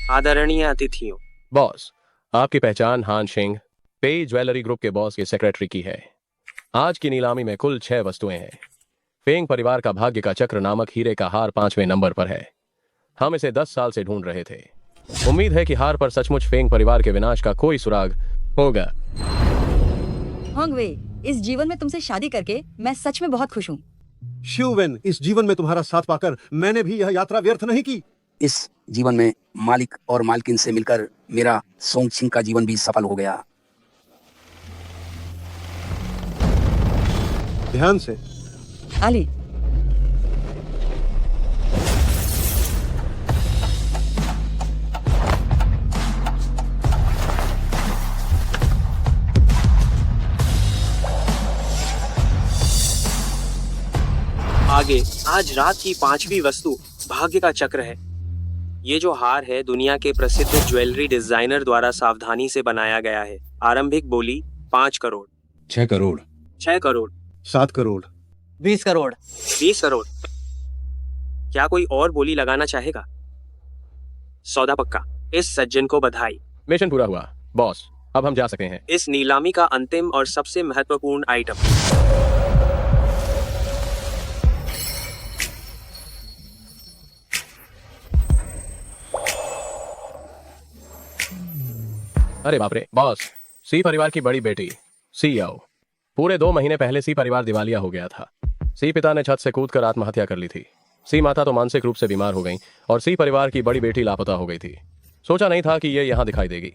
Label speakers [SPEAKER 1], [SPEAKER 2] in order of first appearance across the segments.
[SPEAKER 1] आदरणीय अतिथियों,
[SPEAKER 2] बॉस, आपकी पहचान हान शिंग पेई ज्वेलरी ग्रुप के बॉस के सेक्रेटरी की है। आज की नीलामी में कुल 6 वस्तुएं हैं। फेंग परिवार का भाग्य का चक्र नामक हीरे का हार 5वें नंबर पर है। हम इसे 10 साल से ढूंढ रहे थे। उम्मीद है कि हार पर सचमुच फेंग परिवार के विनाश का कोई सुराग होगा।
[SPEAKER 3] होंगवे, इस जीवन में तुमसे शादी करके मैं सच में बहुत खुश हूँ।
[SPEAKER 4] शिववेन, इस जीवन में तुम्हारा साथ पाकर मैंने भी यह यात्रा व्यर्थ नहीं की।
[SPEAKER 5] इस जीवन में मालिक और मालकिन से मिलकर मेरा सोंगछिंग का जीवन भी सफल हो गया।
[SPEAKER 4] ध्यान से।
[SPEAKER 3] आली,
[SPEAKER 1] आगे आज रात की 5वीं वस्तु भाग्य का चक्र है। ये जो हार है दुनिया के प्रसिद्ध ज्वेलरी डिजाइनर द्वारा सावधानी से बनाया गया है। आरंभिक बोली 5 करोड़,
[SPEAKER 6] 6 करोड़,
[SPEAKER 1] 6 करोड़,
[SPEAKER 4] 7 करोड़,
[SPEAKER 7] 20 करोड़,
[SPEAKER 1] 20 करोड़। क्या कोई और बोली लगाना चाहेगा? सौदा पक्का। इस सज्जन को बधाई।
[SPEAKER 2] मिशन पूरा हुआ बॉस, अब हम जा सकते हैं।
[SPEAKER 1] इस नीलामी का अंतिम और सबसे महत्वपूर्ण आइटम।
[SPEAKER 2] अरे बाप रे बॉस, सी परिवार की बड़ी बेटी सी आओ। पूरे 2 महीने पहले सी परिवार दिवालिया हो गया था। सी पिता ने छत से कूदकर आत्महत्या कर ली थी। सी माता तो मानसिक रूप से बीमार हो गई और सी परिवार की बड़ी बेटी लापता हो गई थी। सोचा नहीं था कि ये यहाँ दिखाई देगी।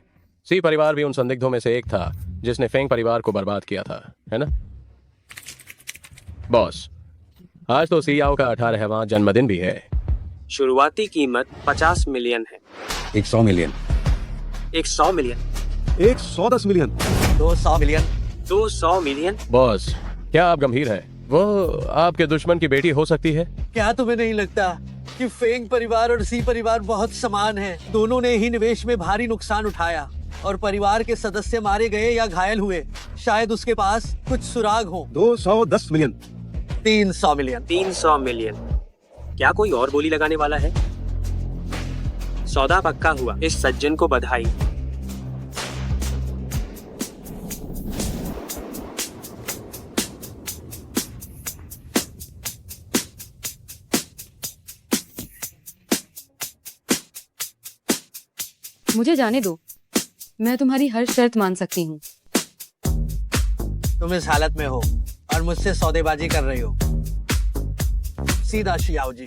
[SPEAKER 2] सी परिवार भी उन संदिग्धों में से एक था जिसने फेंग परिवार को बर्बाद किया था, है ना बॉस? आज तो सी आओ का 18वां जन्मदिन भी है।
[SPEAKER 1] शुरुआती कीमत 50 मिलियन है।
[SPEAKER 6] 100 million,
[SPEAKER 1] 100 million,
[SPEAKER 4] 110 million,
[SPEAKER 7] 200 million,
[SPEAKER 1] 200 million.
[SPEAKER 2] Boss, क्या आप गंभीर हैं? वो आपके दुश्मन की बेटी हो सकती है।
[SPEAKER 7] क्या तुम्हें नहीं लगता कि फेंग परिवार और सी परिवार बहुत समान हैं? दोनों ने ही निवेश में भारी नुकसान उठाया और परिवार के सदस्य मारे गए या घायल हुए। शायद उसके पास कुछ सुराग हो।
[SPEAKER 4] 210 मिलियन,
[SPEAKER 7] 300 मिलियन,
[SPEAKER 1] 300 मिलियन। क्या कोई और बोली लगाने वाला है? सौदा पक्का हुआ। इस सज्जन को बधाई।
[SPEAKER 8] मुझे जाने दो, मैं तुम्हारी हर शर्त मान सकती हूँ।
[SPEAKER 7] तुम इस हालत में हो और मुझसे सौदेबाजी कर रही हो। सीधा शियाओ जी।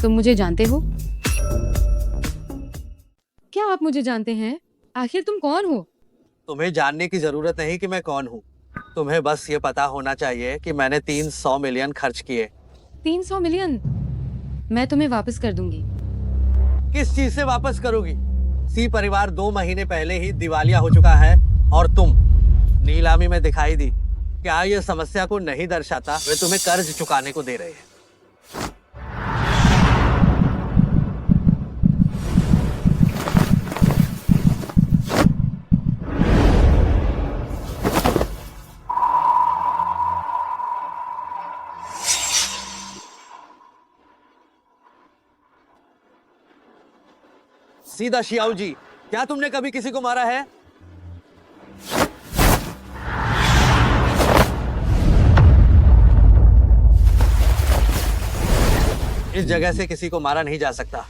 [SPEAKER 8] तुम मुझे जानते हो? क्या आप मुझे जानते हैं? आखिर तुम कौन हो?
[SPEAKER 7] तुम्हें जानने की जरूरत नहीं कि मैं कौन हूँ। तुम्हें बस ये पता होना चाहिए कि मैंने 300 मिलियन खर्च किए।
[SPEAKER 8] 300 मिलियन मैं तुम्हें वापस कर दूंगी।
[SPEAKER 7] किस चीज से वापस करोगी? सी परिवार 2 महीने पहले ही दिवालिया हो चुका है और तुम नीलामी में दिखाई दी। क्या ये समस्या को नहीं दर्शाता? वे तुम्हें कर्ज चुकाने को दे रहे हैं। सीधा शियाओ जी, क्या तुमने कभी किसी को मारा है? इस जगह से किसी को मारा नहीं जा सकता,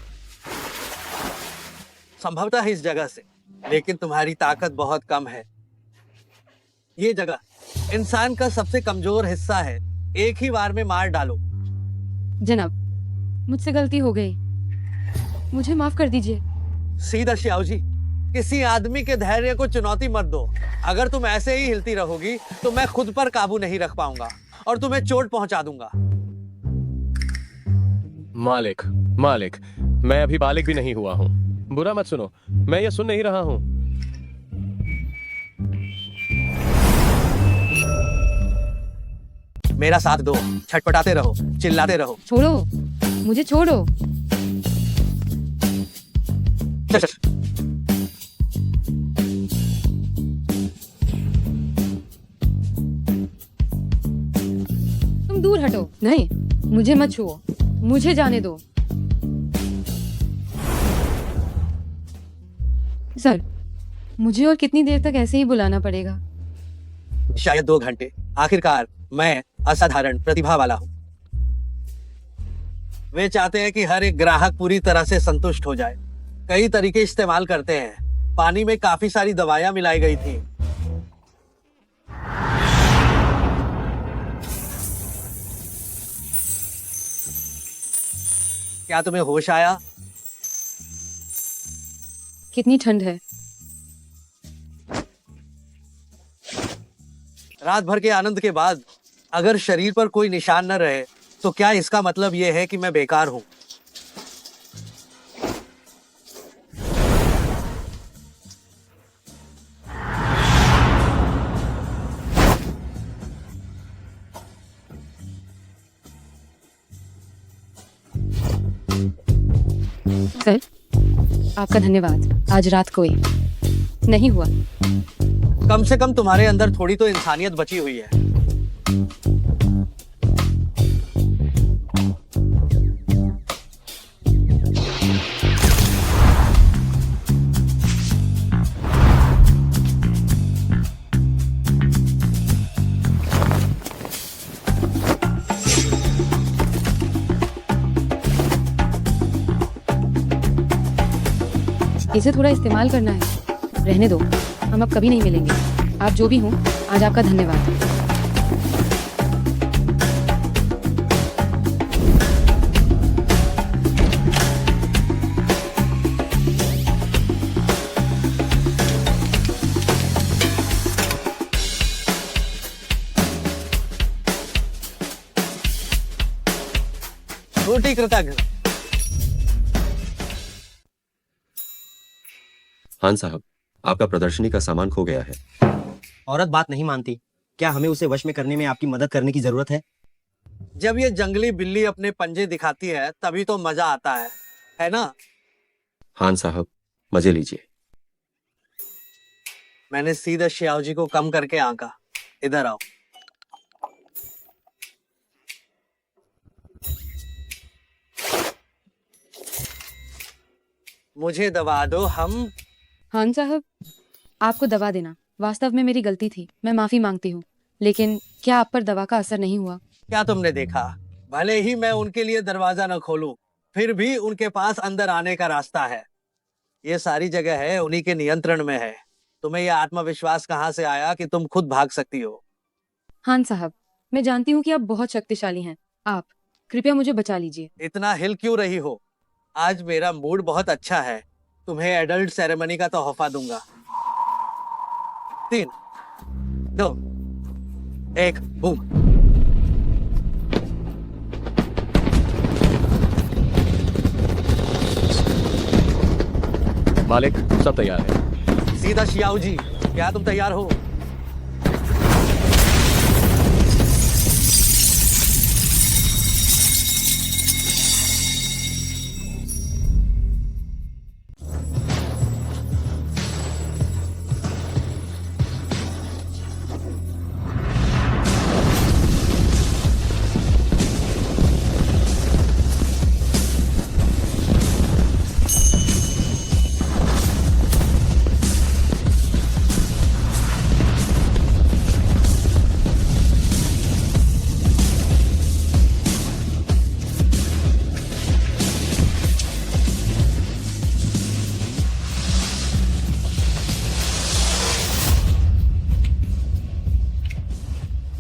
[SPEAKER 7] संभवतः इस जगह से, लेकिन तुम्हारी ताकत बहुत कम है। ये जगह इंसान का सबसे कमजोर हिस्सा है। एक ही बार में मार डालो।
[SPEAKER 8] जनाब, मुझसे गलती हो गई, मुझे माफ कर दीजिए।
[SPEAKER 7] सीधा शियाओ जी, किसी आदमी के धैर्य को चुनौती मत दो। अगर तुम ऐसे ही हिलती रहोगी तो मैं खुद पर काबू नहीं रख पाऊंगा और तुम्हें चोट पहुंचा दूंगा।
[SPEAKER 2] मालिक, मालिक, मैं अभी बालिग भी नहीं हुआ हूँ। बुरा मत सुनो, मैं ये सुन नहीं रहा हूँ।
[SPEAKER 7] मेरा साथ दो, छटपटाते रहो, चिल्लाते रहो।
[SPEAKER 8] छोड़ो, मुझे छोड़ो।
[SPEAKER 7] चल, चल।
[SPEAKER 8] तुम दूर हटो। नहीं, मुझे मत छुओ, मुझे जाने दो। सर, मुझे और कितनी देर तक ऐसे ही बुलाना पड़ेगा?
[SPEAKER 7] शायद 2 घंटे। आखिरकार मैं असाधारण प्रतिभा वाला हूँ। वे चाहते हैं कि हर एक ग्राहक पूरी तरह से संतुष्ट हो जाए। कई तरीके इस्तेमाल करते हैं। पानी में काफी सारी दवाइयां मिलाई गई थी। क्या तुम्हें होश आया?
[SPEAKER 8] कितनी ठंड है।
[SPEAKER 7] रात भर के आनंद के बाद अगर शरीर पर कोई निशान न रहे तो क्या इसका मतलब यह है कि मैं बेकार हूं?
[SPEAKER 8] सर, आपका धन्यवाद। आज रात कोई नहीं हुआ।
[SPEAKER 7] कम से कम तुम्हारे अंदर थोड़ी तो इंसानियत बची हुई है।
[SPEAKER 8] इसे थोड़ा इस्तेमाल करना है। रहने दो, हम अब कभी नहीं मिलेंगे। आप जो भी हों, आज आपका धन्यवाद।
[SPEAKER 7] छोटी कृतज्ञ।
[SPEAKER 9] खान साहब, आपका प्रदर्शनी का सामान खो गया है।
[SPEAKER 10] औरत बात नहीं मानती। क्या हमें उसे वश में करने में आपकी मदद करने की जरूरत है?
[SPEAKER 7] जब ये जंगली बिल्ली अपने पंजे दिखाती है तभी तो मजा आता है ना?
[SPEAKER 9] खान साहब, मजे लीजिए।
[SPEAKER 7] मैंने सीधा श्याव जी को कम करके आंका। इधर आओ। मुझे दबा दो। हम
[SPEAKER 8] खान साहब, आपको दवा देना वास्तव में मेरी गलती थी। मैं माफी मांगती हूँ। लेकिन क्या आप पर दवा का असर नहीं हुआ?
[SPEAKER 7] क्या तुमने देखा? भले ही मैं उनके लिए दरवाजा न खोलूं, फिर भी उनके पास अंदर आने का रास्ता है। ये सारी जगह है उन्हीं के नियंत्रण में है। तुम्हें यह आत्मविश्वास कहाँ से आया कि तुम खुद भाग सकती हो?
[SPEAKER 8] खान साहब, मैं जानती हूँ कि आप बहुत शक्तिशाली हैं। आप कृपया मुझे बचा लीजिए।
[SPEAKER 7] इतना हिल क्यों रही हो? आज मेरा मूड बहुत अच्छा है। तुम्हें एडल्ट सेरेमनी का तोहफा दूंगा। 3, 2, 1, बूम।
[SPEAKER 2] मालिक, सब तैयार है।
[SPEAKER 7] सीधा शियाओ जी, क्या तुम तैयार हो?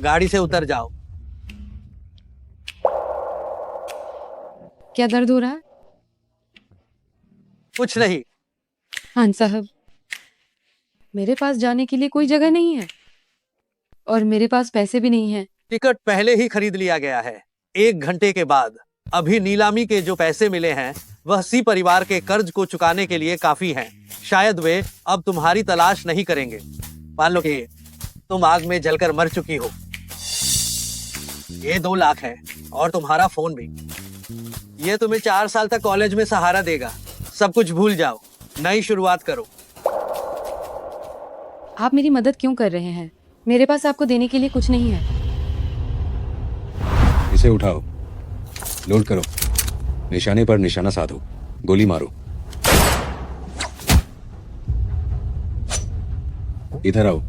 [SPEAKER 7] गाड़ी से उतर जाओ।
[SPEAKER 8] क्या दर्द हो रहा है?
[SPEAKER 7] कुछ नहीं।
[SPEAKER 8] खान साहब, मेरे पास जाने के लिए कोई जगह नहीं है और मेरे पास पैसे भी नहीं हैं।
[SPEAKER 7] टिकट पहले ही खरीद लिया गया है। 1 घंटे के बाद अभी नीलामी के जो पैसे मिले हैं वह सी परिवार के कर्ज को चुकाने के लिए काफी हैं। शायद वे अब तुम्हारी तलाश नहीं करेंगे। मान लो कि तुम आग में जलकर मर चुकी हो। ये 2 लाख है और तुम्हारा फोन भी। ये तुम्हें 4 साल तक कॉलेज में सहारा देगा। सब कुछ भूल जाओ, नई शुरुआत करो।
[SPEAKER 8] आप मेरी मदद क्यों कर रहे हैं? मेरे पास आपको देने के लिए कुछ नहीं है।
[SPEAKER 6] इसे उठाओ, लोड करो, निशाने पर निशाना साधो, गोली मारो। इधर आओ।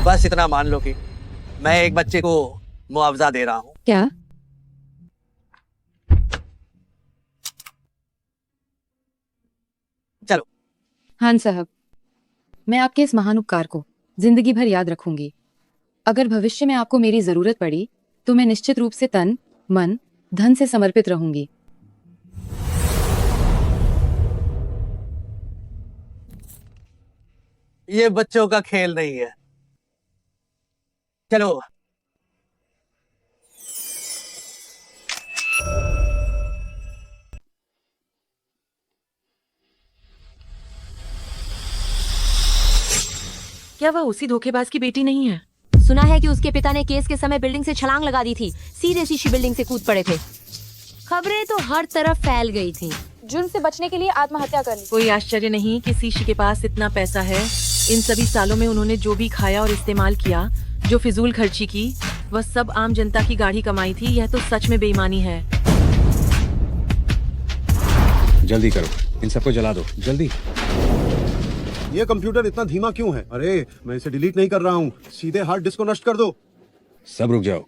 [SPEAKER 7] बस इतना मान लो कि मैं एक बच्चे को मुआवजा दे रहा हूँ।
[SPEAKER 8] क्या?
[SPEAKER 7] चलो।
[SPEAKER 8] हाँ साहब, मैं आपके इस महान उपकार को जिंदगी भर याद रखूंगी। अगर भविष्य में आपको मेरी जरूरत पड़ी तो मैं निश्चित रूप से तन, मन, धन से समर्पित रहूंगी।
[SPEAKER 7] ये बच्चों का खेल नहीं है। चलो।
[SPEAKER 11] क्या वह उसी धोखेबाज की बेटी नहीं है?
[SPEAKER 12] सुना है कि उसके पिता ने केस के समय बिल्डिंग से छलांग लगा दी थी, सीधे सी बिल्डिंग से कूद पड़े थे। खबरें तो हर तरफ फैल गई थी।
[SPEAKER 8] जुर्म से बचने के लिए आत्महत्या कर ली।
[SPEAKER 11] कोई आश्चर्य नहीं कि सीशी के पास इतना पैसा है। इन सभी सालों में उन्होंने जो भी खाया और इस्तेमाल किया, जो फिजूल खर्ची की, वह सब आम जनता की गाढ़ी कमाई थी। यह तो सच में बेईमानी है।
[SPEAKER 6] जल्दी करो, इन सबको जला दो, जल्दी।
[SPEAKER 4] ये कंप्यूटर इतना धीमा क्यों है? अरे मैं इसे डिलीट नहीं कर रहा हूँ, सीधे हार्ड डिस्क को नष्ट कर दो।
[SPEAKER 6] सब रुक जाओ।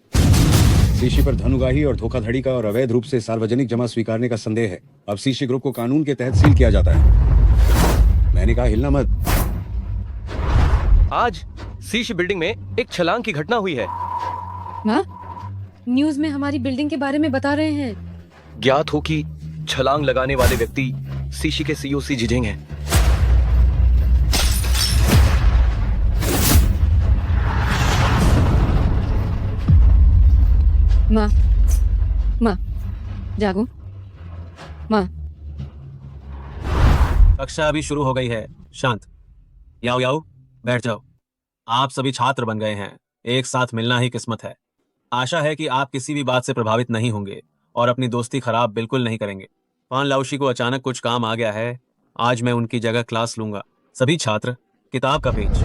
[SPEAKER 6] सीशी पर धन उगाही और धोखाधड़ी का और अवैध रूप से सार्वजनिक जमा स्वीकारने का संदेह है। अब सीशी ग्रुप को कानून के तहत सील किया जाता है। मैंने कहा हिलना मत।
[SPEAKER 2] आज सीशी बिल्डिंग में एक छलांग की घटना हुई है।
[SPEAKER 8] न्यूज में हमारी बिल्डिंग के बारे में बता रहे हैं।
[SPEAKER 2] ज्ञात हो कि छलांग लगाने वाले व्यक्ति सीशी के सीईओ सी जिजेंग हैं।
[SPEAKER 8] माँ, जागो। माँ,
[SPEAKER 13] कक्षा अभी शुरू हो गई है। शांत। याओ याओ, बैठ जाओ। आप सभी छात्र बन गए हैं। एक साथ मिलना ही किस्मत है। आशा है कि आप किसी भी बात से प्रभावित नहीं होंगे और अपनी दोस्ती खराब बिल्कुल नहीं करेंगे। फान लाओशी को अचानक कुछ काम आ गया है। आज मैं उनकी जगह क्लास लूंगा। सभी छात्र किताब का पेज।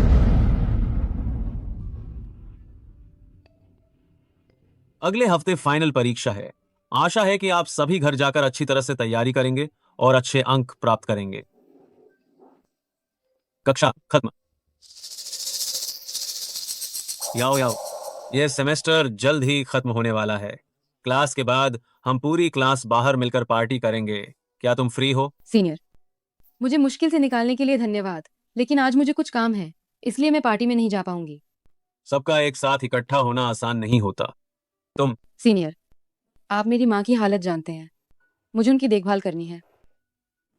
[SPEAKER 13] अगले हफ्ते फाइनल परीक्षा है। आशा है कि आप सभी घर जाकर अच्छी तरह से तैयारी करेंगे और अच्छे अंक प्राप्त करेंगे। कक्षा खत्म। याओ याओ, यह सेमेस्टर जल्द ही खत्म होने वाला है। क्लास के बाद हम पूरी क्लास बाहर मिलकर पार्टी करेंगे। क्या तुम फ्री हो?
[SPEAKER 8] सीनियर, मुझे मुश्किल से निकालने के लिए धन्यवाद, लेकिन आज मुझे कुछ काम है, इसलिए मैं पार्टी में नहीं जा पाऊंगी।
[SPEAKER 13] सबका एक साथ इकट्ठा होना आसान नहीं होता। तुम?
[SPEAKER 8] सीनियर, आप मेरी माँ की हालत जानते हैं। मुझे उनकी देखभाल करनी है।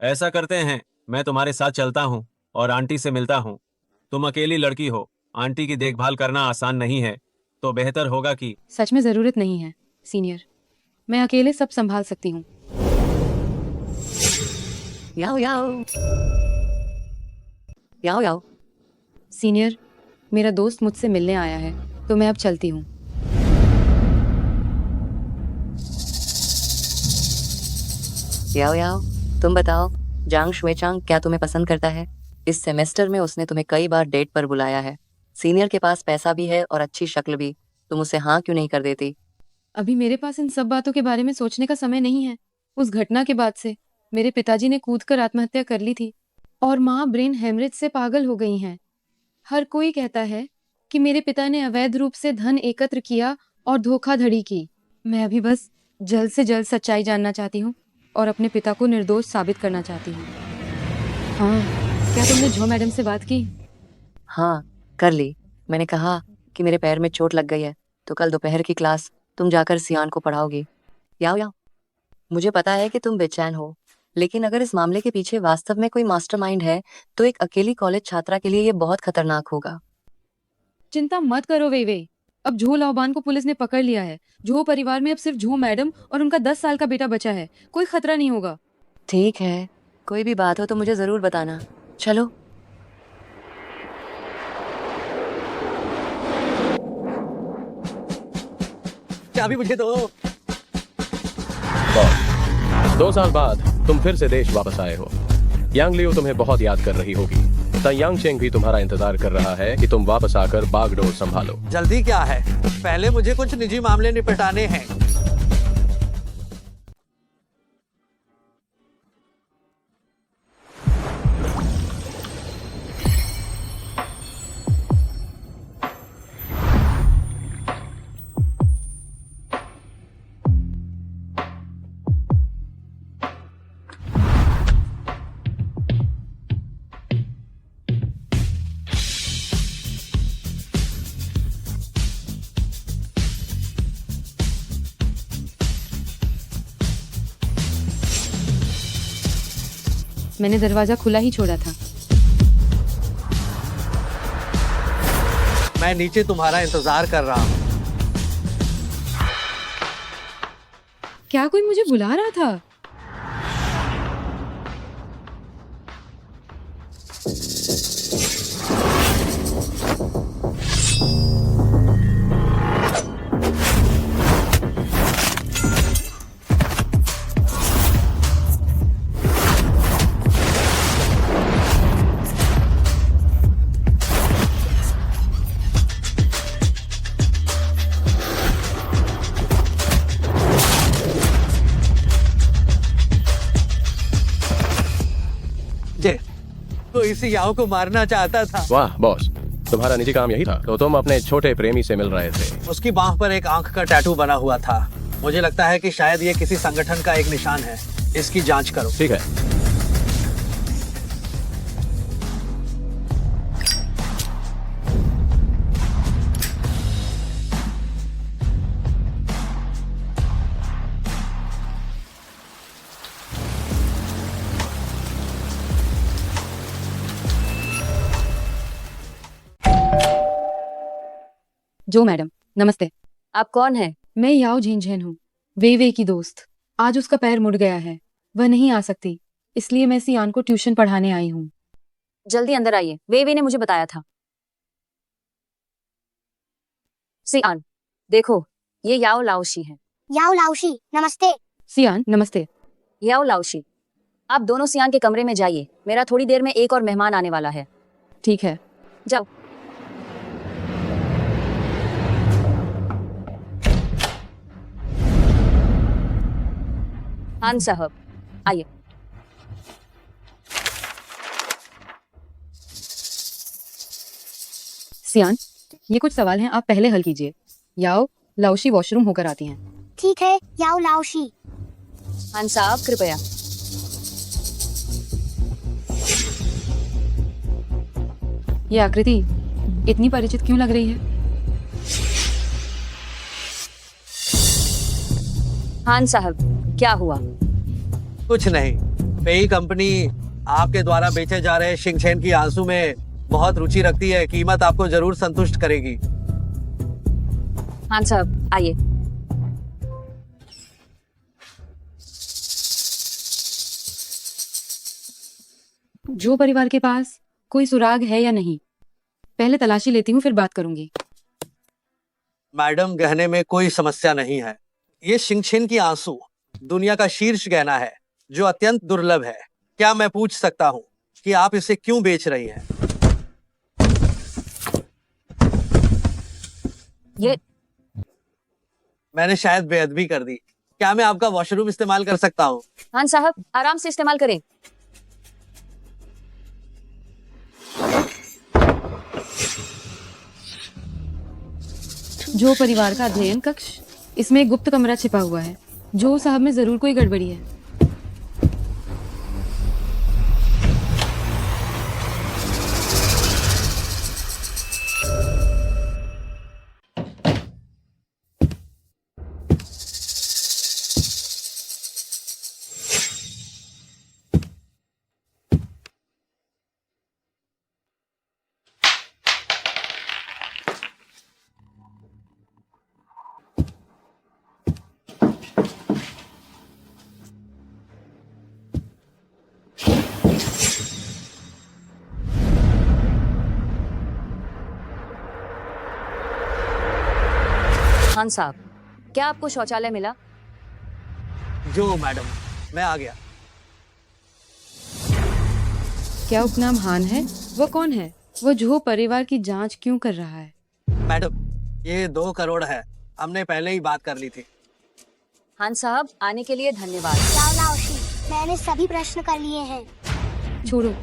[SPEAKER 13] ऐसा करते हैं, मैं तुम्हारे साथ चलता हूँ और आंटी से मिलता हूँ। तुम अकेली लड़की हो, आंटी की देखभाल करना आसान नहीं है, तो बेहतर होगा कि।
[SPEAKER 8] सच में जरूरत नहीं है सीनियर, मैं अकेले सब संभाल सकती हूँ।
[SPEAKER 12] याओ याओ, याओ याओ।
[SPEAKER 8] सीनियर, मेरा दोस्त मुझसे मिलने आया है, तो मैं अब चलती हूँ।
[SPEAKER 12] याओ याओ, तुम बताओ, जांग शुएचांग क्या तुम्हें पसंद करता है? इस सेमेस्टर में उसने तुम्हें कई बार डेट पर बुलाया है। सीनियर के पास पैसा भी है और अच्छी शक्ल भी। तुम उसे हाँ क्यों नहीं कर देती?
[SPEAKER 8] अभी मेरे पास इन सब बातों के बारे में सोचने का समय नहीं है। उस घटना के बाद से मेरे पिताजी ने कूदकर आत्महत्या कर ली थी और माँ ब्रेन हेमरेज से पागल हो गई हैं। हर कोई कहता है कि मेरे पिता ने अवैध रूप से धन एकत्र किया और धोखाधड़ी की। मैं अभी बस जल्द से जल्द सच्चाई जानना चाहती हूँ और अपने पिता को निर्दोष साबित करना चाहती हूँ। हाँ, क्या तुमने झो मैडम से बात की?
[SPEAKER 12] हाँ, कर ली। मैंने कहा कि मेरे पैर में चोट लग गई है, तो कल दोपहर की क्लास तुम जाकर सियान को पढ़ाओगी। याओ याओ, मुझे पता है कि तुम बेचैन हो, लेकिन अगर इस मामले के पीछे वास्तव में कोई मास्टरमाइंड है, तो एक अकेली कॉलेज छात्रा के लिए ये बहुत खतरनाक होगा।
[SPEAKER 8] चिंता मत करो वे। अब झो लाओबान को पुलिस ने पकड़ लिया है। झो परिवार में अब सिर्फ झो मैडम और उनका 10 साल का बेटा बचा है। कोई खतरा नहीं होगा।
[SPEAKER 12] ठीक है, कोई भी बात हो तो मुझे जरूर बताना। चलो।
[SPEAKER 7] चाबी मुझे दो।
[SPEAKER 2] 2 साल बाद तुम फिर से देश वापस आए हो। यांग लियो तुम्हें बहुत याद कर रही होगी। तयांग चेंग भी तुम्हारा इंतजार कर रहा है कि तुम वापस आकर बागडोर संभालो।
[SPEAKER 7] जल्दी क्या है, पहले मुझे कुछ निजी मामले निपटाने हैं।
[SPEAKER 8] मैंने दरवाजा खुला ही छोड़ा था।
[SPEAKER 7] मैं नीचे तुम्हारा इंतजार कर रहा हूँ।
[SPEAKER 8] क्या कोई मुझे बुला रहा था?
[SPEAKER 7] तो इसी याओ को मारना चाहता था।
[SPEAKER 2] वाह बॉस, तुम्हारा निजी काम यही था? तो तुम अपने छोटे प्रेमी से मिल रहे थे।
[SPEAKER 7] उसकी बांह पर एक आंख का टैटू बना हुआ था। मुझे लगता है कि शायद ये किसी संगठन का एक निशान है। इसकी जांच करो।
[SPEAKER 2] ठीक है।
[SPEAKER 8] जो मैडम, नमस्ते।
[SPEAKER 12] आप कौन है?
[SPEAKER 8] मैं याओ झिनझेन हूँ, वे की दोस्त। आज उसका पैर मुड़ गया है, वह नहीं आ सकती, इसलिए मैं सियान को ट्यूशन पढ़ाने आई हूँ।
[SPEAKER 12] जल्दी अंदर आइए, वे ने मुझे बताया था। सियान, देखो, ये याओ लाओशी है।
[SPEAKER 14] याओ लाओशी, नमस्ते।
[SPEAKER 8] सियान, नमस्ते।
[SPEAKER 12] याओ लाओशी, आप दोनों सियान के कमरे में जाइए। मेरा थोड़ी देर में एक और मेहमान आने वाला है।
[SPEAKER 8] ठीक है,
[SPEAKER 12] जाओ। खान साहब, आइए।
[SPEAKER 8] सियान, ये कुछ सवाल हैं, आप पहले हल कीजिए। याओ लाओशी वॉशरूम होकर आती हैं।
[SPEAKER 14] ठीक है, याओ लाओशी।
[SPEAKER 12] खान साहब, कृपया।
[SPEAKER 8] ये आकृति इतनी परिचित क्यों लग रही है?
[SPEAKER 12] खान साहब, क्या हुआ?
[SPEAKER 7] कुछ नहीं। पेई कंपनी आपके द्वारा बेचे जा रहे शिंगशेन की आंसू में बहुत रुचि रखती है। कीमत आपको जरूर संतुष्ट करेगी।
[SPEAKER 12] खान साहब, आइए।
[SPEAKER 8] जो परिवार के पास कोई सुराग है या नहीं, पहले तलाशी लेती हूँ, फिर बात करूंगी।
[SPEAKER 7] मैडम, गहने में कोई समस्या नहीं है। ये शिंगशेन की आंसू दुनिया का शीर्ष गहना है जो अत्यंत दुर्लभ है। क्या मैं पूछ सकता हूँ कि आप इसे क्यों बेच रही हैं?
[SPEAKER 12] ये
[SPEAKER 7] मैंने शायद बेअदबी कर दी। क्या मैं आपका वॉशरूम इस्तेमाल कर सकता हूँ?
[SPEAKER 12] खान साहब, आराम से इस्तेमाल करें।
[SPEAKER 8] जो परिवार का अध्ययन कक्ष, इसमें एक गुप्त कमरा छिपा हुआ है। जो साहब में जरूर कोई गड़बड़ी है।
[SPEAKER 12] खान साहब, क्या आपको शौचालय मिला?
[SPEAKER 7] जो मैडम, मैं आ गया।
[SPEAKER 8] क्या उपनाम हान है? वो कौन है? वो जो परिवार की जांच क्यों कर रहा है?
[SPEAKER 7] मैडम, ये 2 करोड़ है। हमने पहले ही बात कर ली थी।
[SPEAKER 12] खान साहब, आने के लिए धन्यवाद।
[SPEAKER 14] याओ लाओशी, मैंने सभी प्रश्न कर लिए हैं।
[SPEAKER 8] छोड़ो,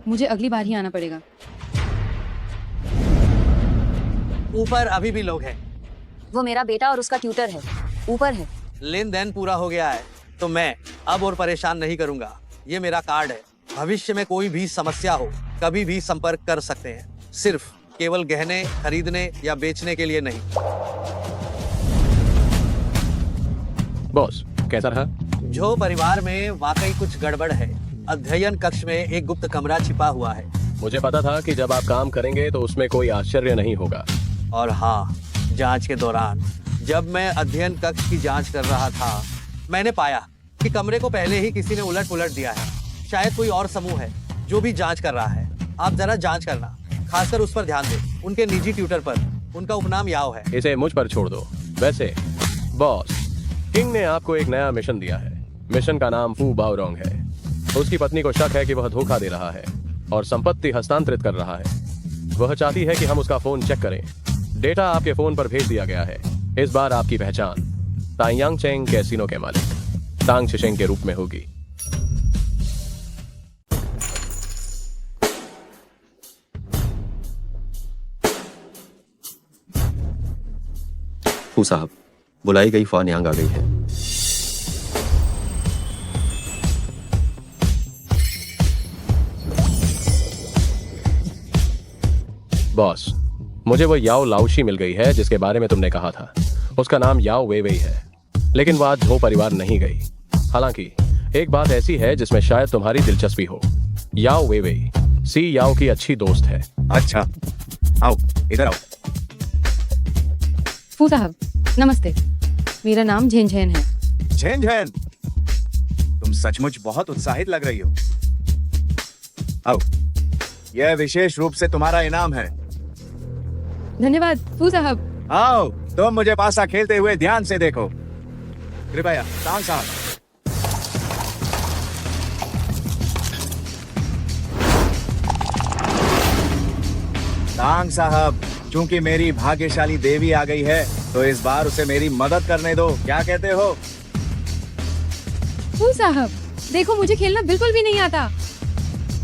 [SPEAKER 8] मुझे अगली बार ही आना पड़ेगा।
[SPEAKER 7] ऊपर अभी भी लोग हैं।
[SPEAKER 12] वो मेरा बेटा और उसका ट्यूटर है, ऊपर है।
[SPEAKER 7] लेन देन पूरा हो गया है तो मैं अब और परेशान नहीं करूंगा। ये मेरा कार्ड है। भविष्य में कोई भी समस्या हो, कभी भी संपर्क कर सकते हैं। सिर्फ केवल गहने खरीदने या बेचने के लिए नहीं।
[SPEAKER 2] बॉस, कैसा रहा?
[SPEAKER 7] जो परिवार में वाकई कुछ गड़बड़ है। अध्ययन कक्ष में एक गुप्त कमरा छिपा हुआ है।
[SPEAKER 2] मुझे पता था कि जब आप काम करेंगे तो उसमें कोई आश्चर्य नहीं होगा।
[SPEAKER 7] और हाँ, जांच के दौरान जब मैं अध्ययन कक्ष की जांच कर रहा था, मैंने पाया कि कमरे को पहले ही किसी ने उलट पुलट दिया है। शायद कोई और समूह है जो भी जांच कर रहा है। आप जरा जांच करना, खासकर उस पर ध्यान दें, उनके निजी ट्यूटर पर। उनका उपनाम याओ है।
[SPEAKER 2] इसे मुझ पर छोड़ दो। वैसे बॉस, किंग ने आपको एक नया मिशन दिया है। मिशन का नाम फू बाओरोंग है। उसकी पत्नी को शक है कि वह धोखा दे रहा है और संपत्ति हस्तांतरित कर रहा है। वह चाहती है कि हम उसका फोन चेक करें। डेटा आपके फोन पर भेज दिया गया है। इस बार आपकी पहचान ताइयांग चेंग कैसीनो के मालिक तांग शिशेंग के रूप में होगी।
[SPEAKER 9] फू साहब, बुलाई गई फ़ान यांग आ गई है।
[SPEAKER 2] बॉस, मुझे वो याओ लाओशी मिल गई है जिसके बारे में तुमने कहा था। उसका नाम याओ वेइवेई है, लेकिन वह आज झो परिवार नहीं गई। हालांकि एक बात ऐसी है जिसमें शायद तुम्हारी दिलचस्पी हो। याओ वेइवेई सी याओ की अच्छी दोस्त है।
[SPEAKER 6] अच्छा, आओ इधर आओ।
[SPEAKER 8] फू साहब नमस्ते, मेरा नाम झेन झेन है।
[SPEAKER 15] झेन झेन, तुम सचमुच बहुत उत्साहित लग रही हो। आओ, यह विशेष रूप से तुम्हारा इनाम है।
[SPEAKER 8] धन्यवाद फू साहब।
[SPEAKER 15] आओ, तुम मुझे पासा खेलते हुए ध्यान से देखो। कृपया तांग साहब। तांग साहब, चूंकि मेरी भाग्यशाली देवी आ गई है तो इस बार उसे मेरी मदद करने दो। क्या कहते हो?
[SPEAKER 8] फू साहब देखो, मुझे खेलना बिल्कुल भी नहीं आता।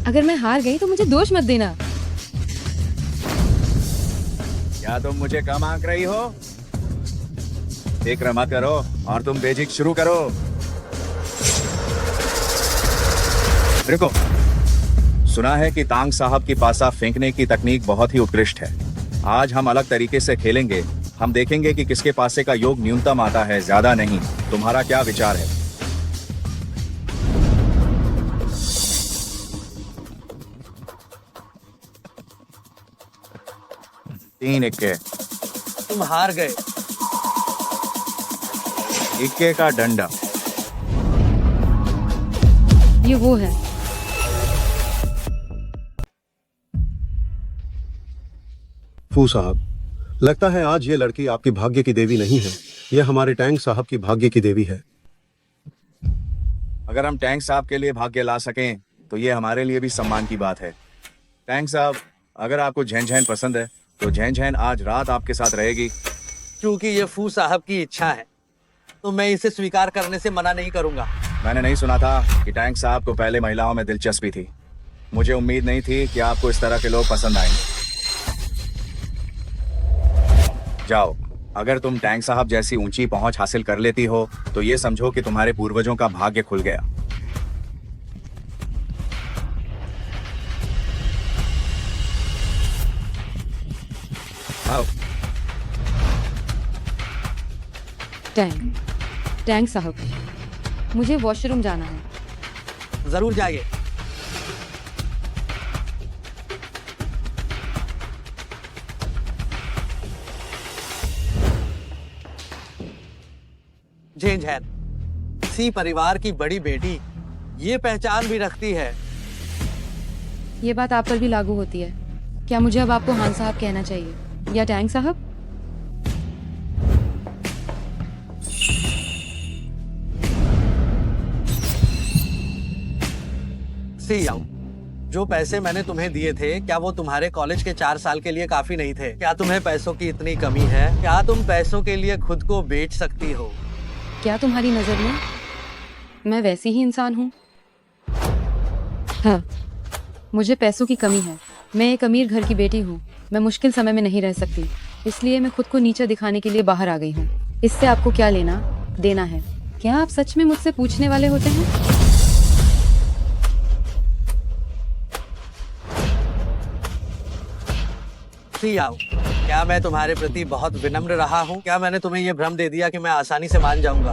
[SPEAKER 8] अगर मैं हार गई तो मुझे दोष मत देना।
[SPEAKER 15] क्या तुम मुझे कम आंक रही हो? फिक्र मत करो और तुम बेझिझक शुरू करो। रुको, सुना है कि तांग साहब की पासा फेंकने की तकनीक बहुत ही उत्कृष्ट है। आज हम अलग तरीके से खेलेंगे। हम देखेंगे कि किसके पासे का योग न्यूनतम आता है, ज्यादा नहीं। तुम्हारा क्या विचार है? तीन इक्के।
[SPEAKER 7] तुम हार गए।
[SPEAKER 15] इक्के का डंडा।
[SPEAKER 8] ये वो है।
[SPEAKER 4] फू साहब, लगता है आज ये लड़की आपकी भाग्य की देवी नहीं है, यह हमारे टैंक साहब की भाग्य की देवी है।
[SPEAKER 15] अगर हम टैंक साहब के लिए भाग्य ला सकें तो ये हमारे लिए भी सम्मान की बात है। टैंक साहब, अगर आपको झैन झैन पसंद है तो झैन झैन आज रात आपके साथ रहेगी।
[SPEAKER 7] क्योंकि ये फू साहब की इच्छा है तो मैं इसे स्वीकार करने से मना नहीं करूंगा।
[SPEAKER 15] मैंने नहीं सुना था कि टैंक साहब को पहले महिलाओं में दिलचस्पी थी। मुझे उम्मीद नहीं थी कि आपको इस तरह के लोग पसंद आएंगे। जाओ, अगर तुम टैंक साहब जैसी ऊंची पहुंच हासिल कर लेती हो तो ये समझो कि तुम्हारे पूर्वजों का भाग्य खुल गया। आओ।
[SPEAKER 8] टैंक साहब, मुझे वॉशरूम जाना है।
[SPEAKER 7] जरूर जाइए। झेन झैन, सी परिवार की बड़ी बेटी ये पहचान भी रखती है।
[SPEAKER 8] ये बात आप पर भी लागू होती है। क्या मुझे अब आपको हान साहब कहना चाहिए या टैंक साहब?
[SPEAKER 7] सी याओ, जो पैसे मैंने तुम्हें दिए थे, क्या वो तुम्हारे कॉलेज के 4 साल के लिए काफी नहीं थे? क्या तुम्हें पैसों की इतनी कमी है? क्या तुम पैसों के लिए खुद को बेच सकती हो?
[SPEAKER 8] क्या तुम्हारी नजर में मैं वैसी ही इंसान हूँ? हाँ, मुझे पैसों की कमी है। मैं एक अमीर घर की बेटी हूँ। मैं मुश्किल समय में नहीं रह सकती, इसलिए मैं खुद को नीचा दिखाने के लिए बाहर आ गई हूँ। इससे आपको क्या लेना देना है? क्या आप सच में मुझसे पूछने वाले होते हैं?
[SPEAKER 7] सी याओ, क्या मैं तुम्हारे प्रति बहुत विनम्र रहा हूँ? क्या मैंने तुम्हें यह भ्रम दे दिया कि मैं आसानी से मान जाऊंगा?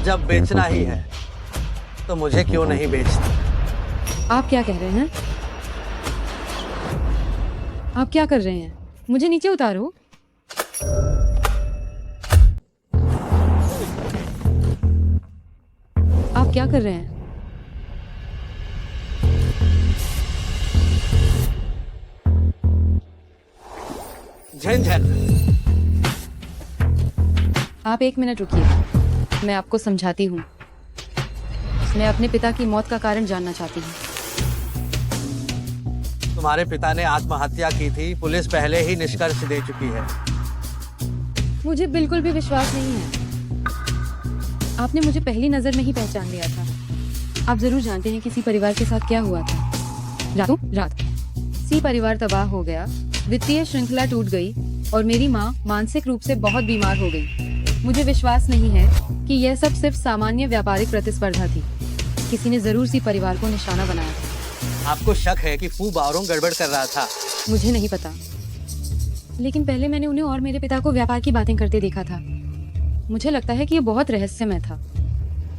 [SPEAKER 7] जब बेचना ही है तो मुझे क्यों नहीं बेचती?
[SPEAKER 8] आप क्या कह रहे हैं? आप क्या कर रहे हैं? मुझे नीचे उतारो। आप क्या कर रहे हैं?
[SPEAKER 7] झंझट।
[SPEAKER 8] आप 1 मिनट रुकिए, मैं आपको समझाती हूँ। मैं अपने पिता की मौत का कारण जानना चाहती हूँ।
[SPEAKER 7] तुम्हारे पिता ने आत्महत्या की थी, पुलिस पहले ही निष्कर्ष दे चुकी है।
[SPEAKER 8] मुझे बिल्कुल भी विश्वास नहीं है। आपने मुझे पहली नजर में ही पहचान लिया था। आप जरूर जानते हैं कि सी परिवार के साथ क्या हुआ था। रातों रात सी परिवार तबाह हो गया, वित्तीय श्रृंखला टूट गई और मेरी माँ मानसिक रूप से बहुत बीमार हो गई। मुझे विश्वास नहीं है कि यह सब सिर्फ सामान्य व्यापारिक प्रतिस्पर्धा थी। किसी ने जरूर सी परिवार को निशाना बनाया था।
[SPEAKER 7] आपको शक है कि फू बारों गड़बड़ कर रहा था?
[SPEAKER 8] मुझे नहीं पता, लेकिन पहले मैंने उन्हें और मेरे पिता को व्यापार की बातें करते देखा था। मुझे लगता है कि ये बहुत रहस्यमय था।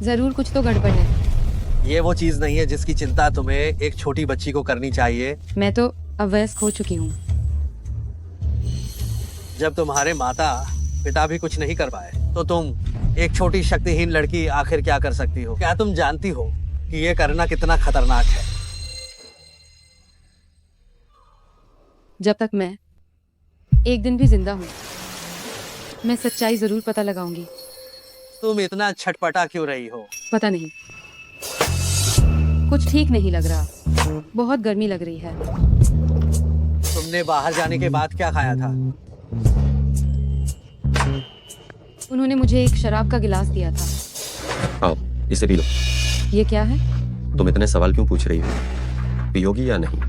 [SPEAKER 8] जरूर कुछ तो गड़बड़ है।
[SPEAKER 7] ये वो चीज नहीं है जिसकी चिंता तुम्हें एक छोटी बच्ची को करनी चाहिए।
[SPEAKER 8] मैं तो अवयस्क हो चुकी हूँ।
[SPEAKER 7] जब तुम्हारे माता पिता भी कुछ नहीं कर पाए तो तुम एक छोटी शक्तिहीन लड़की आखिर क्या कर सकती हो? क्या तुम जानती हो कि ये करना कितना खतरनाक है?
[SPEAKER 8] जब तक मैं एक दिन भी जिंदा हूँ, मैं सच्चाई जरूर पता लगाऊंगी।
[SPEAKER 7] तुम इतना छटपटा क्यों रही हो?
[SPEAKER 8] पता नहीं, कुछ ठीक नहीं लग रहा। बहुत गर्मी लग रही है।
[SPEAKER 7] तुमने बाहर जाने के बाद क्या खाया था?
[SPEAKER 8] उन्होंने मुझे एक शराब का गिलास दिया था।
[SPEAKER 9] आओ, इसे पी लो।
[SPEAKER 8] ये क्या है?
[SPEAKER 9] तुम इतने सवाल क्यों पूछ रही हो? पियोगी या नहीं?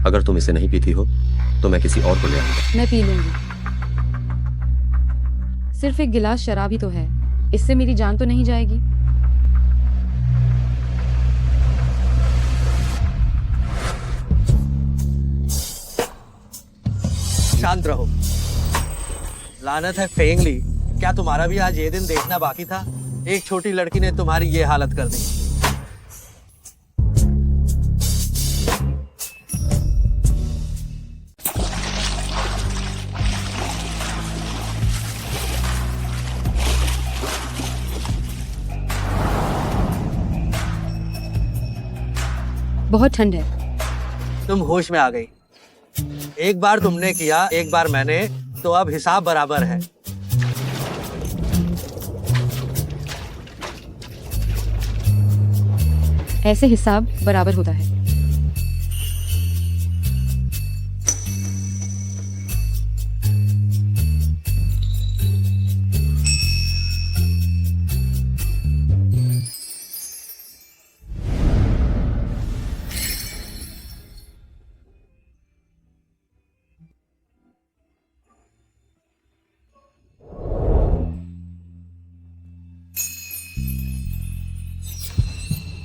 [SPEAKER 9] अगर तुम इसे नहीं पीती हो तो मैं किसी और को ले आऊंगा।
[SPEAKER 8] मैं पी लूंगी। सिर्फ एक गिलास शराब ही तो है, इससे मेरी जान तो नहीं जाएगी।
[SPEAKER 7] शांत रहो। लानत है फेंगली, क्या तुम्हारा भी आज ये दिन देखना बाकी था? एक छोटी लड़की ने तुम्हारी ये हालत कर दी।
[SPEAKER 8] बहुत ठंड है।
[SPEAKER 7] तुम होश में आ गई। एक बार तुमने किया, एक बार मैंने, तो अब हिसाब बराबर है।
[SPEAKER 8] ऐसे हिसाब बराबर होता है।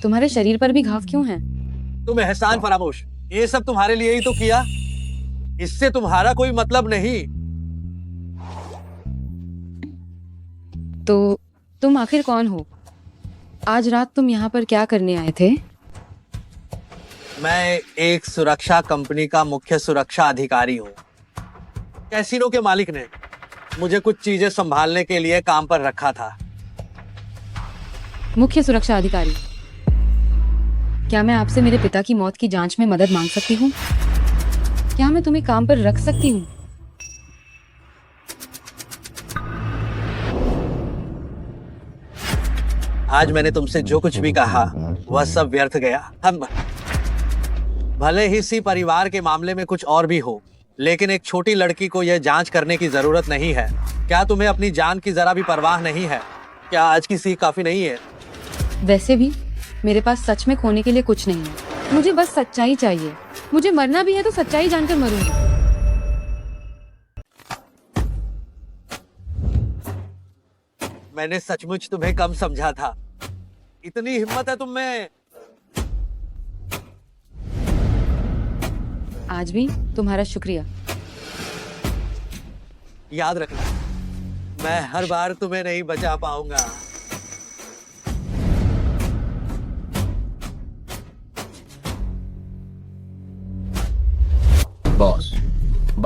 [SPEAKER 8] तुम्हारे शरीर पर भी घाव क्यों हैं?
[SPEAKER 7] तुम एहसान फरामोश, ये सब तुम्हारे लिए ही तो किया। इससे तुम्हारा कोई मतलब नहीं।
[SPEAKER 8] तो तुम आखिर कौन हो? आज रात तुम यहाँ पर क्या करने आए थे?
[SPEAKER 7] मैं एक सुरक्षा कंपनी का मुख्य सुरक्षा अधिकारी हूँ। कैसीनो के मालिक ने मुझे कुछ चीजें संभालने के लिए काम पर रखा था।
[SPEAKER 8] मुख्य सुरक्षा अधिकारी, क्या मैं आपसे मेरे पिता की मौत की जांच में मदद मांग सकती हूँ? क्या मैं तुम्हें काम पर रख सकती हूँ?
[SPEAKER 7] आज मैंने तुमसे जो कुछ भी कहा वह सब व्यर्थ गया। हम भले ही सी परिवार के मामले में कुछ और भी हो, लेकिन एक छोटी लड़की को यह जांच करने की जरूरत नहीं है। क्या तुम्हें अपनी जान की जरा भी परवाह नहीं है? क्या आज की सीख काफी नहीं है?
[SPEAKER 8] वैसे भी मेरे पास सच में खोने के लिए कुछ नहीं है। मुझे बस सच्चाई चाहिए। मुझे मरना भी है तो सच्चाई जानकर मरूंगी।
[SPEAKER 7] मैंने सचमुच तुम्हें कम समझा था। इतनी हिम्मत है तुम में?
[SPEAKER 8] आज भी तुम्हारा शुक्रिया।
[SPEAKER 7] याद रखना, मैं हर बार तुम्हें नहीं बचा पाऊंगा।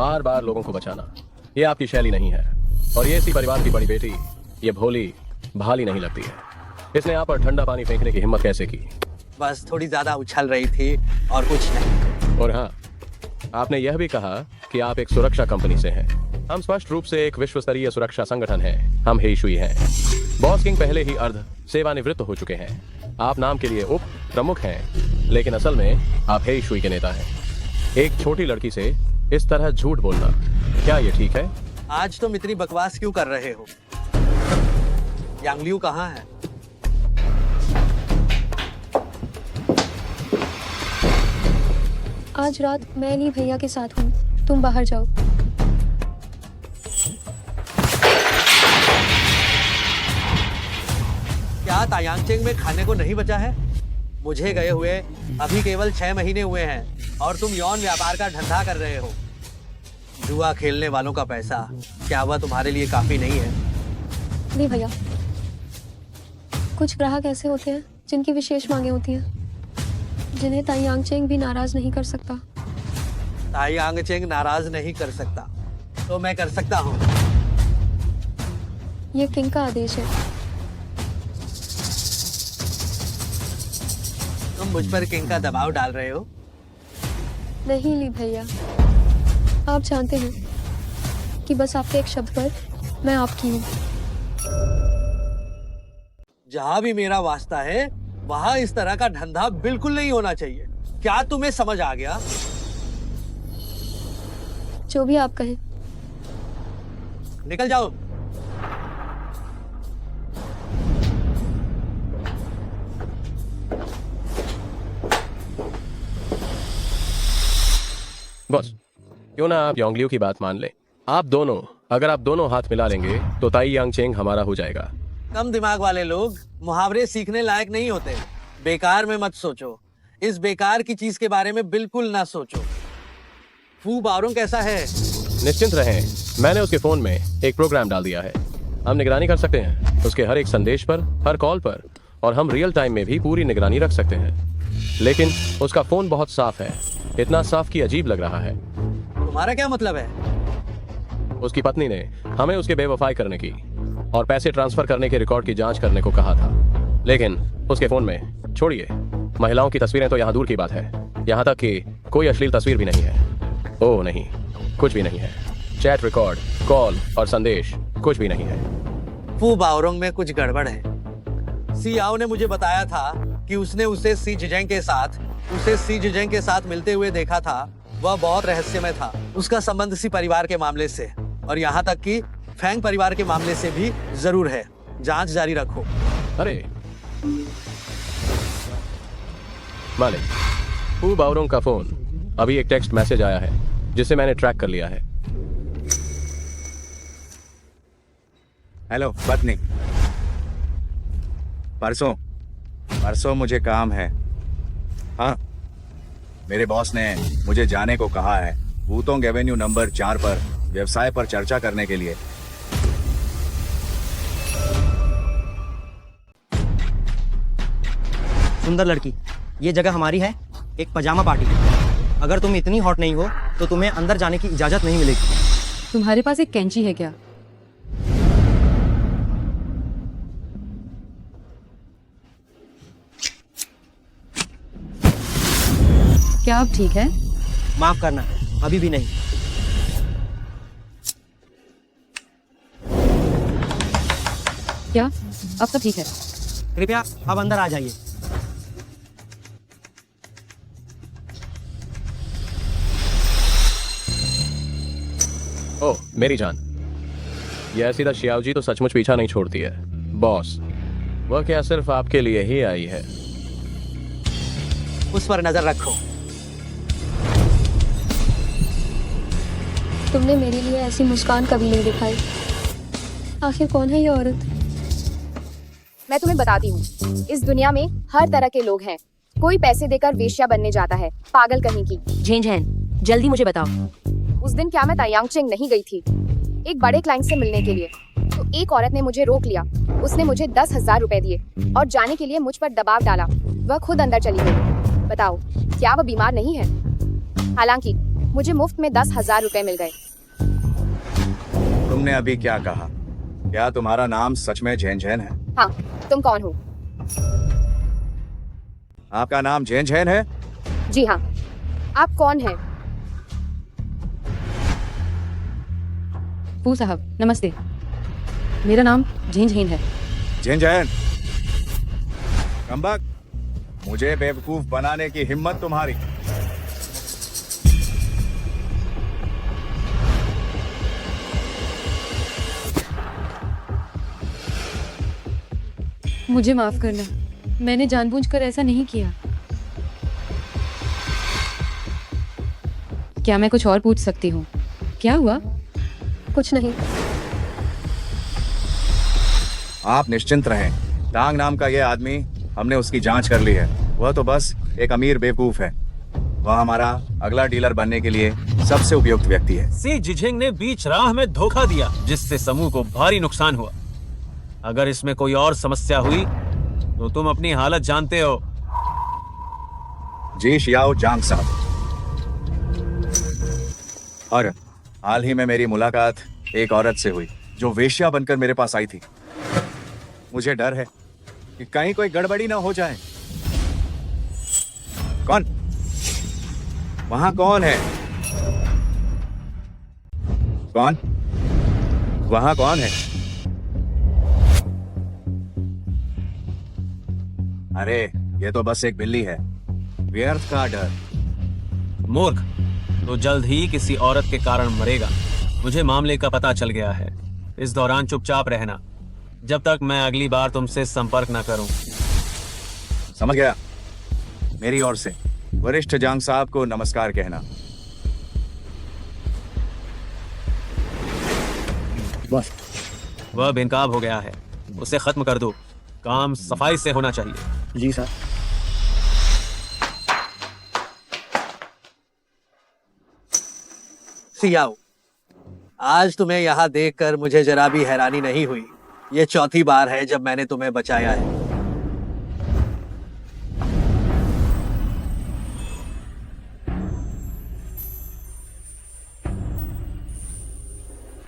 [SPEAKER 2] बार बार लोगों को बचाना, ये आपकी शैली नहीं है। और ये सी परिवार की बड़ी बेटी, ये भोली भाली नहीं लगती है। इसने आप पर ठंडा पानी फेंकने की हिम्मत कैसे की?
[SPEAKER 7] बस थोड़ी ज्यादा उछल रही थी और कुछ नहीं।
[SPEAKER 2] और हाँ, आपने यह भी कहा कि आप एक सुरक्षा कंपनी से हैं। हम स्पष्ट रूप से एक विश्व स्तरीय सुरक्षा संगठन हैं। हम हेशुई हैं। बॉस किंग पहले ही अर्ध सेवानिवृत्त हो चुके हैं। आप नाम के लिए उप प्रमुख हैं, लेकिन असल में आप हेशुई के नेता हैं। एक छोटी लड़की से इस तरह झूठ बोलना, क्या ये ठीक है?
[SPEAKER 7] आज तुम इतनी बकवास क्यों कर रहे हो? यांगलियू कहाँ है?
[SPEAKER 16] आज रात मैं ली भैया के साथ हूँ, तुम बाहर जाओ।
[SPEAKER 7] क्या तायांगचेंग में खाने को नहीं बचा है? मुझे गए हुए अभी केवल 6 महीने हुए हैं और तुम यौन व्यापार का धंधा कर रहे हो। जुआ खेलने वालों का पैसा, क्या वह तुम्हारे लिए काफी नहीं है?
[SPEAKER 16] ली भैया, कुछ ग्राहक ऐसे होते हैं जिनकी विशेष मांगे होती हैं, जिन्हें तायांगचेंग भी नाराज नहीं कर सकता।
[SPEAKER 7] तायांगचेंग नाराज नहीं कर सकता तो मैं कर सकता हूँ।
[SPEAKER 16] ये किंग का आदेश है।
[SPEAKER 7] तुम मुझ पर किंग का दबाव डाल रहे हो?
[SPEAKER 16] नहीं ली भैया, आप जानते हैं कि बस आपके एक शब्द पर मैं आपकी हूँ।
[SPEAKER 7] जहाँ भी मेरा वास्ता है वहाँ इस तरह का धंधा बिल्कुल नहीं होना चाहिए। क्या तुम्हें समझ आ गया?
[SPEAKER 16] जो भी आप कहें।
[SPEAKER 7] निकल जाओ।
[SPEAKER 2] बॉस, क्यों ना आप योंगलियू की बात मान ले। अगर आप दोनों हाथ मिला लेंगे तो तायांगचेंग हमारा हो जाएगा।
[SPEAKER 7] कम दिमाग वाले लोग मुहावरे सीखने लायक नहीं होते। बेकार में मत सोचो। इस बेकार की चीज के बारे में बिल्कुल ना सोचो। फू बारोंग कैसा है?
[SPEAKER 2] निश्चिंत रहें, मैंने उसके फोन में एक प्रोग्राम डाल दिया है। हम निगरानी कर सकते हैं उसके हर एक संदेश पर, हर कॉल पर, और हम रियल टाइम में भी पूरी निगरानी रख सकते हैं। लेकिन उसका फोन बहुत साफ है, इतना साफ कि अजीब लग रहा है।
[SPEAKER 7] तुम्हारा क्या मतलब है?
[SPEAKER 2] उसकी पत्नी ने हमें उसके बेवफाई करने की और पैसे ट्रांसफर करने के रिकॉर्ड की जांच करने को कहा था, लेकिन उसके फोन में, छोड़िए महिलाओं की तस्वीरें तो यहाँ दूर की बात है, यहाँ तक कि कोई अश्लील तस्वीर भी नहीं है। ओह नहीं, कुछ भी नहीं है। चैट रिकॉर्ड, कॉल और संदेश कुछ भी नहीं है।
[SPEAKER 7] फू बाओरोंग में कुछ गड़बड़ है। सी आओ ने मुझे बताया था कि उसने उसे सी जिजेंग के साथ मिलते हुए देखा था। वह बहुत रहस्यमय था। उसका संबंध सी परिवार के मामले से और यहाँ तक कि फैंग परिवार के मामले से भी जरूर है। जांच जारी रखो।
[SPEAKER 2] अरे मालिक, फू बाओरोंग का फोन, अभी एक टेक्स्ट मैसेज आया है जिसे मैंने ट्रैक कर लिया है।
[SPEAKER 15] हेलो पत्नी, परसों मुझे काम है। हाँ, मेरे बॉस ने मुझे जाने को कहा है वूतोंग एवेन्यू नंबर 4 पर व्यवसाय पर चर्चा करने के लिए।
[SPEAKER 10] सुंदर लड़की, ये जगह हमारी है, एक पजामा पार्टी। अगर तुम इतनी हॉट नहीं हो तो तुम्हें अंदर जाने की इजाजत नहीं मिलेगी।
[SPEAKER 8] तुम्हारे पास एक कैंची है क्या? क्या अब ठीक है?
[SPEAKER 10] माफ करना, अभी भी नहीं।
[SPEAKER 8] क्या अब सब ठीक है?
[SPEAKER 10] कृपया अब अंदर आ जाइए।
[SPEAKER 2] ओह मेरी जान, यह ऐसी शियाओ जी तो सचमुच पीछा नहीं छोड़ती है। बॉस, वह क्या सिर्फ आपके लिए ही आई है?
[SPEAKER 7] उस पर नजर रखो।
[SPEAKER 16] तुमने मेरे लिए ऐसी मुस्कान कभी नहीं दिखाई। आखिर कौन है ये औरत?
[SPEAKER 17] मैं तुम्हें बताती हूँ, इस दुनिया में हर तरह के लोग हैं। कोई पैसे देकर वेश्या बनने जाता है, पागल कहीं की।
[SPEAKER 12] झेंझेन, जल्दी मुझे बताओ।
[SPEAKER 17] उस दिन क्या मैं तायांगचेंग नहीं गई थी एक बड़े क्लाइंट से मिलने के लिए? तो एक औरत ने मुझे रोक लिया। उसने मुझे 10,000 रुपए दिए और जाने के लिए मुझ पर दबाव डाला। वह खुद अंदर चली गई। बताओ, क्या वह बीमार नहीं है? हालांकि मुझे मुफ्त में 10,000 रुपए मिल गए।
[SPEAKER 15] तुमने अभी क्या कहा? क्या तुम्हारा नाम सच में जैन जैन है?
[SPEAKER 17] हाँ, तुम कौन हो?
[SPEAKER 15] आपका नाम जैन जैन है?
[SPEAKER 17] जी हाँ, आप कौन हैं?
[SPEAKER 8] फू साहब नमस्ते, मेरा नाम झीन झीन है।
[SPEAKER 15] जैन जैन, कमबख्त, मुझे बेवकूफ बनाने की हिम्मत तुम्हारी।
[SPEAKER 8] मुझे माफ करना, मैंने जानबूझकर ऐसा नहीं किया। क्या मैं कुछ और पूछ सकती हूँ? क्या हुआ?
[SPEAKER 16] कुछ नहीं।
[SPEAKER 15] आप निश्चिंत रहें, टांग नाम का ये आदमी, हमने उसकी जांच कर ली है। वह तो बस एक अमीर बेवकूफ है। वह हमारा अगला डीलर बनने के लिए सबसे उपयुक्त व्यक्ति है।
[SPEAKER 13] सी जिझिंग ने बीच राह में धोखा दिया, जिससे समूह को भारी नुकसान हुआ। अगर इसमें कोई और समस्या हुई तो तुम अपनी हालत जानते हो।
[SPEAKER 15] जी शियाओ जांग साहब, और हाल ही में मेरी मुलाकात एक औरत से हुई जो वेश्या बनकर मेरे पास आई थी। मुझे डर है कि कहीं कोई गड़बड़ी ना हो जाए। कौन? वहां कौन है? कौन? वहां कौन है? अरे ये तो बस एक बिल्ली है। व्यर्थ का डर।
[SPEAKER 13] मूर्ख, तो जल्द ही किसी औरत के कारण मरेगा। मुझे मामले का पता चल गया है। इस दौरान चुपचाप रहना जब तक मैं अगली बार तुमसे संपर्क न करूं।
[SPEAKER 15] समझ गया। मेरी ओर से वरिष्ठ जांग साहब को नमस्कार कहना।
[SPEAKER 13] बस वह बेनकाब हो गया है, उसे खत्म कर दो। काम सफाई से होना चाहिए।
[SPEAKER 10] जी सर।
[SPEAKER 7] सियाओ, आज तुम्हें यहाँ देखकर मुझे जरा भी हैरानी नहीं हुई। ये चौथी बार है जब मैंने तुम्हें बचाया है।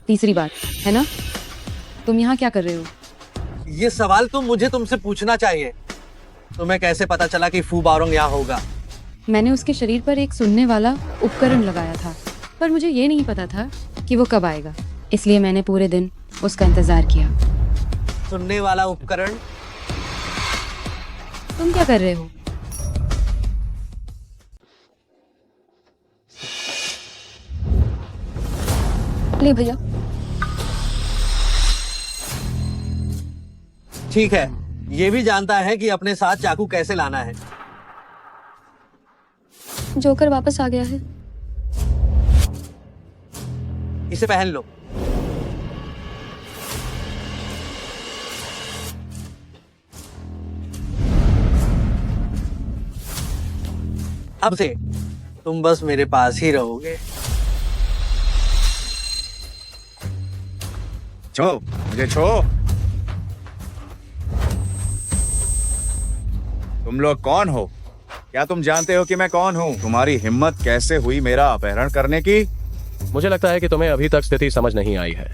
[SPEAKER 8] तीसरी बार है ना? तुम यहाँ क्या कर रहे हो?
[SPEAKER 7] ये सवाल तो मुझे तुमसे पूछना चाहिए। तुम्हें कैसे पता चला कि फू बारोंग यहाँ होगा?
[SPEAKER 8] मैंने उसके शरीर पर एक सुनने वाला उपकरण लगाया था, पर मुझे ये नहीं पता था कि वो कब आएगा, इसलिए मैंने पूरे दिन उसका इंतजार किया।
[SPEAKER 7] सुनने वाला उपकरण?
[SPEAKER 8] तुम क्या कर रहे हो?
[SPEAKER 16] ले भैया।
[SPEAKER 7] ठीक है, ये भी जानता है कि अपने साथ चाकू कैसे लाना है।
[SPEAKER 16] जोकर वापस आ गया है।
[SPEAKER 7] इसे पहन लो। अब से तुम बस मेरे पास ही रहोगे।
[SPEAKER 15] छो, मुझे छो। तुम लोग कौन हो? क्या तुम जानते हो कि मैं कौन हूँ? तुम्हारी हिम्मत कैसे हुई मेरा अपहरण करने की?
[SPEAKER 2] मुझे लगता है कि तुम्हें अभी तक स्थिति समझ नहीं आई है।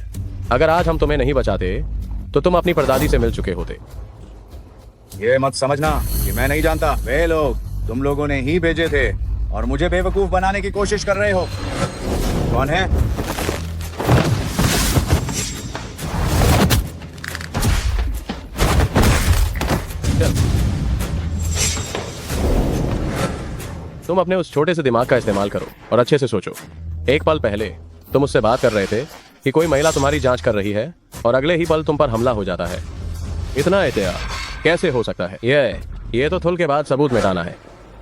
[SPEAKER 2] अगर आज हम तुम्हें नहीं बचाते तो तुम अपनी परदादी से मिल चुके होते।
[SPEAKER 15] ये मत समझना कि मैं नहीं जानता। वे लोग तुम लोगों ने ही भेजे थे और मुझे बेवकूफ बनाने की कोशिश कर रहे हो। कौन है?
[SPEAKER 2] तुम अपने उस छोटे से दिमाग का इस्तेमाल करो और अच्छे से सोचो। एक पल पहले तुम उससे बात कर रहे थे कि कोई महिला तुम्हारी जांच कर रही है और अगले ही पल तुम पर हमला हो जाता है। इतना एहतियात कैसे हो सकता है? ये तो थुल के बाद सबूत मिटाना है।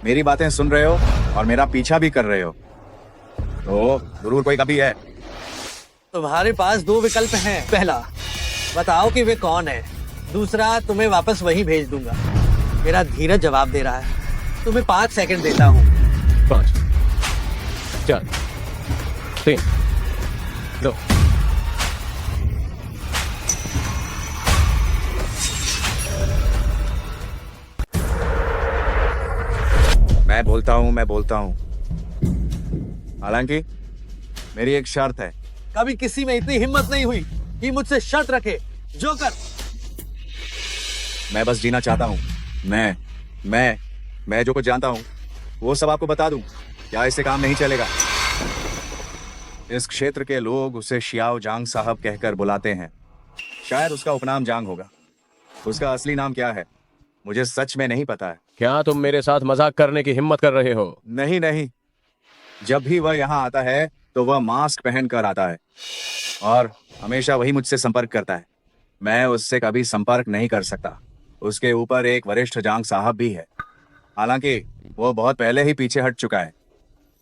[SPEAKER 15] मेरी बातें सुन रहे हो और मेरा पीछा भी कर रहे हो तो जरूर कोई कभी है।
[SPEAKER 7] तुम्हारे पास दो विकल्प हैं। पहला, बताओ कि वे कौन है। दूसरा, तुम्हें वापस वहीं भेज दूंगा। मेरा धीरज जवाब दे रहा है। तुम्हें 5 सेकंड देता हूँ।
[SPEAKER 2] 5, 4, 3, 2।
[SPEAKER 15] मैं बोलता हूँ हालांकि मेरी एक शर्त है।
[SPEAKER 7] कभी किसी में इतनी हिम्मत नहीं हुई कि मुझसे शर्त रखे। जोकर,
[SPEAKER 15] मैं बस जीना चाहता हूँ। मैं जो कुछ जानता हूँ वो सब आपको बता दूं। क्या इससे काम नहीं चलेगा? इस क्षेत्र के लोग उसे शियाओ जांग साहब कहकर बुलाते हैं। शायद उसका उपनाम जांग होगा। उसका असली नाम क्या है मुझे सच में नहीं पता है।
[SPEAKER 2] क्या तुम मेरे साथ मजाक करने की हिम्मत कर रहे हो?
[SPEAKER 15] नहीं नहीं, जब भी वह यहाँ आता है तो वह मास्क पहन कर आता है और हमेशा वही मुझसे संपर्क करता है। मैं उससे कभी संपर्क नहीं कर सकता। उसके ऊपर एक वरिष्ठ जांग साहब भी है। हालांकि वो बहुत पहले ही पीछे हट चुका है।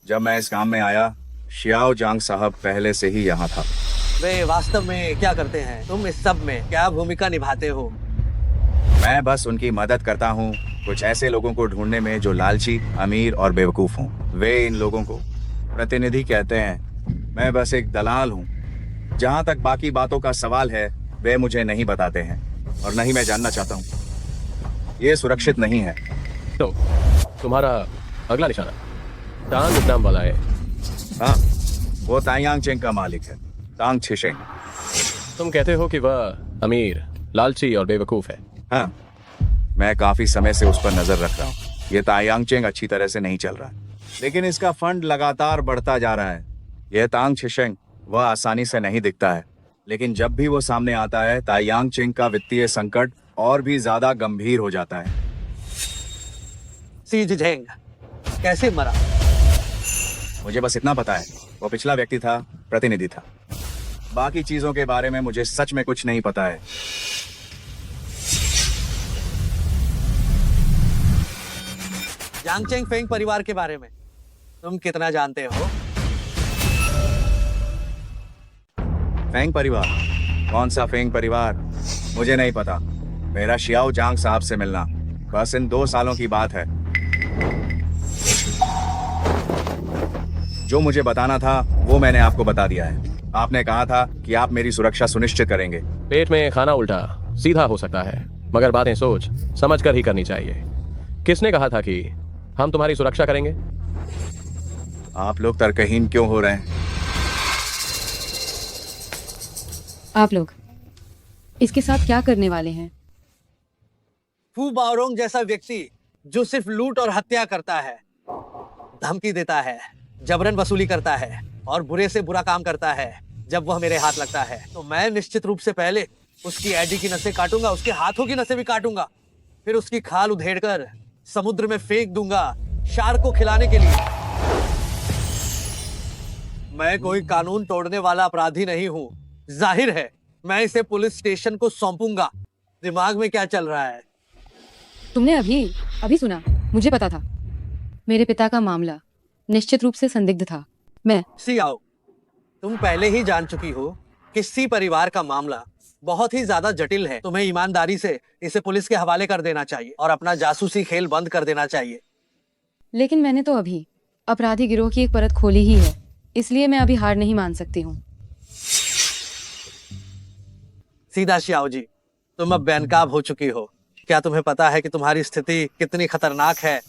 [SPEAKER 15] जब मैं इस काम में आया शियाओ जांग साहब पहले से ही यहाँ था।
[SPEAKER 7] वे वास्तव में क्या करते हैं? तुम इस सब में क्या भूमिका निभाते हो?
[SPEAKER 15] मैं बस उनकी मदद करता हूँ कुछ ऐसे लोगों को ढूंढने में जो लालची, अमीर और बेवकूफ हों। वे इन लोगों को प्रतिनिधि कहते हैं। मैं बस एक दलाल हूँ। जहाँ तक बाकी बातों का सवाल है वे मुझे नहीं बताते हैं और नहीं मैं जानना चाहता हूँ। ये सुरक्षित नहीं है।
[SPEAKER 2] तो तुम्हारा अगला निशाना टांग नाम वाला है?
[SPEAKER 15] हाँ, वो तायांग चेंग का मालिक है, टांग छिशेंग।
[SPEAKER 2] तुम कहते हो कि वह अमीर, लालची और बेवकूफ है।
[SPEAKER 15] हाँ, मैं काफी समय से उस पर नजर रख रहा हूँ। ये तायांग चेंग अच्छी तरह से नहीं चल रहा है, लेकिन इसका फंड लगातार बढ़ता जा रहा है। यह तांग छिशेंग वह आसानी से नहीं दिखता है, लेकिन जब भी वो सामने आता है तायांग चेंग का वित्तीय संकट और भी ज्यादा गंभीर हो जाता है।
[SPEAKER 7] सी जिझेंग कैसे मरा?
[SPEAKER 15] मुझे बस इतना पता है, वो पिछला व्यक्ति था, प्रतिनिधि था। बाकी चीजों के बारे में मुझे सच में कुछ नहीं पता है।
[SPEAKER 7] यांगचेंग फेंग परिवार के बारे में तुम कितना जानते हो?
[SPEAKER 15] फेंग परिवार? कौन सा फेंग परिवार? मुझे नहीं पता। मेरा शियाओ जांग साहब से मिलना बस इन 2 सालों की बात है। जो मुझे बताना था वो मैंने आपको बता दिया है। आपने कहा था कि आप मेरी सुरक्षा सुनिश्चित करेंगे।
[SPEAKER 2] पेट में खाना उल्टा सीधा हो सकता है, मगर बातें सोच समझ कर ही करनी चाहिए। किसने कहा था कि हम तुम्हारी सुरक्षा करेंगे?
[SPEAKER 15] आप लोग तर्कहीन क्यों हो रहे हैं?
[SPEAKER 8] आप लोग इसके साथ क्या करने वाले हैं?
[SPEAKER 7] फू बाओरोंग जैसा व्यक्ति जो सिर्फ लूट और हत्या करता है, धमकी देता है, जबरन वसूली करता है और बुरे से बुरा काम करता है जब वह मेरे हाथ लगता है, तो मैं निश्चित रूप से पहले उसकी एडी की नसें काटूंगा, उसके हाथों की नसें भी काटूंगा, फिर उसकी खाल उधेड़कर समुद्र में फेंक दूंगा शार्क को खिलाने के लिए। मैं कोई कानून तोड़ने वाला अपराधी नहीं हूँ। जाहिर है मैं इसे पुलिस स्टेशन को सौंपूंगा। दिमाग में क्या चल रहा है?
[SPEAKER 8] तुमने अभी सुना? मुझे पता था मेरे पिता का मामला निश्चित रूप से संदिग्ध था। मैं
[SPEAKER 7] सियाओ, तुम पहले ही जान चुकी हो कि सी परिवार का मामला बहुत ही ज्यादा जटिल है। तुम्हें ईमानदारी से इसे पुलिस के हवाले कर देना चाहिए और अपना जासूसी खेल बंद कर देना चाहिए।
[SPEAKER 8] लेकिन मैंने तो अभी अपराधी गिरोह की एक परत खोली ही है, इसलिए मैं अभी हार नहीं मान सकती हूँ।
[SPEAKER 7] सीधा शियाओ जी, तुम अब बेनकाब हो चुकी हो। क्या तुम्हें पता है कि तुम्हारी स्थिति कितनी खतरनाक है?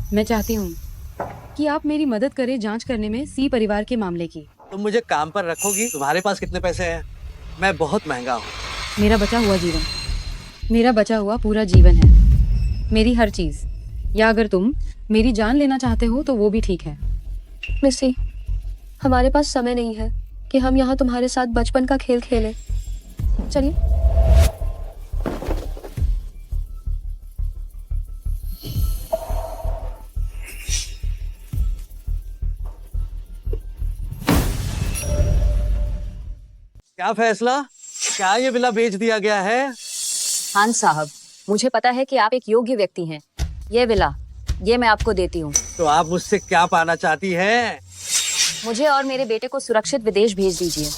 [SPEAKER 8] मैं चाहती हूँ कि आप मेरी मदद करें जांच करने में सी परिवार के मामले की।
[SPEAKER 7] तुम मुझे काम पर रखोगी? तुम्हारे पास कितने पैसे हैं? मैं बहुत महंगा हूँ।
[SPEAKER 8] मेरा बचा हुआ पूरा जीवन है, मेरी हर चीज। या अगर तुम मेरी जान लेना चाहते हो तो वो भी ठीक है।
[SPEAKER 16] मिस्सी, हमारे पास समय नहीं है कि हम यहाँ तुम्हारे साथ बचपन का खेल खेलें। चलिए।
[SPEAKER 7] क्या फैसला? क्या ये विला बेच दिया गया है?
[SPEAKER 12] खान साहब, मुझे पता है कि आप एक योग्य व्यक्ति हैं। ये विला, ये मैं आपको देती हूँ।
[SPEAKER 7] तो आप मुझसे क्या पाना चाहती हैं?
[SPEAKER 12] मुझे और मेरे बेटे को सुरक्षित विदेश भेज दीजिए।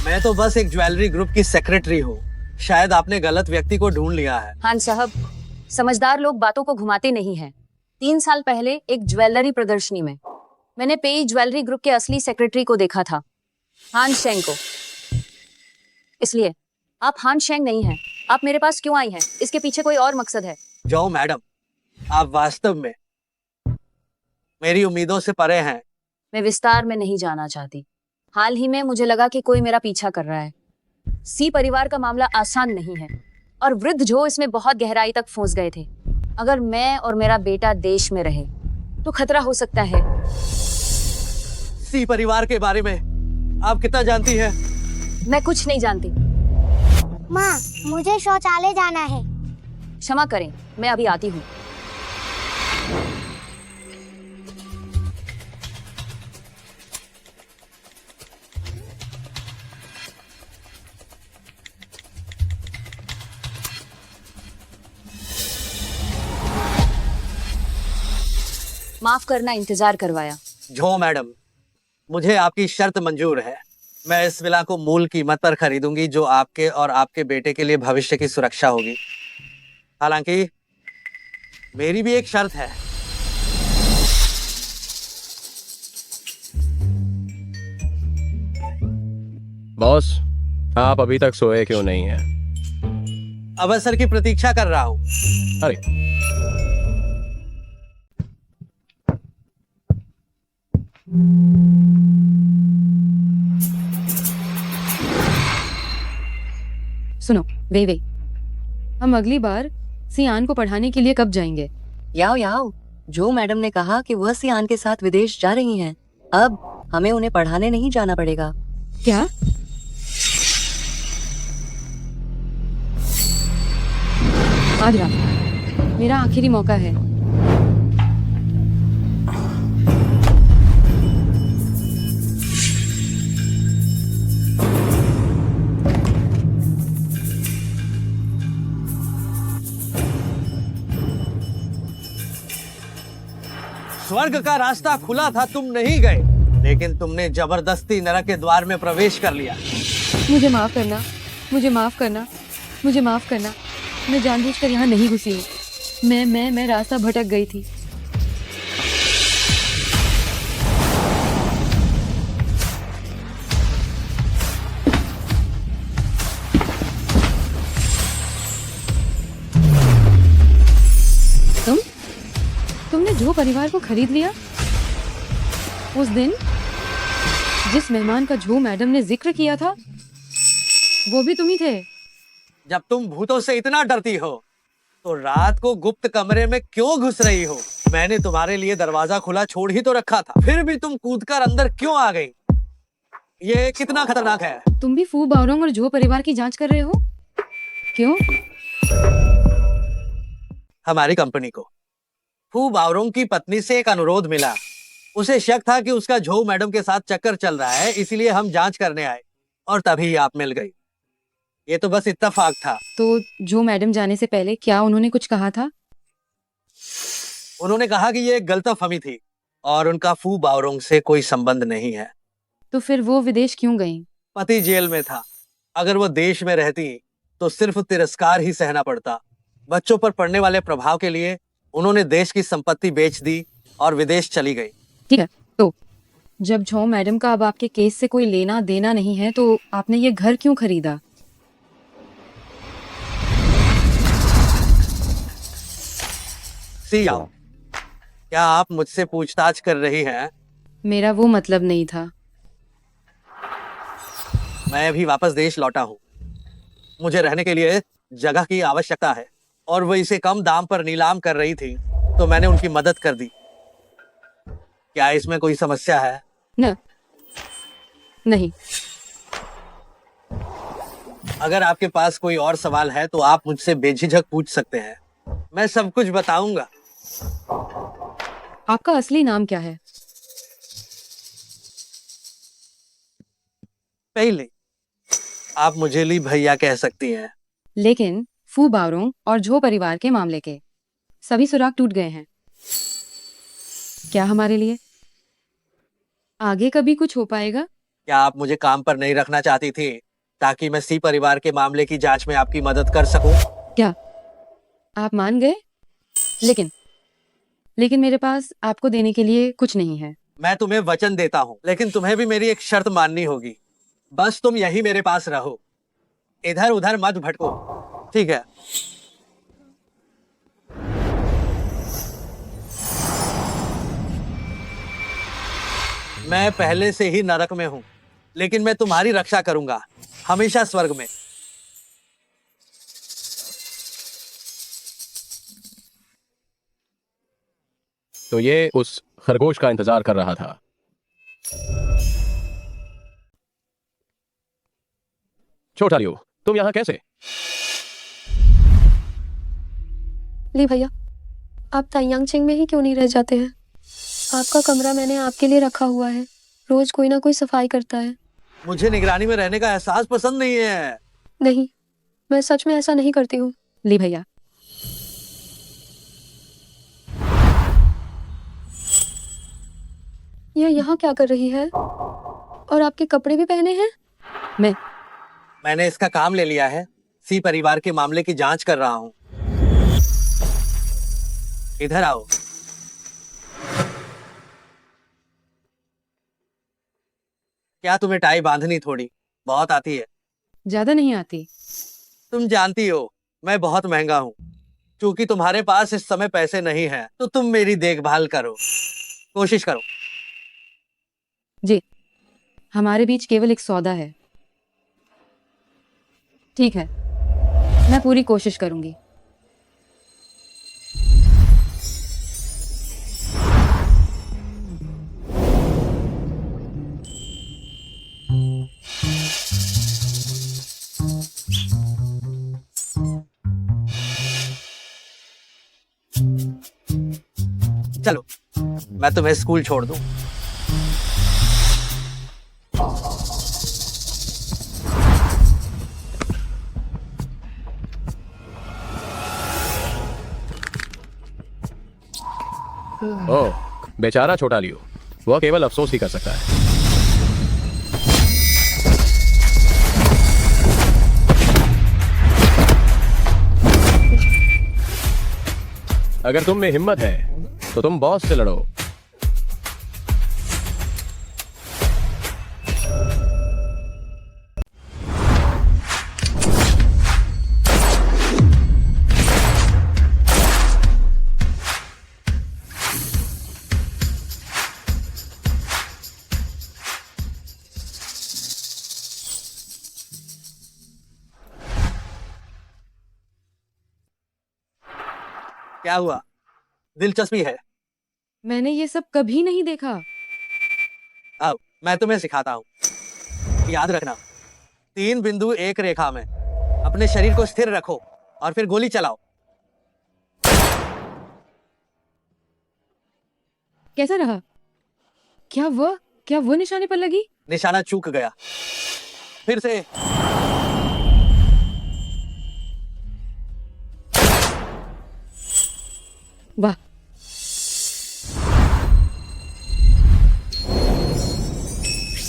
[SPEAKER 7] मैं तो बस एक ज्वेलरी ग्रुप की सेक्रेटरी हूँ। शायद आपने गलत व्यक्ति को ढूंढ लिया है।
[SPEAKER 12] खान साहब, समझदार लोग बातों को घुमाते नहीं हैं। 3 साल पहले एक ज्वेलरी प्रदर्शनी में मैंने पेई ज्वेलरी ग्रुप के असली सेक्रेटरी को देखा था, हान शेंग को। इसलिए आप हान शेंग नहीं हैं। आप मेरे पास क्यों आई हैं? इसके पीछे कोई और मकसद है।
[SPEAKER 7] जाओ मैडम, आप वास्तव में मेरी उम्मीदों से परे हैं।
[SPEAKER 18] मैं विस्तार में नहीं जाना चाहती। हाल ही में मुझे लगा कि कोई मेरा पीछा कर रहा है। सी परिवार का मामला आसान नहीं है और वृद्ध जो इसमें बहुत गहराई तक फंस गए थे। अगर मैं और मेरा बेटा देश में रहे तो खतरा हो सकता है।
[SPEAKER 7] सी परिवार के बारे में आप कितना जानती हैं?
[SPEAKER 18] मैं कुछ नहीं जानती।
[SPEAKER 14] माँ, मुझे शौचालय जाना है।
[SPEAKER 18] क्षमा करें, मैं अभी आती हूँ। माफ करना, इंतजार करवाया।
[SPEAKER 7] झो मैडम, मुझे आपकी शर्त मंजूर है। मैं इस विला को मूल कीमत पर खरीदूंगी, जो आपके और आपके बेटे के लिए भविष्य की सुरक्षा होगी। हालांकि मेरी भी एक शर्त है।
[SPEAKER 2] बॉस, आप अभी तक सोए क्यों नहीं हैं?
[SPEAKER 7] अवसर की प्रतीक्षा कर रहा हूं।
[SPEAKER 2] अरे,
[SPEAKER 8] सुनो वे हम अगली बार सियान को पढ़ाने के लिए कब जाएंगे?
[SPEAKER 12] याओ याओ, जो मैडम ने कहा कि वह सियान के साथ विदेश जा रही हैं। अब हमें उन्हें पढ़ाने नहीं जाना पड़ेगा।
[SPEAKER 8] क्या? आज रात मेरा आखिरी मौका है।
[SPEAKER 7] स्वर्ग का रास्ता खुला था, तुम नहीं गए, लेकिन तुमने जबरदस्ती नरक के द्वार में प्रवेश कर लिया।
[SPEAKER 8] मुझे माफ करना, मुझे माफ करना, मुझे माफ करना। मैं जानबूझकर यहाँ नहीं घुसी हूँ। मैं रास्ता भटक गई थी। तुमने जो परिवार को खरीद लिया, उस दिन जिस मेहमान का जो मैडम ने जिक्र किया था, वो भी तुम ही थे।
[SPEAKER 7] जब तुम भूतों से इतना डरती हो तो रात को गुप्त कमरे में क्यों घुस रही हो? मैंने तुम्हारे लिए दरवाजा खुला छोड़ ही तो रखा था, फिर भी तुम कूदकर अंदर क्यों आ गई? ये कितना खतरनाक है।
[SPEAKER 8] तुम भी फू बावरोंग और जो परिवार की जांच कर रहे हो? क्यों?
[SPEAKER 7] हमारी कंपनी को फू बावरोंग की पत्नी से एक अनुरोध मिला। उसे शक था कि उसका झो मैडम के साथ चक्कर चल रहा है, इसलिए हम जांच करने आए और तभी आप मिल गई। ये तो बस इत्तेफाक था।
[SPEAKER 8] तो जो मैडम जाने से पहले क्या उन्होंने कुछ कहा था?
[SPEAKER 7] उन्होंने कहा कि ये एक गलतफहमी थी और उनका फू बावरोंग से कोई संबंध नहीं है।
[SPEAKER 8] तो फिर वो विदेश क्यों गईं?
[SPEAKER 7] पति जेल में था। अगर वो देश में रहती तो सिर्फ तिरस्कार ही सहना पड़ता। बच्चों पर पड़ने वाले प्रभाव के लिए उन्होंने देश की संपत्ति बेच दी और विदेश चली गई।
[SPEAKER 8] ठीक है, तो जब झो मैडम का अब आपके केस से कोई लेना देना नहीं है, तो आपने ये घर क्यों खरीदा?
[SPEAKER 7] सी आओ, क्या आप मुझसे पूछताछ कर रही हैं?
[SPEAKER 8] मेरा वो मतलब नहीं था।
[SPEAKER 7] मैं अभी वापस देश लौटा हूँ। मुझे रहने के लिए जगह की आवश्यकता है और वो इसे कम दाम पर नीलाम कर रही थी, तो मैंने उनकी मदद कर दी। क्या इसमें कोई समस्या है?
[SPEAKER 8] नहीं।
[SPEAKER 7] अगर आपके पास कोई और सवाल है तो आप मुझसे बेझिझक पूछ सकते हैं, मैं सब कुछ बताऊंगा।
[SPEAKER 8] आपका असली नाम क्या है?
[SPEAKER 7] पहले आप मुझे ली भैया कह सकती हैं।
[SPEAKER 8] लेकिन फू बावरोंग और झो परिवार के मामले के सभी सुराग टूट गए हैं। क्या हमारे लिए आगे कभी कुछ हो पाएगा?
[SPEAKER 7] क्या आप मुझे काम पर नहीं रखना चाहती थी ताकि मैं सी परिवार के मामले की जांच में आपकी मदद कर सकूं?
[SPEAKER 8] क्या आप मान गए? लेकिन मेरे पास आपको देने के लिए कुछ नहीं है।
[SPEAKER 7] मैं तुम्हें वचन देता हूं, लेकिन तुम्हें भी मेरी एक शर्त माननी होगी। बस तुम यही मेरे पास रहो, इधर उधर मत भटको, ठीक है? मैं पहले से ही नरक में हूँ, लेकिन मैं तुम्हारी रक्षा करूंगा, हमेशा स्वर्ग में।
[SPEAKER 2] तो ये उस खरगोश का इंतजार कर रहा था। छोटा लियो, तुम यहाँ कैसे?
[SPEAKER 16] ली भैया, आप तायांगचेंग में ही क्यों नहीं रह जाते हैं? आपका कमरा मैंने आपके लिए रखा हुआ है, रोज कोई ना कोई सफाई करता है।
[SPEAKER 7] मुझे निगरानी में रहने का एहसास पसंद नहीं है।
[SPEAKER 16] नहीं, मैं सच में ऐसा नहीं करती हूँ।
[SPEAKER 8] ली भैया,
[SPEAKER 16] ये यहाँ क्या कर रही है? और आपके कपड़े भी पहने हैं?
[SPEAKER 7] मैंने इसका काम ले लिया है, सी परिवार के मामले की जांच कर रहा हूँ। इधर आओ। क्या तुम्हें टाई बांधनी थोड़ी बहुत आती है?
[SPEAKER 8] ज्यादा नहीं आती।
[SPEAKER 7] तुम जानती हो मैं बहुत महंगा हूँ। क्योंकि तुम्हारे पास इस समय पैसे नहीं हैं, तो तुम मेरी देखभाल करो, कोशिश करो।
[SPEAKER 8] जी, हमारे बीच केवल एक सौदा है। ठीक है, मैं पूरी कोशिश करूंगी।
[SPEAKER 7] चलो, मैं तुम्हें स्कूल छोड़ दूं।
[SPEAKER 2] ओह, बेचारा छोटा लियो, वह केवल अफसोस ही कर सकता है। अगर तुम में हिम्मत है तो तुम बॉस से लड़ो।
[SPEAKER 7] क्या हुआ? दिलचस्पी है?
[SPEAKER 8] मैंने ये सब कभी नहीं देखा।
[SPEAKER 7] अब मैं तुम्हें सिखाता हूँ। याद रखना, 3 बिंदु एक रेखा में। अपने शरीर को स्थिर रखो और फिर गोली चलाओ।
[SPEAKER 8] कैसा रहा? क्या वो निशाने पर लगी?
[SPEAKER 7] निशाना चूक गया। फिर से।
[SPEAKER 8] वाह,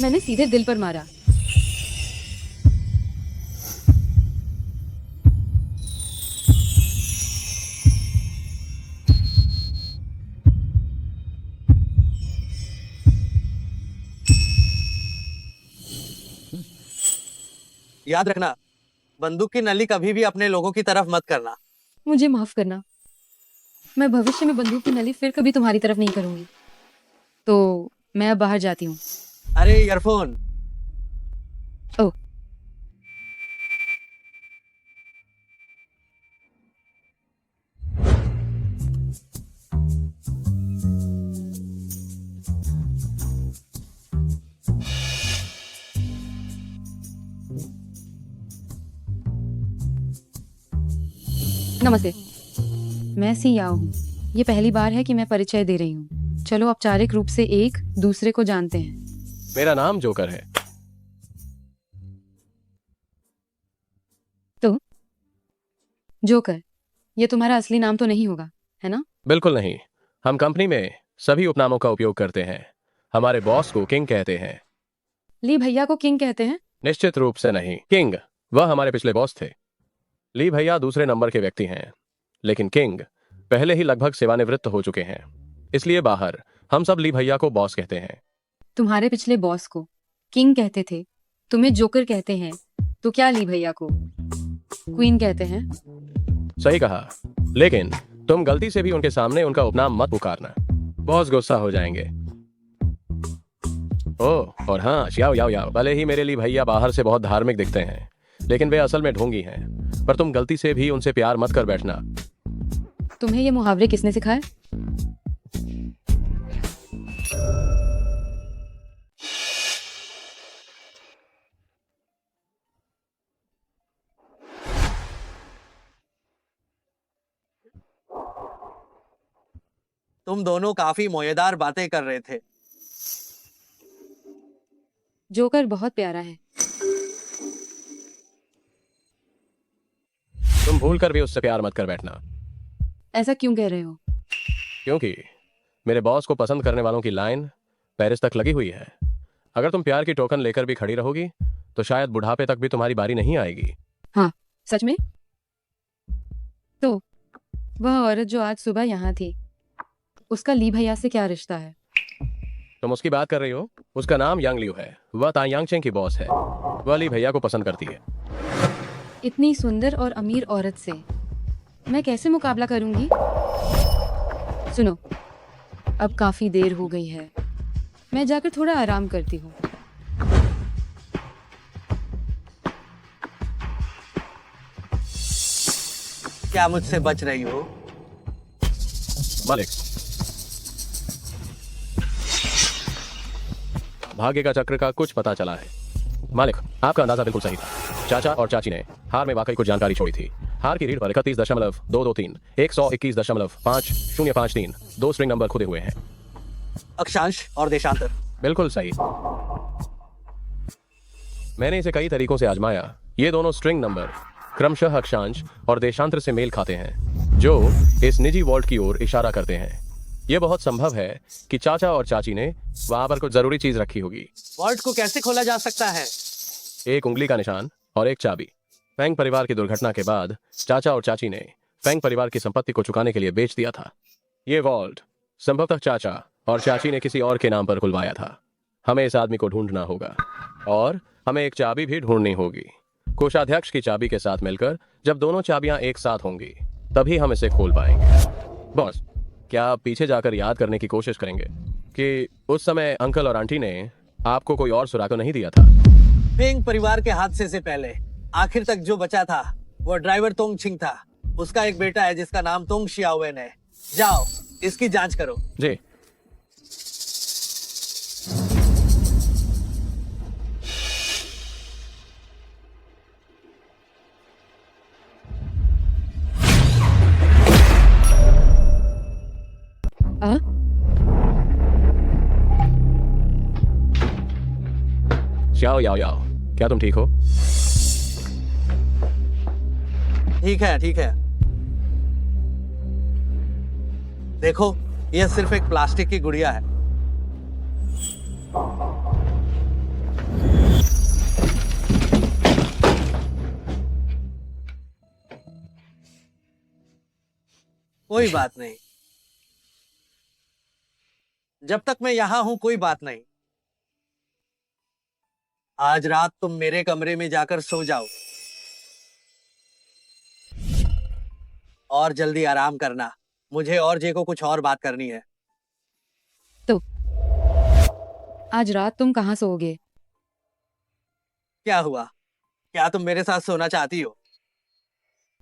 [SPEAKER 8] मैंने सीधे दिल पर मारा।
[SPEAKER 7] याद रखना, बंदूक की नली कभी भी अपने लोगों की तरफ मत करना।
[SPEAKER 8] मुझे माफ करना, मैं भविष्य में बंदूक की नली फिर कभी तुम्हारी तरफ नहीं करूंगी। तो मैं अब बाहर जाती हूँ।
[SPEAKER 7] अरे ईयरफोन।
[SPEAKER 8] ओह, नमस्ते, मैं सी याओ हूँ। ये पहली बार है कि मैं परिचय दे रही हूँ। चलो औपचारिक रूप से एक दूसरे को जानते हैं।
[SPEAKER 2] मेरा नाम जोकर है।
[SPEAKER 8] तो जोकर, ये तुम्हारा असली नाम तो नहीं होगा, है ना?
[SPEAKER 2] बिल्कुल नहीं, हम कंपनी में सभी उपनामों का उपयोग करते हैं। हमारे बॉस को किंग कहते हैं।
[SPEAKER 8] ली भैया को किंग कहते हैं?
[SPEAKER 2] निश्चित रूप से नहीं। किंग वह हमारे पिछले बॉस थे। ली भैया दूसरे नंबर के व्यक्ति हैं, लेकिन किंग पहले ही लगभग सेवानिवृत्त हो चुके हैं। इसलिए बाहर हम सब ली भैया को बॉस कहते हैं।
[SPEAKER 8] तुम्हारे पिछले बॉस को किंग कहते थे, तुम्हें जोकर कहते हैं, तो क्या ली भैया को क्वीन कहते हैं?
[SPEAKER 2] सही कहा, लेकिन तुम गलती से भी उनके सामने उनका उपनाम मत पुकारना, बॉस गुस्सा हो जाएंगे। ओह, और हाँ, याओ याओ याओ, भले ही मेरे लिए भैया बाहर से बहुत धार्मिक दिखते हैं, लेकिन वे असल में ढोंगी हैं। पर तुम गलती से भी उनसे प्यार मत कर बैठना।
[SPEAKER 8] तुम्हें ये मुहावरे किसने सिखाए?
[SPEAKER 7] तुम दोनों काफी मजेदार बातें कर रहे थे।
[SPEAKER 8] जोकर बहुत प्यारा है।
[SPEAKER 2] तुम भूल कर भी उससे प्यार मत कर बैठना।
[SPEAKER 8] ऐसा क्यों कह रहे हो?
[SPEAKER 2] क्योंकि मेरे बॉस को पसंद करने वालों की लाइन पेरिस तक लगी हुई है। अगर तुम प्यार की टोकन लेकर भी खड़ी रहोगी तो शायद बुढ़ापे तक भी तुम्हारी बारी नहीं आएगी।
[SPEAKER 8] हाँ, सच में? तो वह औरत जो आज सुबह यहाँ थी, उसका ली भैया से क्या रिश्ता है?
[SPEAKER 2] तुम उसकी बात कर रही हो? उसका नाम यांग लियू है। वह तायांग चेंग की बॉस है। वह ली भैया को पसंद करती है।
[SPEAKER 8] इतनी सुंदर और अमीर औरत से मैं कैसे मुकाबला करूंगी? सुनो, अब काफी देर हो गई है, मैं जाकर थोड़ा आराम करती हूँ।
[SPEAKER 7] क्या मुझसे बच रही हो?
[SPEAKER 2] मालिक, भाग्य का चक्र का कुछ पता चला है। मालिक, आपका अंदाजा बिल्कुल सही था। चाचा और चाची ने हार में वाकई कुछ जानकारी छोड़ी थी। हार की रीढ़ पर 31.223, 121.5053, 2 स्ट्रिंग नंबर खुदे हुए हैं।
[SPEAKER 7] अक्षांश और देशांतर।
[SPEAKER 2] बिल्कुल सही। मैंने इसे कई तरीकों से आजमाया। ये दोनों स्ट्रिंग नंबर क्रमशः अक्षांश और देशांतर से मेल खाते हैं, जो इस निजी वॉल्ट की ओर इशारा करते हैं। यह बहुत संभव है कि चाचा और चाची ने वहां पर कुछ जरूरी चीज रखी होगी।
[SPEAKER 7] वॉल्ट को कैसे खोला जा सकता है?
[SPEAKER 2] एक उंगली का निशान और एक चाबी। फेंग परिवार की दुर्घटना के बाद चाचा और चाची ने फेंग परिवार की संपत्ति को चुकाने के लिए बेच दिया था। ये वॉल्ट संभवतः चाचा और चाची ने किसी और के नाम पर खुलवाया था। हमें इस आदमी को ढूंढना होगा और हमें एक चाबी भी ढूंढनी होगी। कोषाध्यक्ष की चाबी के साथ मिलकर जब दोनों चाबियां एक साथ होंगी तभी हम इसे खोल पाएंगे। बॉस, क्या आप पीछे जाकर याद करने की कोशिश करेंगे कि उस समय अंकल और आंटी ने आपको कोई और सुराग नहीं दिया था?
[SPEAKER 7] फेंग परिवार के हादसे से पहले आखिर तक जो बचा था वो ड्राइवर तोंग छिंग था। उसका एक बेटा है जिसका नाम तोंग शियावेन है। जाओ, इसकी जांच करो।
[SPEAKER 2] जी। याओ याओ याओ, क्या तुम ठीक हो?
[SPEAKER 7] ठीक है, ठीक है। देखो, यह सिर्फ एक प्लास्टिक की गुड़िया है। कोई बात नहीं। जब तक मैं यहां हूं कोई बात नहीं। आज रात तुम मेरे कमरे में जाकर सो जाओ और जल्दी आराम करना। मुझे और जे को कुछ और बात करनी है।
[SPEAKER 8] तो आज रात तुम कहाँ सोओगे?
[SPEAKER 7] क्या हुआ? क्या तुम मेरे साथ सोना चाहती हो?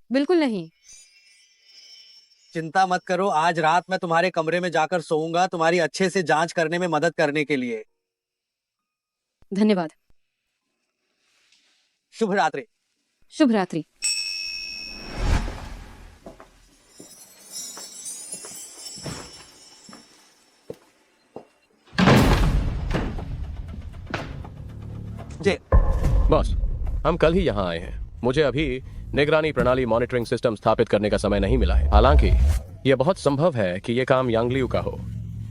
[SPEAKER 8] बिल्कुल नहीं।
[SPEAKER 7] चिंता मत करो, आज रात मैं तुम्हारे कमरे में जाकर सोऊंगा तुम्हारी अच्छे से जांच करने में मदद करने के लिए।
[SPEAKER 8] धन्यवाद।
[SPEAKER 7] शुभ रात्रि।
[SPEAKER 8] शुभ रात्रि।
[SPEAKER 7] जी
[SPEAKER 2] बॉस, हम कल ही यहाँ आए हैं। मुझे अभी निगरानी प्रणाली मॉनिटरिंग सिस्टम स्थापित करने का समय नहीं मिला है। हालांकि यह बहुत संभव है कि यह काम यांग लियू का हो।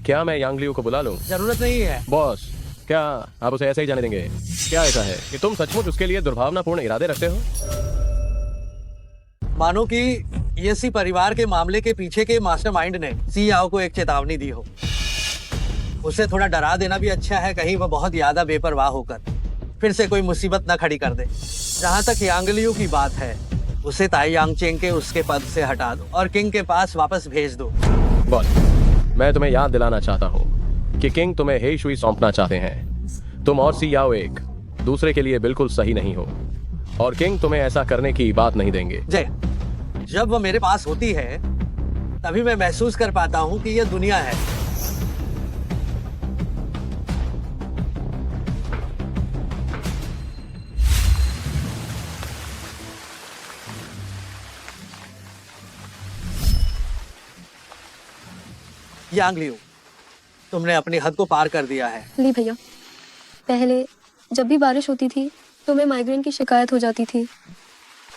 [SPEAKER 2] क्या मैं यांग लियू को बुला लूं?
[SPEAKER 7] जरूरत नहीं है।
[SPEAKER 2] बॉस, क्या आप उसे ऐसे ही जाने देंगे? क्या ऐसा है कि तुम सचमुच उसके लिए दुर्भावनापूर्ण इरादे रखते हो?
[SPEAKER 7] मानो कि ये सी परिवार के मामले के पीछे के मास्टरमाइंड ने सी याओ को एक चेतावनी दी हो। उसे थोड़ा डरा देना भी अच्छा है, कहीं वह बहुत ज्यादा बेपरवाह होकर फिर से कोई मुसीबत न खड़ी कर दे। जहाँ तक यांग लियू की बात है, उसे तायांग चेंग के उसके पद से हटा दो और किंग के पास वापस भेज दो।
[SPEAKER 2] बॉस, मैं तुम्हें याद दिलाना चाहता हूँ कि किंग तुम्हें हे शुई सौंपना चाहते हैं। तुम और सी याओ एक दूसरे के लिए बिल्कुल सही नहीं हो और किंग तुम्हें ऐसा करने की बात नहीं देंगे।
[SPEAKER 7] जय, जब वो मेरे पास होती है तभी मैं महसूस कर पाता हूँ कि ये दुनिया है। यांग लियू, तुमने अपनी हद को पार कर दिया है।
[SPEAKER 16] ली भैया, पहले जब भी बारिश होती थी तो मैं माइग्रेन की शिकायत हो जाती थी।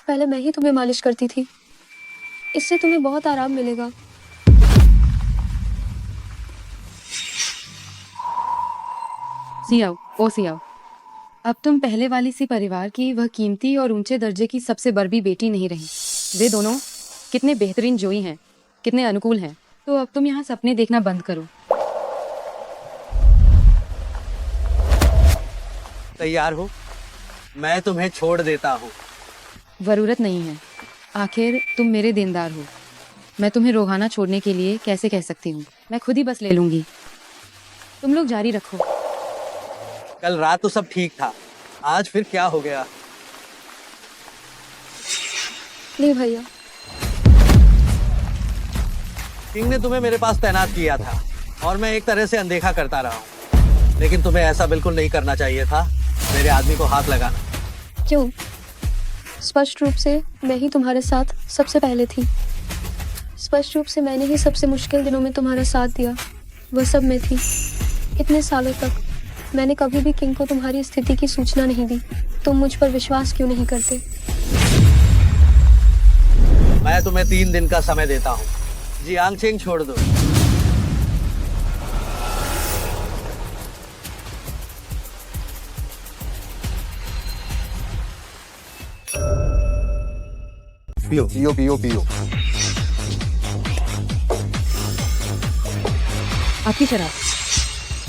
[SPEAKER 16] पहले मैं ही तुम्हें मालिश करती थी, इससे तुम्हें बहुत आराम मिलेगा।
[SPEAKER 8] सियाओ, ओ सियाओ, अब तुम पहले वाली सी परिवार की वह कीमती और ऊंचे दर्जे की सबसे बड़ी बेटी नहीं रही। वे दोनों कितने बेहतरीन जोई हैं, कितने अनुकूल हैं। तो अब तुम यहाँ सपने देखना बंद करो।
[SPEAKER 7] तैयार हो? मैं तुम्हें छोड़ देता हूँ।
[SPEAKER 8] जरूरत नहीं है, आखिर तुम मेरे देनदार हो। मैं तुम्हें रोहाना छोड़ने के लिए कैसे कह सकती हूँ? मैं खुद ही बस ले लूंगी। तुम लोग जारी रखो।
[SPEAKER 7] कल रात तो सब ठीक था, आज फिर क्या हो गया?
[SPEAKER 16] ली भैया,
[SPEAKER 7] किंग ने तुम्हें मेरे पास तैनात किया था और मैं एक तरह से अनदेखा करता रहा हूँ, लेकिन तुम्हें ऐसा बिल्कुल नहीं करना चाहिए था, मेरे आदमी को हाथ लगाना।
[SPEAKER 16] क्यों? स्पष्ट रूप से मैं ही तुम्हारे साथ सबसे पहले थी। स्पष्ट रूप से मैंने ही सबसे मुश्किल दिनों में तुम्हारा साथ दिया। वह सब मैं थी। इतने सालों तक मैंने कभी भी किंग को तुम्हारी स्थिति की सूचना नहीं दी। तुम मुझ पर विश्वास क्यों नहीं करते?
[SPEAKER 7] मैं तुम्हें 3 दिन का समय देता हूँ। जियांग चेंग छोड़ दो।
[SPEAKER 4] पियो
[SPEAKER 19] पियो पियो पियो।
[SPEAKER 8] आपकी शराब।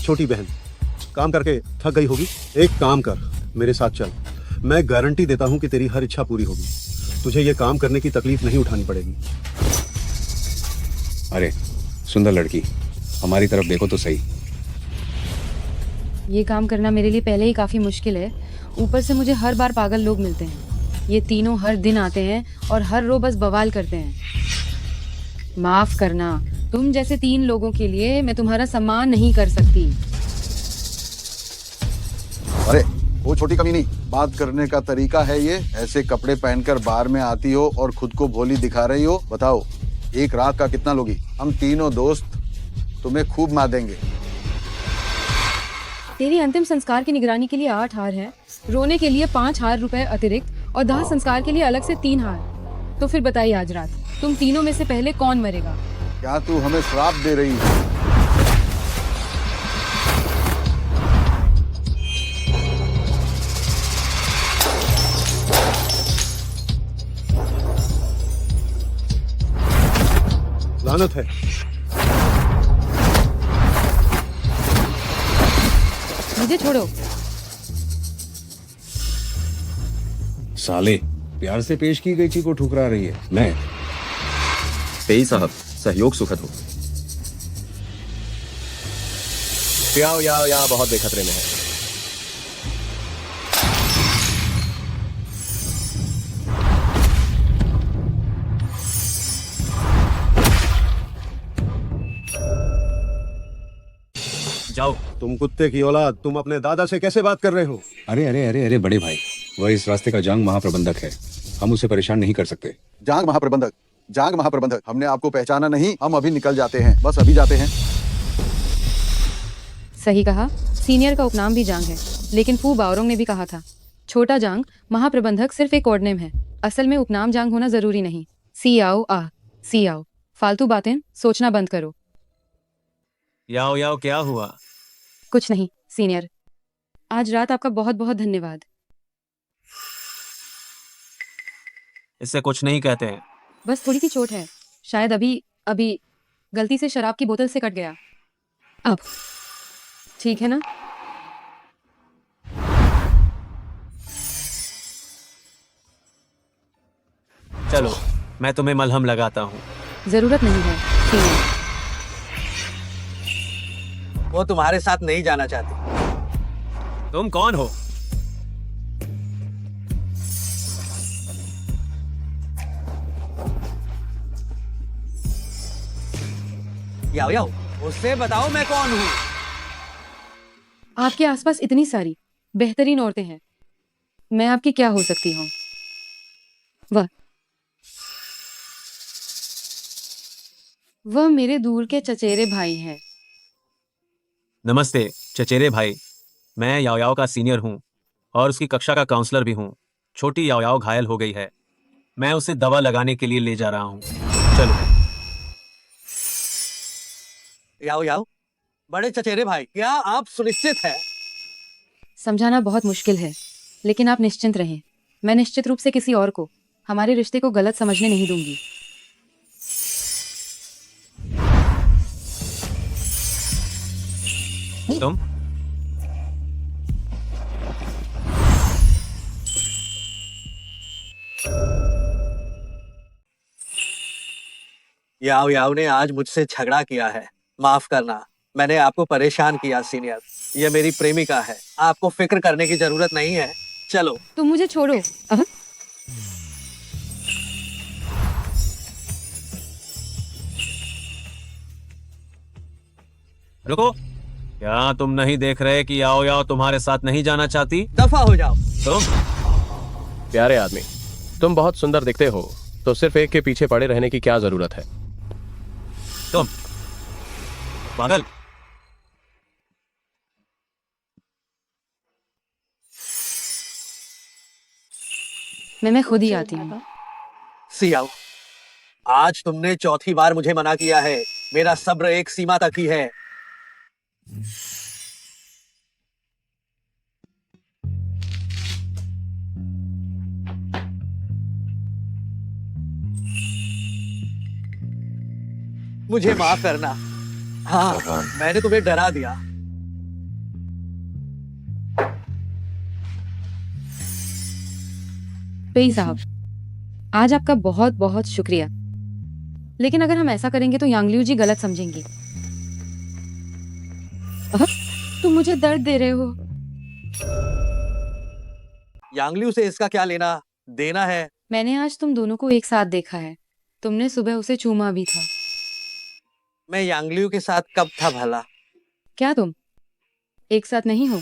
[SPEAKER 4] छोटी बहन, काम करके थक गई होगी। एक काम कर, मेरे साथ चल। मैं गारंटी देता हूँ कि तेरी हर इच्छा पूरी होगी। तुझे ये काम करने की तकलीफ नहीं उठानी पड़ेगी।
[SPEAKER 6] अरे सुंदर लड़की, हमारी तरफ देखो तो सही।
[SPEAKER 8] ये काम करना मेरे लिए पहले ही काफी मुश्किल है, ऊपर से मुझे हर बार पागल लोग मिलते हैं। ये तीनों हर दिन आते हैं और हर रोज बस बवाल करते हैं। माफ करना, तुम जैसे 3 लोगों के लिए मैं तुम्हारा सम्मान नहीं कर सकती।
[SPEAKER 19] अरे वो छोटी कमीनी, बात करने का तरीका है ये? ऐसे कपड़े पहनकर बार में आती हो और खुद को भोली दिखा रही हो। बताओ, एक रात का कितना लोगी? हम तीनों दोस्त तुम्हें खूब मार देंगे।
[SPEAKER 8] तेरी अंतिम संस्कार की निगरानी के लिए 8 हार है, रोने के लिए 5 हार रुपए अतिरिक्त और दाह संस्कार के लिए अलग से 3 हार। तो फिर बताइए, आज रात तुम तीनों में से पहले कौन मरेगा?
[SPEAKER 19] क्या तू हमें श्राप दे रही है?
[SPEAKER 4] लानत है।
[SPEAKER 8] मुझे छोड़ो।
[SPEAKER 6] साले, प्यार से पेश की गई चीज को ठुकरा रही है। मैं
[SPEAKER 9] पेई साहब, सहयोग सुखद हो।
[SPEAKER 2] याओ याओ यहाँ बहुत बेखतरे में है।
[SPEAKER 13] जाओ।
[SPEAKER 4] तुम कुत्ते की औलाद, तुम अपने दादा से कैसे बात कर रहे हो?
[SPEAKER 6] अरे अरे अरे अरे बड़े भाई, वह इस रास्ते का जांग महाप्रबंधक है, हम उसे परेशान नहीं कर सकते।
[SPEAKER 19] जांग महाप्रबंधक, जांग महाप्रबंधक, हमने आपको पहचाना नहीं। हम अभी निकल जाते हैं, बस अभी जाते हैं।
[SPEAKER 8] सही कहा, सीनियर का उपनाम भी जांग है, लेकिन फू बाओरोंग ने भी कहा था, छोटा जांग महाप्रबंधक सिर्फ एक कोड नेम है, असल में उपनाम जांग होना जरूरी नहीं। सी आओ, फालतू बातें सोचना बंद करो।
[SPEAKER 13] याओ याओ, क्या हुआ?
[SPEAKER 8] कुछ नहीं सीनियर, आज रात आपका बहुत बहुत धन्यवाद।
[SPEAKER 13] इससे कुछ नहीं कहते हैं।
[SPEAKER 8] बस थोड़ी सी चोट है, शायद अभी गलती से शराब की बोतल से कट गया। अब ठीक है ना?
[SPEAKER 13] चलो, मैं तुम्हें मलहम लगाता हूँ।
[SPEAKER 8] जरूरत नहीं है सीनियर।
[SPEAKER 7] वो तुम्हारे साथ नहीं जाना चाहती।
[SPEAKER 13] तुम कौन हो?
[SPEAKER 7] याओ याओ, उससे बताओ मैं कौन हूँ।
[SPEAKER 8] आपके आसपास इतनी सारी बेहतरीन औरतें हैं, मैं आपकी क्या हो सकती हूँ? वह मेरे दूर के चचेरे भाई हैं।
[SPEAKER 13] नमस्ते चचेरे भाई, मैं याओ याओ का सीनियर हूँ और उसकी कक्षा का काउंसलर भी हूँ। छोटी याओ याओ घायल हो गई है, मैं उसे दवा लगाने के लिए ले जा रहा हूँ। चलो।
[SPEAKER 7] याओ याओ, बड़े चचेरे भाई, क्या आप सुनिश्चित हैं?
[SPEAKER 8] समझाना बहुत मुश्किल है, लेकिन आप निश्चिंत रहें, मैं निश्चित रूप से किसी और को हमारे रिश्ते को गलत समझने नहीं दूंगी।
[SPEAKER 13] तुम
[SPEAKER 7] याओ याओ ने आज मुझसे झगड़ा किया है, माफ करना, मैंने आपको परेशान किया सीनियर। ये मेरी प्रेमिका है, आपको फिक्र करने की जरूरत नहीं है। चलो।
[SPEAKER 8] तुम मुझे छोड़ो।
[SPEAKER 13] रुको, क्या तुम नहीं देख रहे कि याओ याओ तुम्हारे साथ नहीं जाना चाहती?
[SPEAKER 7] दफा हो जाओ।
[SPEAKER 13] तुम
[SPEAKER 2] प्यारे आदमी, तुम बहुत सुंदर दिखते हो, तो सिर्फ एक के पीछे पड़े रहने की क्या जरूरत है?
[SPEAKER 13] तुम पागल।
[SPEAKER 8] मैं खुद ही आती हूँ।
[SPEAKER 7] सियाओ, आज तुमने चौथी बार मुझे मना किया है, मेरा सब्र एक सीमा तक ही है। मुझे माफ करना। हाँ, मैंने तुम्हें डरा दिया।
[SPEAKER 8] पेई साहब, आज आपका बहुत बहुत शुक्रिया, लेकिन अगर हम ऐसा करेंगे तो यांगलिऊ जी गलत समझेंगी। तुम मुझे दर्द दे रहे हो।
[SPEAKER 7] यांगलिऊ से इसका क्या लेना देना है?
[SPEAKER 8] मैंने आज तुम दोनों को एक साथ देखा है, तुमने सुबह उसे चूमा भी था।
[SPEAKER 7] मैं यांगलिऊ के साथ कब था भला?
[SPEAKER 8] क्या तुम एक साथ नहीं हो?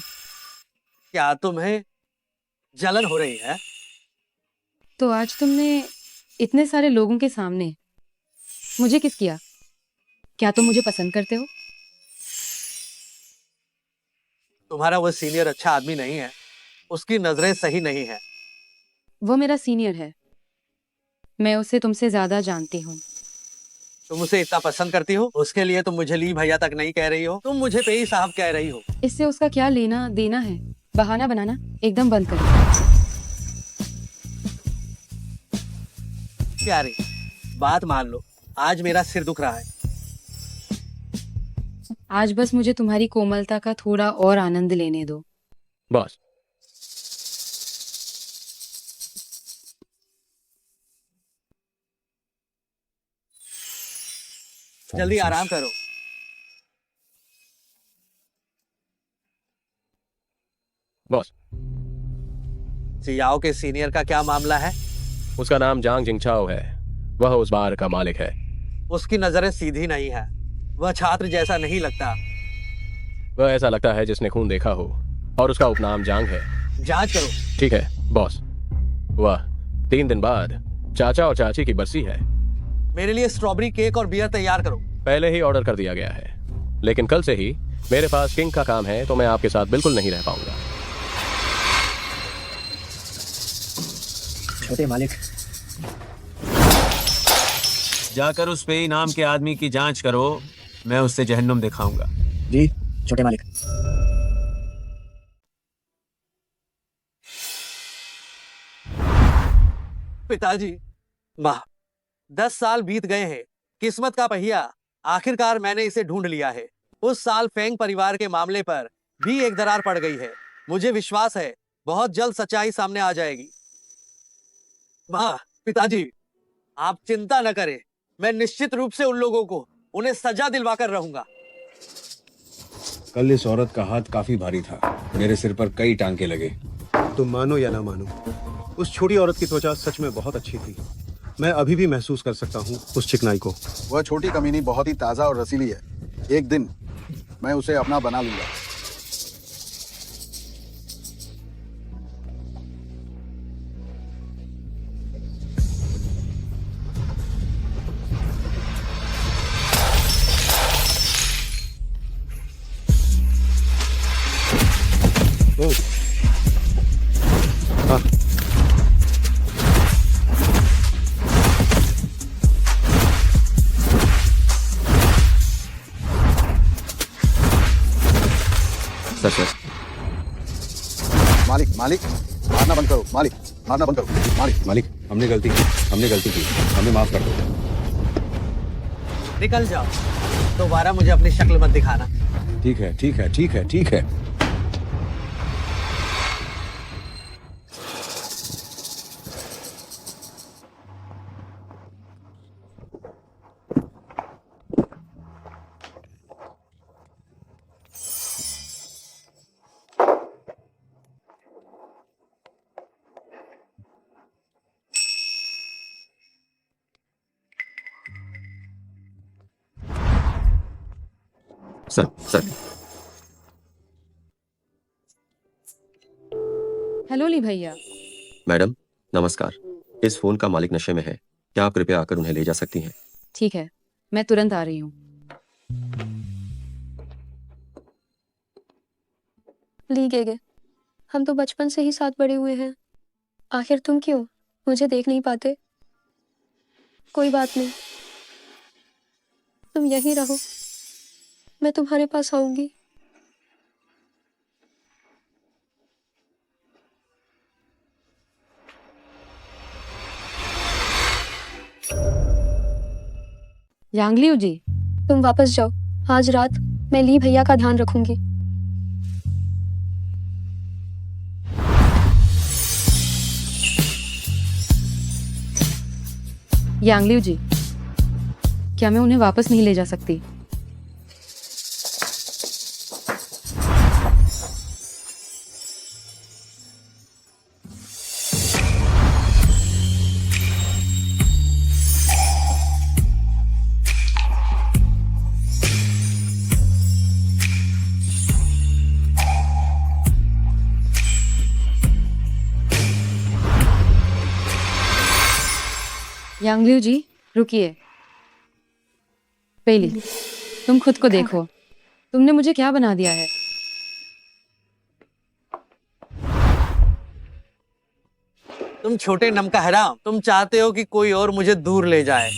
[SPEAKER 7] क्या तुम्हें जलन हो रही है?
[SPEAKER 8] तो आज तुमने इतने सारे लोगों के सामने मुझे किस किया? क्या तुम मुझे पसंद करते हो?
[SPEAKER 7] तुम्हारा वो सीनियर अच्छा आदमी नहीं है, उसकी नजरें सही नहीं है।
[SPEAKER 8] वो मेरा सीनियर है, मैं उसे तुमसे ज्यादा जानती हूँ।
[SPEAKER 7] तुम उसे इतना पसंद करती हो, उसके लिए तुम मुझे ली भैया तक नहीं कह रही हो, तुम मुझे पेई साहब कह रही हो।
[SPEAKER 8] इससे उसका क्या लेना देना है? बहाना बनाना एकदम बंद करो।
[SPEAKER 7] प्यारी, बात मान लो, आज मेरा सिर दुख रहा है।
[SPEAKER 8] आज बस मुझे तुम्हारी कोमलता का थोड़ा और आनंद लेने दो।
[SPEAKER 2] बस।
[SPEAKER 7] जल्दी आराम करो।
[SPEAKER 2] बॉस,
[SPEAKER 7] सियाओ के सीनियर का क्या मामला है?
[SPEAKER 2] उसका नाम जांग जिंगचाओ है, वह उस बार का मालिक है।
[SPEAKER 7] उसकी नजरें सीधी नहीं है, वह छात्र जैसा नहीं लगता।
[SPEAKER 2] वह ऐसा लगता है जिसने खून देखा हो, और उसका उपनाम जांग है।
[SPEAKER 7] जांच करो।
[SPEAKER 2] ठीक है बॉस। वह 3 दिन बाद चाचा और चाची की बरसी है।
[SPEAKER 7] मेरे लिए स्ट्रॉबेरी केक और बियर तैयार करो।
[SPEAKER 2] पहले ही ऑर्डर कर दिया गया है, लेकिन कल से ही मेरे पास किंग का काम है, तो मैं आपके साथ बिल्कुल नहीं रह पाऊंगा।
[SPEAKER 10] छोटे मालिक,
[SPEAKER 13] जाकर उस पेई नाम के आदमी की जांच करो, मैं उससे जहन्नुम दिखाऊंगा।
[SPEAKER 10] जी छोटे मालिक।
[SPEAKER 7] पिताजी, माँ, 10 साल बीत गए हैं, किस्मत का पहिया, आखिरकार मैंने इसे ढूंढ लिया है। उस साल फेंग परिवार के मामले पर भी एक दरार पड़ गई है। मुझे विश्वास है बहुत जल्द सच्चाई सामने आ जाएगी। माँ, पिताजी, आप चिंता न करें, मैं निश्चित रूप से उन लोगों को उन्हें सजा दिलवाकर रहूंगा।
[SPEAKER 6] कल इस औरत का हाथ काफी भारी था। मेरे सिर पर कई टांके लगे।
[SPEAKER 4] तुम मानो या ना मानो, उस छोटी औरत की त्वचा सच में बहुत अच्छी थी। मैं अभी भी महसूस कर सकता हूँ उस चिकनाई को।
[SPEAKER 19] वह छोटी कमीनी बहुत ही ताजा और रसीली है। एक दिन मैं उसे अपना बना लूंगा।
[SPEAKER 9] सर
[SPEAKER 19] मालिक मालिक मारना बंद करो। मालिक मारना बंद करो।
[SPEAKER 6] मालिक हमने गलती की, हमें माफ कर दो।
[SPEAKER 7] निकल जाओ, दोबारा मुझे अपनी शक्ल मत दिखाना।
[SPEAKER 6] ठीक है।
[SPEAKER 9] सर
[SPEAKER 8] हेलो ली भैया।
[SPEAKER 9] मैडम नमस्कार। इस फोन का मालिक नशे में है, क्या आप कृपया आकर उन्हें ले जा सकती हैं?
[SPEAKER 8] ठीक है, मैं तुरंत आ रही हूँ।
[SPEAKER 16] ली गेगे, हम तो बचपन से ही साथ बड़े हुए हैं। आखिर तुम क्यों मुझे देख नहीं पाते? कोई बात नहीं, तुम यहीं रहो, मैं तुम्हारे पास आऊंगी।
[SPEAKER 8] यांगलियो जी,
[SPEAKER 16] तुम वापस जाओ। आज रात मैं ली भैया का ध्यान रखूंगी।
[SPEAKER 8] यांगलियो जी, क्या मैं उन्हें वापस नहीं ले जा सकती? यांगलियो जी रुकिए। पेली, तुम खुद को देखो, तुमने मुझे क्या बना दिया है।
[SPEAKER 7] तुम छोटे नम का हराम, तुम चाहते हो कि कोई और मुझे दूर ले जाए।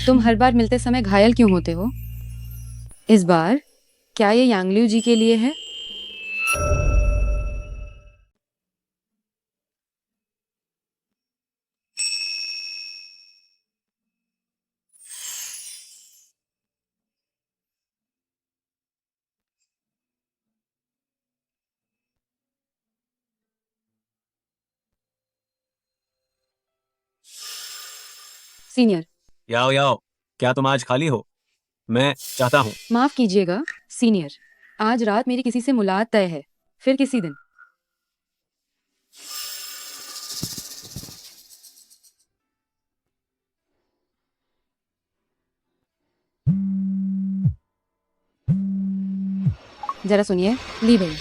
[SPEAKER 8] तुम हर बार मिलते समय घायल क्यों होते हो? इस बार क्या ये यांगलियो जी के लिए है? सीनियर।
[SPEAKER 13] याओ, क्या तुम आज खाली हो? मैं चाहता हूँ।
[SPEAKER 8] माफ कीजिएगा सीनियर, आज रात मेरी किसी से मुलाकात तय है, फिर किसी दिन। जरा सुनिए, ली भैया।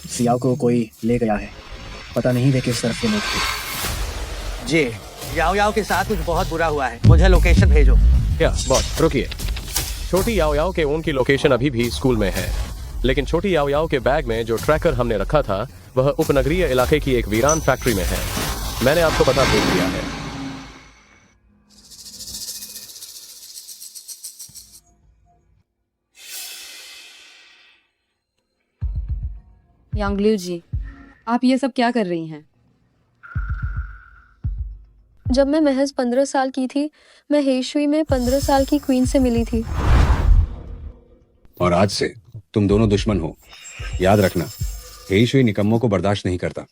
[SPEAKER 10] सियाओ को कोई ले गया है, पता नहीं वे किस तरफ के लोग थे।
[SPEAKER 7] जी, याओ याओ के साथ कुछ बहुत बुरा हुआ है, मुझे लोकेशन भेजो।
[SPEAKER 2] क्या बॉस रुकिए। छोटी याओ याओ के उनकी लोकेशन अभी भी स्कूल में है, लेकिन छोटी याओ याओ के बैग में जो ट्रैकर हमने रखा था वह उपनगरीय इलाके की एक वीरान फैक्ट्री में है। मैंने आपको पता भेज दिया है।
[SPEAKER 8] यांगलियो जी, आप ये सब क्या कर रही हैं?
[SPEAKER 16] जब मैं महज 15 साल की थी, मैं हेशुई में 15 साल की क्वीन से मिली थी।
[SPEAKER 6] और आज से तुम दोनों दुश्मन हो। याद रखना, हेईशुई निकम्मों को बर्दाश्त नहीं करता।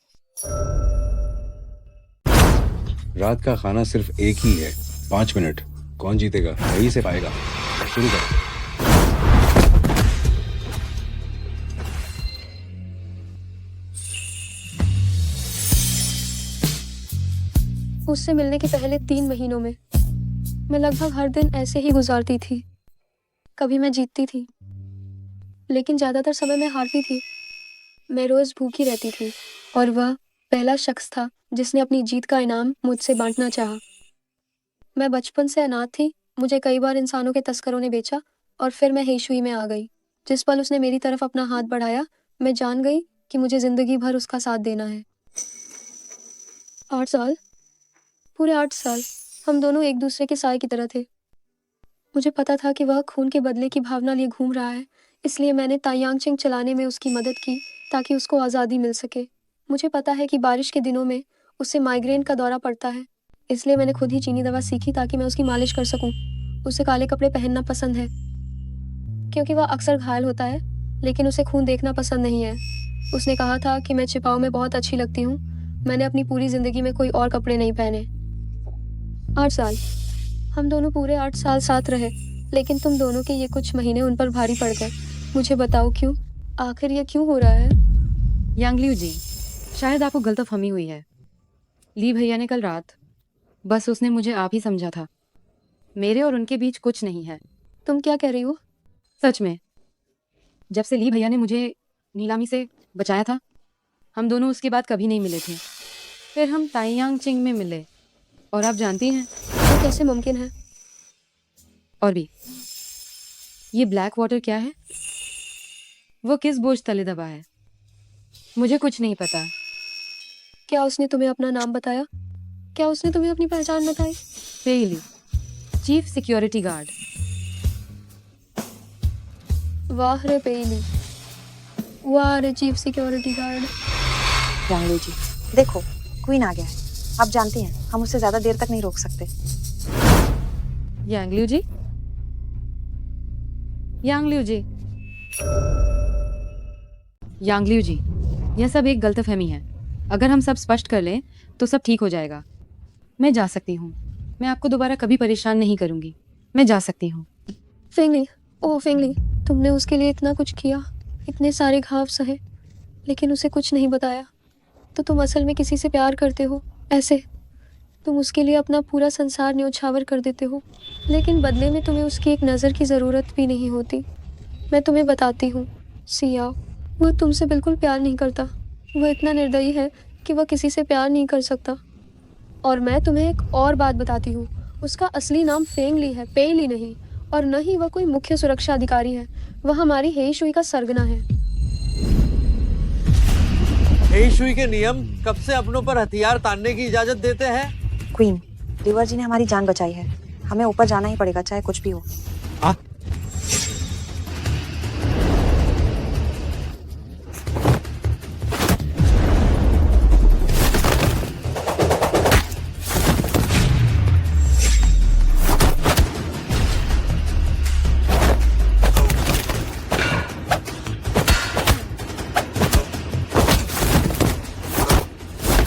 [SPEAKER 6] रात का खाना सिर्फ एक ही है, 5 मिनट। कौन जीतेगा वही से पाएगा। शुरू करो।
[SPEAKER 16] उससे मिलने के पहले 3 महीनों में मैं लगभग हर दिन ऐसे ही गुजारती थी। कभी मैं जीतती थी, लेकिन ज्यादातर समय मैं हारती थी। मैं रोज भूखी रहती थी और वह पहला शख्स था जिसने अपनी जीत का इनाम मुझसे बांटना चाहा। मैं बचपन से अनाथ थी। मुझे कई बार इंसानों के तस्करों ने बेचा और फिर मैं हेईशुई में आ गई। जिस पल उसने मेरी तरफ अपना हाथ बढ़ाया, मैं जान गई कि मुझे जिंदगी भर उसका साथ देना है। 8 साल, पूरे 8 साल हम दोनों एक दूसरे के साए की तरह थे। मुझे पता था कि वह खून के बदले की भावना लिए घूम रहा है, इसलिए मैंने तायांगचिंग चलाने में उसकी मदद की ताकि उसको आज़ादी मिल सके। मुझे पता है कि बारिश के दिनों में उससे माइग्रेन का दौरा पड़ता है, इसलिए मैंने खुद ही चीनी दवा सीखी ताकि मैं उसकी मालिश कर सकूं। उसे काले कपड़े पहनना पसंद है क्योंकि वह अक्सर घायल होता है, लेकिन उसे खून देखना पसंद नहीं है। उसने कहा था कि मैं छिपाओ में बहुत अच्छी लगती हूँ। मैंने अपनी पूरी जिंदगी में कोई और कपड़े नहीं पहने। 8 साल, हम दोनों पूरे 8 साल साथ रहे, लेकिन तुम दोनों के ये कुछ महीने उन पर भारी पड़ गए। मुझे बताओ क्यों? आखिर ये क्यों हो रहा है?
[SPEAKER 8] यांगलियू जी, शायद आपको गलतफहमी हुई है। ली भैया ने कल रात, बस उसने मुझे आप ही समझा था। मेरे और उनके बीच कुछ नहीं है।
[SPEAKER 16] तुम क्या कह रही हो?
[SPEAKER 8] सच में, जब से ली भैया ने मुझे नीलामी से बचाया था, हम दोनों उसके बाद कभी नहीं मिले थे। फिर हम तायांगचिंग में मिले, और आप जानती हैं
[SPEAKER 16] ये कैसे मुमकिन है?
[SPEAKER 8] और भी, ये ब्लैक वाटर क्या है? वो किस बोझ तले दबा है? मुझे कुछ नहीं पता।
[SPEAKER 16] क्या उसने तुम्हें अपना नाम बताया? क्या उसने तुम्हें अपनी पहचान बताई?
[SPEAKER 8] पेली, चीफ सिक्योरिटी गार्ड।
[SPEAKER 16] वाह रे पेली, वाह रे चीफ सिक्योरिटी गार्ड।
[SPEAKER 20] यांगलियू जी, देखो क्वीन आ गया है। आप जानती हैं हम उसे ज्यादा देर तक नहीं रोक सकते।
[SPEAKER 8] यांगलियू जी, यांगलियू जी, यांगलियू जी, यह सब एक गलतफहमी है। अगर हम सब स्पष्ट कर लें तो सब ठीक हो जाएगा। मैं जा सकती हूँ। मैं आपको दोबारा कभी परेशान नहीं करूँगी। मैं जा सकती हूँ।
[SPEAKER 16] फेंगली, ओह फेंगली, तुमने उसके लिए इतना कुछ किया, इतने सारे घाव सहे, लेकिन उसे कुछ नहीं बताया। तो तुम असल में किसी से प्यार करते हो ऐसे? तुम उसके लिए अपना पूरा संसार न्योछावर कर देते हो, लेकिन बदले में तुम्हें उसकी एक नज़र की ज़रूरत भी नहीं होती। मैं तुम्हें बताती हूँ सियाओ, वह तुमसे बिल्कुल प्यार नहीं करता। वह इतना निर्दयी है कि वह किसी से प्यार नहीं कर सकता। और मैं तुम्हें एक और बात बताती हूँ, उसका असली नाम फेंगली है, पेली नहीं। और न ही वह कोई मुख्य सुरक्षा अधिकारी है, वह हमारी हेईशुई का सरगना है।
[SPEAKER 7] हेईशुई के नियम कब से अपनों पर हथियार तानने की इजाजत देते हैं?
[SPEAKER 20] क्वीन, रिवर जी ने हमारी जान बचाई है। हमें ऊपर जाना ही पड़ेगा, चाहे कुछ भी हो।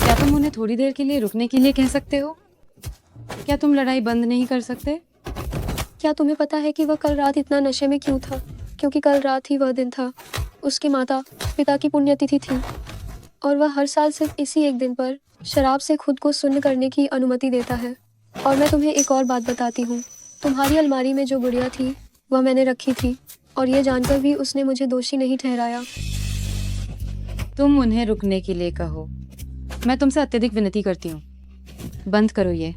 [SPEAKER 8] क्या तुम उन्हें थोड़ी देर के लिए रुकने के लिए कह सकते हो? क्या तुम लड़ाई बंद नहीं कर सकते?
[SPEAKER 16] क्या तुम्हें पता है कि वह कल रात इतना नशे में क्यों था? क्योंकि कल रात ही वह दिन था। उसकी माता पिता की पुण्यतिथि थी और वह हर साल सिर्फ इसी एक दिन पर शराब से खुद को सुन्न करने की अनुमति देता है। और मैं तुम्हें एक और बात बताती हूँ, तुम्हारी अलमारी में जो गुड़िया थी वह मैंने रखी थी, और ये जानकर भी उसने मुझे दोषी नहीं ठहराया।
[SPEAKER 8] तुम उन्हें रुकने के लिए कहो। मैं तुमसे अत्यधिक विनती करती हूँ, बंद करो ये।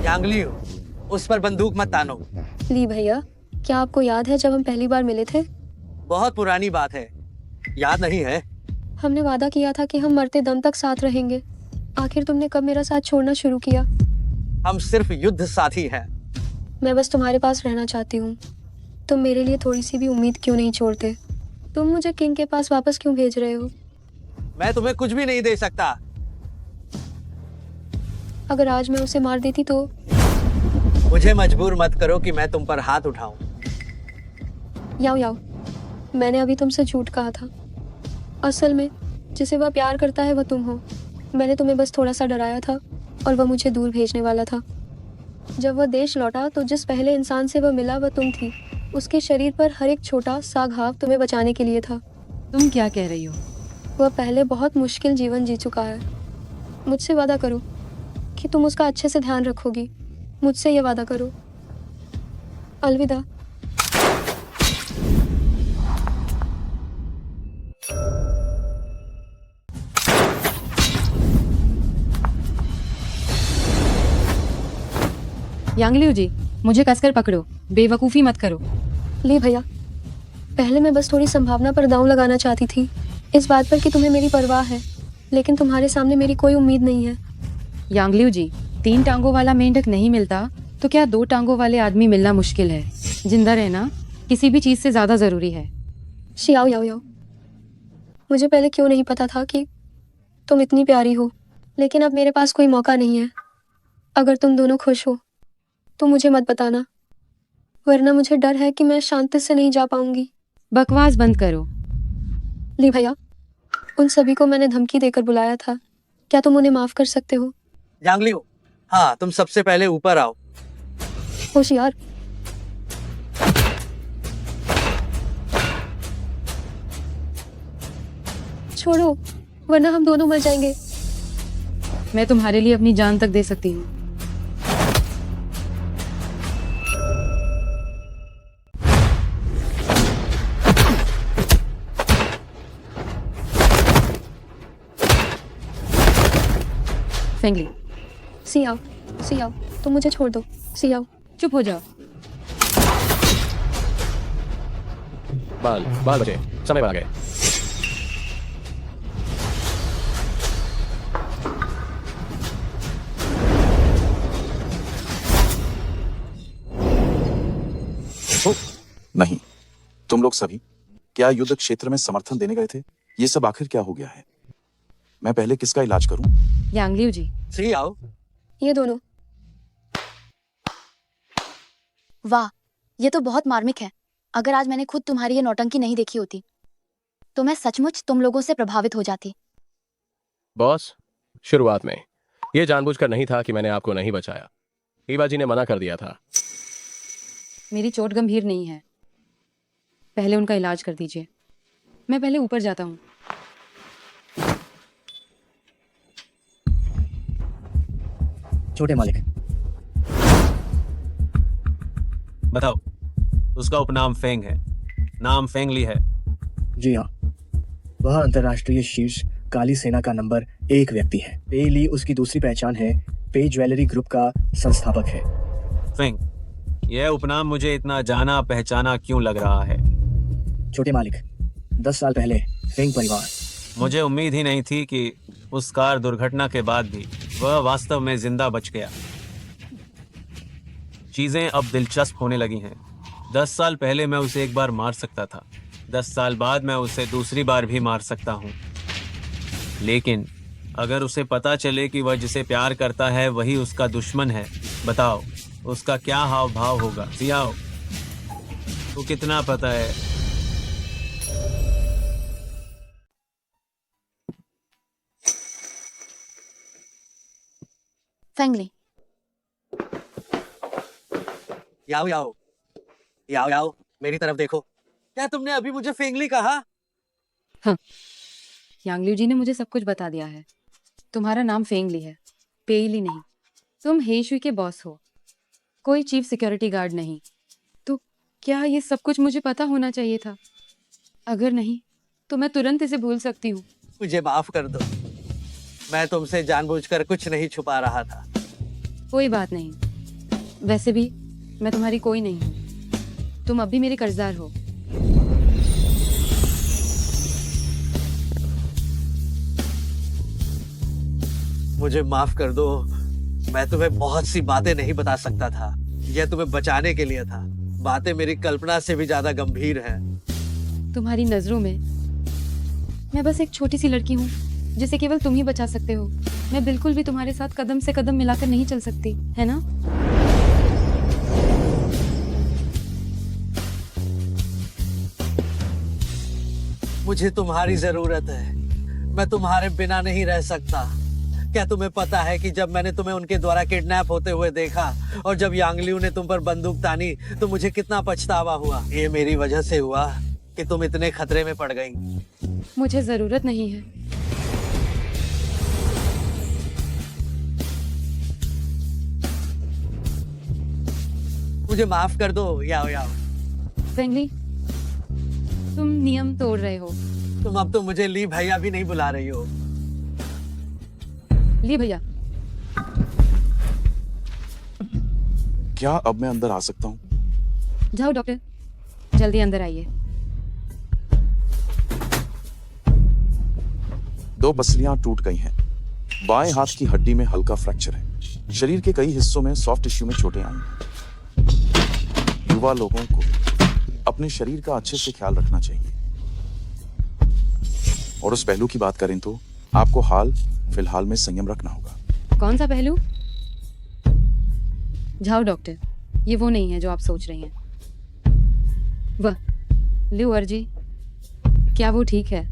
[SPEAKER 7] यांगलियू, उस पर बंदूक मत तानो।
[SPEAKER 16] ली भैया, क्या आपको याद है जब हम पहली बार मिले थे?
[SPEAKER 7] बहुत पुरानी बात है, याद नहीं है?
[SPEAKER 16] हमने वादा किया था कि हम मरते दम तक साथ रहेंगे। आखिर तुमने कब मेरा साथ छोड़ना शुरू किया?
[SPEAKER 7] हम सिर्फ युद्ध साथी हैं।
[SPEAKER 16] मैं बस तुम्हारे पास रहना चाहती हूँ। तुम मेरे लिए थोड़ी सी भी उम्मीद क्यों नहीं छोड़ते? तुम मुझे किंग के पास वापस क्यों भेज रहे हो?
[SPEAKER 7] मैं तुम्हें कुछ भी नहीं दे सकता।
[SPEAKER 16] अगर आज मैं उसे मार देती तो?
[SPEAKER 7] मुझे मजबूर मत करो कि मैं तुम पर हाथ उठाऊं।
[SPEAKER 16] याओ याओ, मैंने अभी तुमसे झूठ कहा था। असल में जिसे वह प्यार करता है वह तुम हो। मैंने तुम्हें बस थोड़ा सा डराया था और वह मुझे दूर भेजने वाला था। जब वह देश लौटा तो जिस पहले इंसान से वह मिला वह तुम थी। उसके शरीर पर हर एक छोटा सा घाव तुम्हें बचाने के लिए था।
[SPEAKER 8] तुम क्या कह रही हो?
[SPEAKER 16] वह पहले बहुत मुश्किल जीवन जी चुका है। मुझसे वादा करो कि तुम उसका अच्छे से ध्यान रखोगी। मुझसे ये वादा करो। अलविदा।
[SPEAKER 8] यांगलियो जी, मुझे कसकर पकड़ो, बेवकूफ़ी मत करो।
[SPEAKER 16] ली भैया, पहले मैं बस थोड़ी संभावना पर दांव लगाना चाहती थी, इस बात पर कि तुम्हें मेरी परवाह है, लेकिन तुम्हारे सामने मेरी कोई उम्मीद नहीं है।
[SPEAKER 8] यांगलियो जी, 3 टांगों वाला मेंढक नहीं मिलता तो क्या 2 टांगों वाले आदमी मिलना मुश्किल है? जिंदा रहना किसी भी चीज़ से ज़्यादा ज़रूरी है।
[SPEAKER 16] शियाओ याओ याओ, मुझे पहले क्यों नहीं पता था कि तुम इतनी प्यारी हो, लेकिन अब मेरे पास कोई मौका नहीं है। अगर तुम दोनों खुश हो तो मुझे मत बताना, वरना मुझे डर है कि मैं शांति से नहीं जा पाऊंगी।
[SPEAKER 8] बकवास बंद करो।
[SPEAKER 16] ली भैया, उन सभी को मैंने धमकी देकर बुलाया था, क्या तुम उन्हें माफ कर सकते हो?
[SPEAKER 7] यांगलियो, हाँ, तुम सबसे पहले ऊपर आओ।
[SPEAKER 16] होशियार। छोड़ो, वरना हम दोनों मर जाएंगे।
[SPEAKER 8] मैं तुम्हारे लिए अपनी जान तक दे सकती हूँ। फेंगली,
[SPEAKER 16] सियाओ, तुम मुझे छोड़ दो। सियाओ,
[SPEAKER 8] चुप हो जाओ।
[SPEAKER 2] बाल बचे, समय पर आ गए।
[SPEAKER 21] नहीं, तुम लोग सभी क्या युद्ध क्षेत्र में समर्थन देने गए थे? ये सब आखिर क्या हो गया है? मैं पहले किसका इलाज करूं?
[SPEAKER 8] यांगलियो जी।
[SPEAKER 7] सियाओ,
[SPEAKER 16] ये दोनों।
[SPEAKER 18] वाह, ये तो बहुत मार्मिक है। अगर आज मैंने खुद तुम्हारी ये नौटंकी नहीं देखी होती तो मैं सचमुच तुम लोगों से प्रभावित हो जाती।
[SPEAKER 2] बॉस, शुरुआत में ये जानबूझकर नहीं था कि मैंने आपको नहीं बचाया। ईवा जी ने मना कर दिया था।
[SPEAKER 8] मेरी चोट गंभीर नहीं है, पहले उनका इलाज कर दीजिए। मैं पहले ऊपर जाता हूँ।
[SPEAKER 10] छोटे मालिक,
[SPEAKER 13] बताओ। उसका उपनाम फेंग है, नाम फेंगली है।
[SPEAKER 10] जी हाँ, वह अंतर्राष्ट्रीय शीर्ष काली सेना का नंबर 1 व्यक्ति है। पे ली उसकी दूसरी पहचान है। पे ज्वेलरी ग्रुप का संस्थापक है।
[SPEAKER 13] फेंग, यह उपनाम मुझे इतना जाना पहचाना क्यों लग रहा है?
[SPEAKER 10] छोटे मालिक, 10 साल पहले फेंग परिवार।
[SPEAKER 13] मुझे उम्मीद ही नहीं थी कि उस कार दुर्घटना के बाद भी वह वास्तव में जिंदा बच गया। चीजें अब दिलचस्प होने लगी हैं। 10 साल पहले मैं उसे एक बार मार सकता था, 10 साल बाद मैं उसे दूसरी बार भी मार सकता हूँ। लेकिन अगर उसे पता चले कि वह जिसे प्यार करता है वही उसका दुश्मन है, बताओ उसका क्या हाव भाव होगा? सियाओ, तो कितना पता है?
[SPEAKER 18] फेंगली,
[SPEAKER 7] याओ, मेरी तरफ देखो। क्या तुमने अभी मुझे फेंगली कहा?
[SPEAKER 8] हाँ, यांगलियो जी ने मुझे सब कुछ बता दिया है। तुम्हारा नाम फेंगली है, पेईली नहीं। तुम हेशुई के बॉस हो, कोई चीफ सिक्योरिटी गार्ड नहीं। तो क्या ये सब कुछ मुझे पता होना चाहिए था? अगर नहीं तो मैं तुरंत इसे भूल सकती हूँ।
[SPEAKER 7] मुझे माफ कर दो, मैं तुमसे जानबूझकर कुछ नहीं छुपा रहा था।
[SPEAKER 8] कोई बात नहीं, वैसे भी मैं तुम्हारी कोई नहीं हूँ। तुम अब भी मेरे कर्जदार हो।
[SPEAKER 7] मुझे माफ कर दो, मैं तुम्हें बहुत सी बातें नहीं बता सकता था। यह तुम्हें बचाने के लिए था। बातें मेरी कल्पना से भी ज्यादा गंभीर हैं।
[SPEAKER 8] तुम्हारी नजरों में मैं बस एक छोटी सी लड़की हूँ जिसे केवल तुम ही बचा सकते हो। मैं बिल्कुल भी तुम्हारे साथ कदम से कदम मिलाकर नहीं चल सकती, है ना?
[SPEAKER 7] मुझे तुम्हारी जरूरत है। मैं तुम्हारे बिना नहीं रह सकता। क्या तुम्हें पता है कि जब मैंने तुम्हें उनके द्वारा किडनैप होते हुए देखा और जब यांगलियू ने तुम पर बंदूक तानी तो मुझे कितना पछतावा हुआ। ये मेरी वजह से हुआ कि तुम इतने खतरे में पड़ गई।
[SPEAKER 8] मुझे जरूरत नहीं है।
[SPEAKER 7] मुझे माफ कर दो याओ याओ।
[SPEAKER 8] फेंगली, तुम नियम तोड़ रहे हो।
[SPEAKER 7] तुम अब तो मुझे ली भैया भी नहीं बुला रही हो।
[SPEAKER 8] ली भैया,
[SPEAKER 21] क्या अब मैं अंदर आ सकता हूँ?
[SPEAKER 8] जाओ डॉक्टर, जल्दी अंदर आइए।
[SPEAKER 21] 2 पसलियां टूट गई हैं। बाएं हाथ की हड्डी में हल्का फ्रैक्चर है। शरीर के कई हिस्सों में सॉफ्ट टिश्यू में चोटें आई हैं। युवा लोगों को अपने शरीर का अच्छे से ख्याल रखना चाहिए। और उस पहलू की बात करें तो आपको फिलहाल में संयम रखना होगा।
[SPEAKER 8] कौन सा पहलू? जाओ डॉक्टर, ये वो नहीं है जो आप सोच रही हैं। वह लियो अर्जी, क्या वो ठीक है?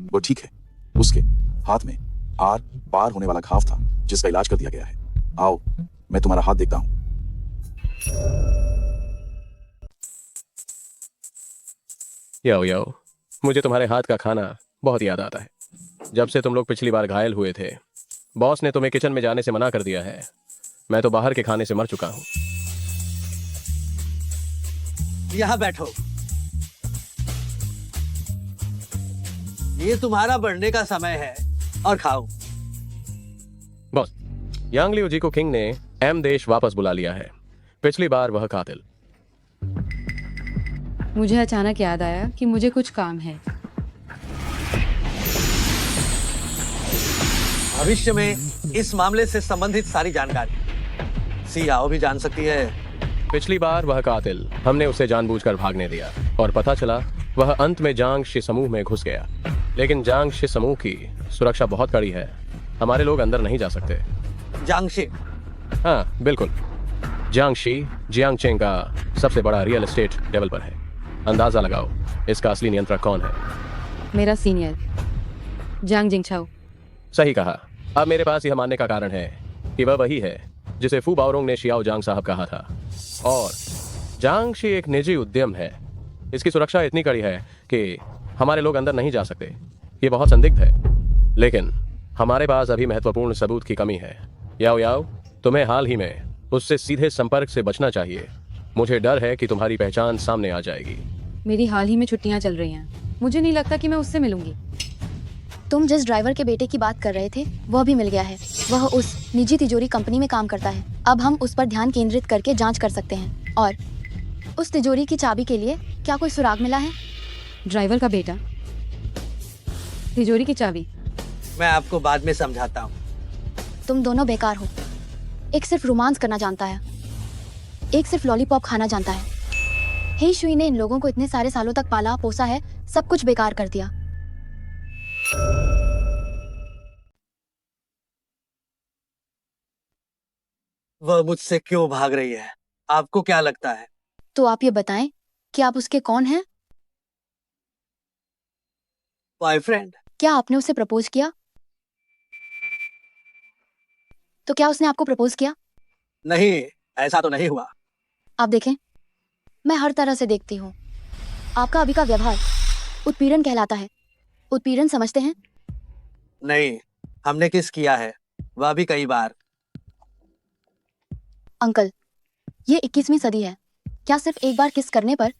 [SPEAKER 21] वो ठीक है। उसके हाथ में आर पार होने वाला घाव था जिसका इलाज कर दिया गया है। आओ, मैं तुम्हारा हाथ देखता हूं।
[SPEAKER 2] याओ याओ, मुझे तुम्हारे हाथ का खाना बहुत याद आता है। जब से तुम लोग पिछली बार घायल हुए थे, बॉस ने तुम्हें किचन में जाने से मना कर दिया है। मैं तो बाहर के खाने से मर चुका हूं।
[SPEAKER 7] यहाँ बैठो। ये तुम्हारा बढ़ने का समय है और खाओ।
[SPEAKER 2] बॉस, यांगलियो जी को किंग ने एम देश वापस बुला लिया है। पिछली बार वह कातिल।
[SPEAKER 8] मुझे अचानक याद आया कि मुझे कुछ काम है।
[SPEAKER 7] भविष्य में इस मामले से संबंधित सारी जानकारी सीआओ भी जान सकती है।
[SPEAKER 2] पिछली बार वह कातिल, हमने उसे जानबूझकर भागने दिया और पता चला वह अंत में जांग शी समूह में घुस गया। लेकिन जांग शी समूह की सुरक्षा बहुत कड़ी है। हमारे लोग अंदर नहीं जा सकते।
[SPEAKER 7] जांग शी?
[SPEAKER 2] हाँ बिल्कुल। जांग शी जियांगचेंग का सबसे बड़ा रियल एस्टेट डेवलपर है। अंदाजा लगाओ इसका असली नियंत्रक कौन है?
[SPEAKER 8] मेरा सीनियर जांग जिंगछाओ।
[SPEAKER 2] सही कहा। अब मेरे पास यह मानने का कारण है कि वह वही है जिसे फू बाओरोंग ने शियाओ जांग साहब कहा था। और जांग शी एक निजी उद्यम है। इसकी सुरक्षा इतनी कड़ी है कि हमारे लोग अंदर नहीं जा सकते। ये बहुत संदिग्ध है, लेकिन हमारे पास अभी महत्वपूर्ण सबूत की कमी है। याओ याओ, तुम्हें हाल ही में उससे सीधे संपर्क से बचना चाहिए। मुझे डर है कि तुम्हारी पहचान सामने आ जाएगी।
[SPEAKER 8] मेरी हाल ही में छुट्टियां चल रही हैं। मुझे नहीं लगता कि मैं उससे मिलूंगी।
[SPEAKER 16] तुम जिस ड्राइवर के बेटे की बात कर रहे थे वह भी मिल गया है। वह उस निजी तिजोरी कंपनी में काम करता है। अब हम उस पर ध्यान केंद्रित करके जांच कर सकते हैं। और उस तिजोरी की चाबी के लिए क्या कोई सुराग मिला है?
[SPEAKER 8] ड्राइवर का बेटा, तिजोरी की चाबी?
[SPEAKER 7] मैं आपको बाद में समझाता हूँ।
[SPEAKER 16] तुम दोनों बेकार हो। एक सिर्फ रोमांस करना जानता है, एक सिर्फ लॉलीपॉप खाना जानता है। हे शुई ने इन लोगों को इतने सारे सालों तक पाला पोसा है, सब कुछ बेकार कर दिया।
[SPEAKER 7] वह मुझसे क्यों भाग रही है? आपको क्या लगता है?
[SPEAKER 16] तो आप ये बताएं कि आप उसके कौन हैं?
[SPEAKER 7] बॉयफ्रेंड।
[SPEAKER 16] क्या आपने उसे प्रपोज किया? तो क्या उसने आपको प्रपोज किया?
[SPEAKER 7] नहीं, ऐसा तो नहीं हुआ।
[SPEAKER 16] आप देखें, मैं हर तरह से देखती हूँ। आपका अभी का व्यवहार उत्पीड़न कहलाता है। उत्पीड़न समझते हैं?
[SPEAKER 7] नहीं, हमने किस किया है, वह भी कई बार।
[SPEAKER 16] अंकल, ये 21वीं सदी है। क्या सिर्फ एक बार किस करने पर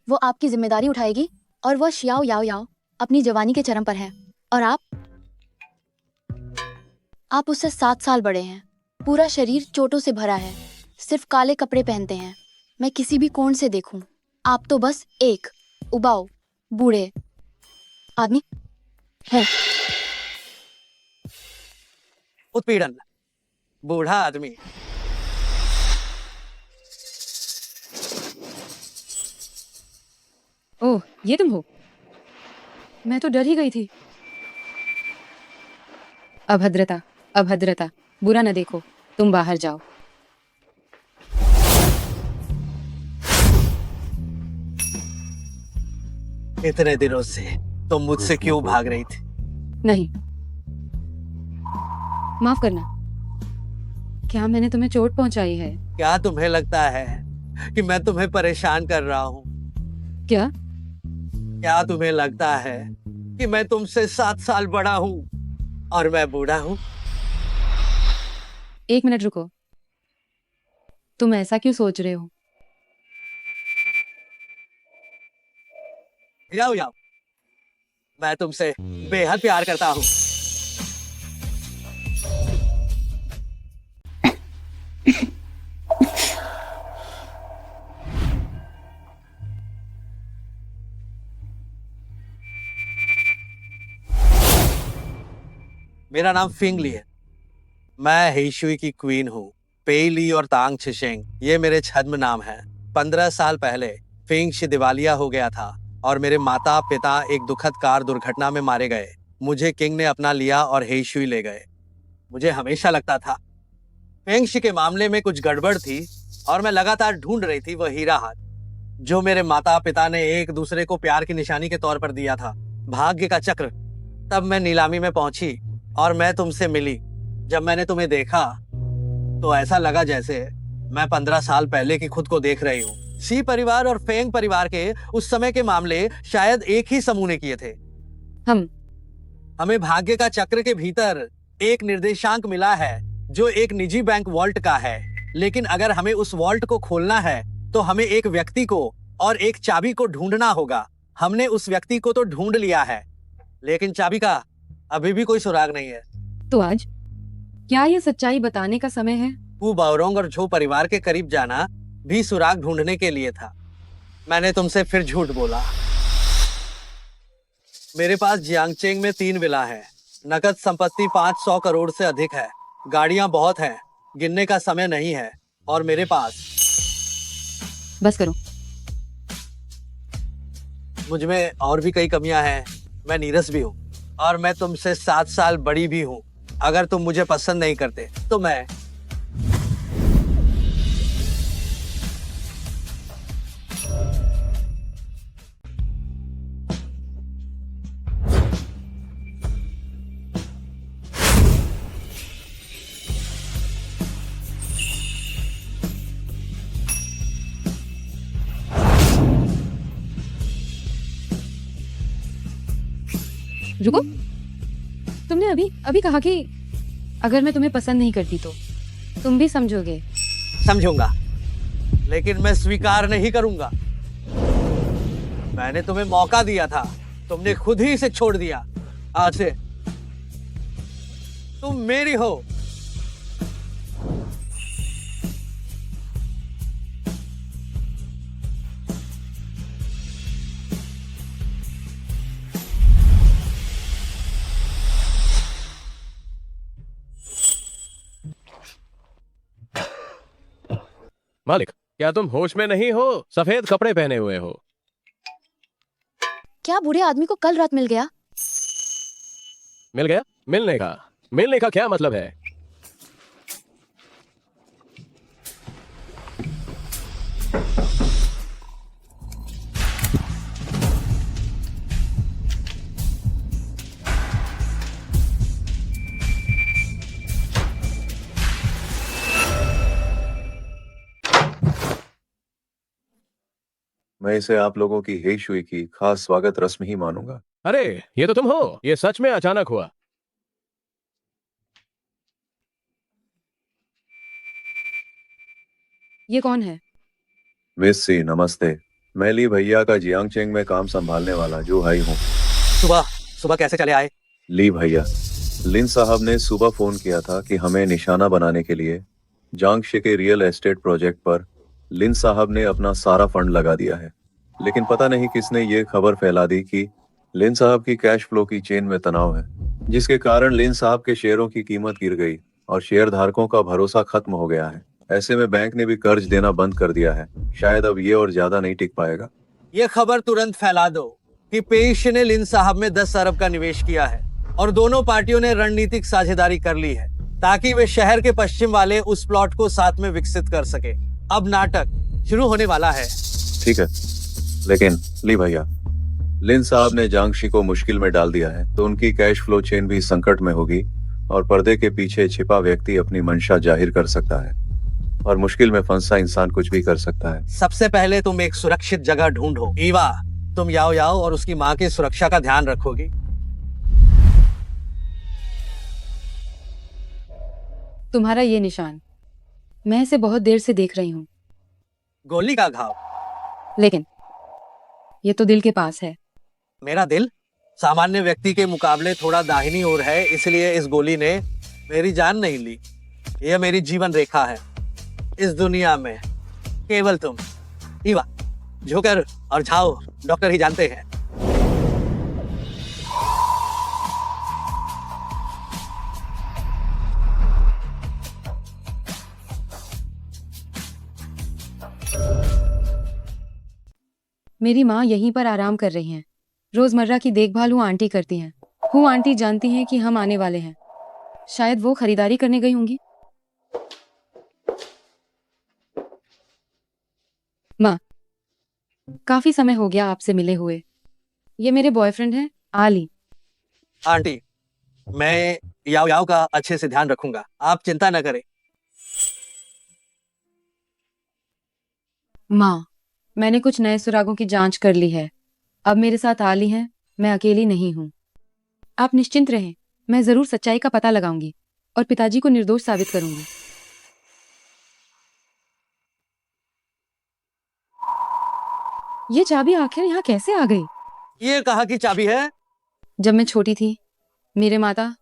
[SPEAKER 16] वो आपकी जिम्मेदारी उठाएगी? और वह शियाओ याओ याओ अपनी जवानी के चरम पर है और आप उससे 7 साल बड़े हैं। पूरा शरीर चोटों से भरा है, सिर्फ काले कपड़े पहनते हैं। मैं किसी भी कोण से देखूं, आप तो बस एक उबाऊ बूढ़े आदमी हैं।
[SPEAKER 7] उत्पीड़न बूढ़ा आदमी।
[SPEAKER 8] ओह, ये तुम हो? मैं तो डर ही गई थी। अभद्रता, अभद्रता, बुरा न देखो, तुम बाहर जाओ।
[SPEAKER 7] इतने दिनों से तुम मुझसे क्यों भाग रही थी?
[SPEAKER 8] नहीं, माफ करना। क्या मैंने तुम्हें चोट पहुंचाई है?
[SPEAKER 7] क्या तुम्हें लगता है कि मैं तुम्हें परेशान कर रहा हूँ?
[SPEAKER 8] क्या?
[SPEAKER 7] क्या तुम्हें लगता है कि मैं तुमसे 7 साल बड़ा हूँ और मैं बूढ़ा हूँ?
[SPEAKER 8] एक मिनट रुको, तुम ऐसा क्यों सोच रहे हो?
[SPEAKER 7] जाओ जाओ, मैं तुमसे बेहद प्यार करता हूँ। मेरा नाम फिंगली है। मैं हेशुई की क्वीन हूँ। पेली और तांग छिशेंग ये मेरे छद्म नाम हैं। 15 साल पहले फिंगशी दिवालिया हो गया था और मेरे माता पिता एक दुखद कार दुर्घटना में मारे गए। मुझे किंग ने अपना लिया और हेशुई ले गए। मुझे हमेशा लगता था फिंगशी के मामले में कुछ गड़बड़ थी और मैं लगातार ढूंढ रही थी वह हीरा हाथ जो मेरे माता पिता ने एक दूसरे को प्यार की निशानी के तौर पर दिया था। भाग्य का चक्र। तब मैं नीलामी में पहुंची और मैं तुमसे मिली। जब मैंने तुम्हें देखा तो ऐसा लगा जैसे मैं 15 साल पहले की खुद को देख रही हूँ। सी परिवार और फेंग परिवार के उस समय के मामले शायद एक ही समूह ने किए थे। हमें भाग्य का चक्र के भीतर एक निर्देशांक मिला है जो एक निजी बैंक वॉल्ट का है। लेकिन अगर हमें उस वॉल्ट को खोलना है तो हमें एक व्यक्ति को और एक चाबी को ढूंढना होगा। हमने उस व्यक्ति को तो ढूंढ लिया है, लेकिन चाबी का अभी भी कोई सुराग नहीं है।
[SPEAKER 8] तो आज क्या ये सच्चाई बताने का समय है?
[SPEAKER 7] वो बाओरोंग और झो परिवार के करीब जाना भी सुराग ढूंढने के लिए था। मैंने तुमसे फिर झूठ बोला। मेरे पास जियांगचेंग में 3 विला है। नकद संपत्ति 500 करोड़ से अधिक है। गाड़ियां बहुत हैं, गिनने का समय नहीं है। और मेरे पास
[SPEAKER 8] बस करो।
[SPEAKER 7] मुझ में और भी कई कमियां हैं। मैं नीरस भी हूँ और मैं तुमसे 7 साल बड़ी भी हूँ। अगर तुम मुझे पसंद नहीं करते तो मैं
[SPEAKER 8] रुको, तुमने अभी अभी कहा कि अगर मैं तुम्हें पसंद नहीं करती तो तुम भी समझोगे।
[SPEAKER 7] समझूंगा, लेकिन मैं स्वीकार नहीं करूंगा। मैंने तुम्हें मौका दिया था, तुमने खुद ही इसे छोड़ दिया। आज से तुम मेरी हो।
[SPEAKER 2] मालिक, क्या तुम होश में नहीं हो? सफेद कपड़े पहने हुए हो।
[SPEAKER 16] क्या बूढ़े आदमी को कल रात मिल गया?
[SPEAKER 2] मिल गया? मिलने का क्या मतलब है?
[SPEAKER 15] मैं इसे आप लोगों की हेशुई की खास स्वागत रस्म ही मानूंगा।
[SPEAKER 2] अरे, ये तो तुम हो। ये सच में अचानक हुआ।
[SPEAKER 8] ये कौन है?
[SPEAKER 15] मिस सी, नमस्ते। मैं ली भैया का जियांगचेंग में काम संभालने वाला जो हाई हूँ।
[SPEAKER 7] सुबह सुबह कैसे चले आए?
[SPEAKER 15] ली भैया, लिन साहब ने सुबह फोन किया था कि हमें निशाना बनाने के लिए जांगशे के रियल एस्टेट प्रोजेक्ट पर लिन साहब ने अपना सारा फंड लगा दिया है। लेकिन पता नहीं किसने ये खबर फैला दी कि लिन साहब की कैश फ्लो की चेन में तनाव है, जिसके कारण लिन साहब के शेयरों की कीमत गिर गई
[SPEAKER 5] और शेयर धारकों का भरोसा खत्म हो गया है। ऐसे में बैंक ने भी कर्ज देना बंद कर दिया है। शायद अब ये और ज्यादा नहीं टिक पाएगा।
[SPEAKER 7] ये खबर तुरंत फैला दो कि पेश ने लिन साहब में 10 अरब का निवेश किया है और दोनों पार्टियों ने रणनीतिक साझेदारी कर ली है ताकि वे शहर के पश्चिम वाले उस प्लॉट को साथ में विकसित कर सके। अब नाटक शुरू होने वाला है।
[SPEAKER 5] ठीक है, लेकिन ली भैया, लिन साहब ने जांगशी को मुश्किल में डाल दिया है तो उनकी कैश फ्लो चेन भी संकट में होगी और पर्दे के पीछे छिपा व्यक्ति अपनी मंशा जाहिर कर सकता है और मुश्किल में फंसा इंसान कुछ भी कर सकता है।
[SPEAKER 7] सबसे पहले तुम एक सुरक्षित जगह ढूंढो। ईवा, तुम याओ याओ और उसकी माँ की सुरक्षा का ध्यान रखोगी।
[SPEAKER 8] तुम्हारा ये निशान, मैं इसे बहुत देर से देख रही हूँ।
[SPEAKER 7] गोली का घाव?
[SPEAKER 8] लेकिन ये तो दिल के पास है।
[SPEAKER 7] मेरा दिल सामान्य व्यक्ति के मुकाबले थोड़ा दाहिनी ओर है, इसलिए इस गोली ने मेरी जान नहीं ली। यह मेरी जीवन रेखा है। इस दुनिया में केवल तुम, ईवा, जोकर और झाओ डॉक्टर ही जानते हैं।
[SPEAKER 8] मेरी माँ यहीं पर आराम कर रही हैं। रोजमर्रा की देखभाल हूँ आंटी करती हैं। हूँ आंटी जानती हैं कि हम आने वाले हैं। शायद वो खरीदारी करने गई होंगी। माँ, काफी समय हो गया आपसे मिले हुए। ये मेरे बॉयफ्रेंड हैं, आली।
[SPEAKER 7] आंटी, मैं याओ याओ का अच्छे से ध्यान रखूंगा, आप चिंता न करें।
[SPEAKER 8] माँ, मैंने कुछ नए सुरागों की जांच कर ली है। अब मेरे साथ आली हैं, मैं अकेली नहीं हूँ। आप निश्चिंत रहें, मैं जरूर सच्चाई का पता लगाऊंगी और पिताजी को निर्दोष साबित करूंगी। ये चाबी आखिर यहाँ कैसे आ गई?
[SPEAKER 7] ये कहाँ की चाबी है?
[SPEAKER 8] जब मैं छोटी थी, मेरे माता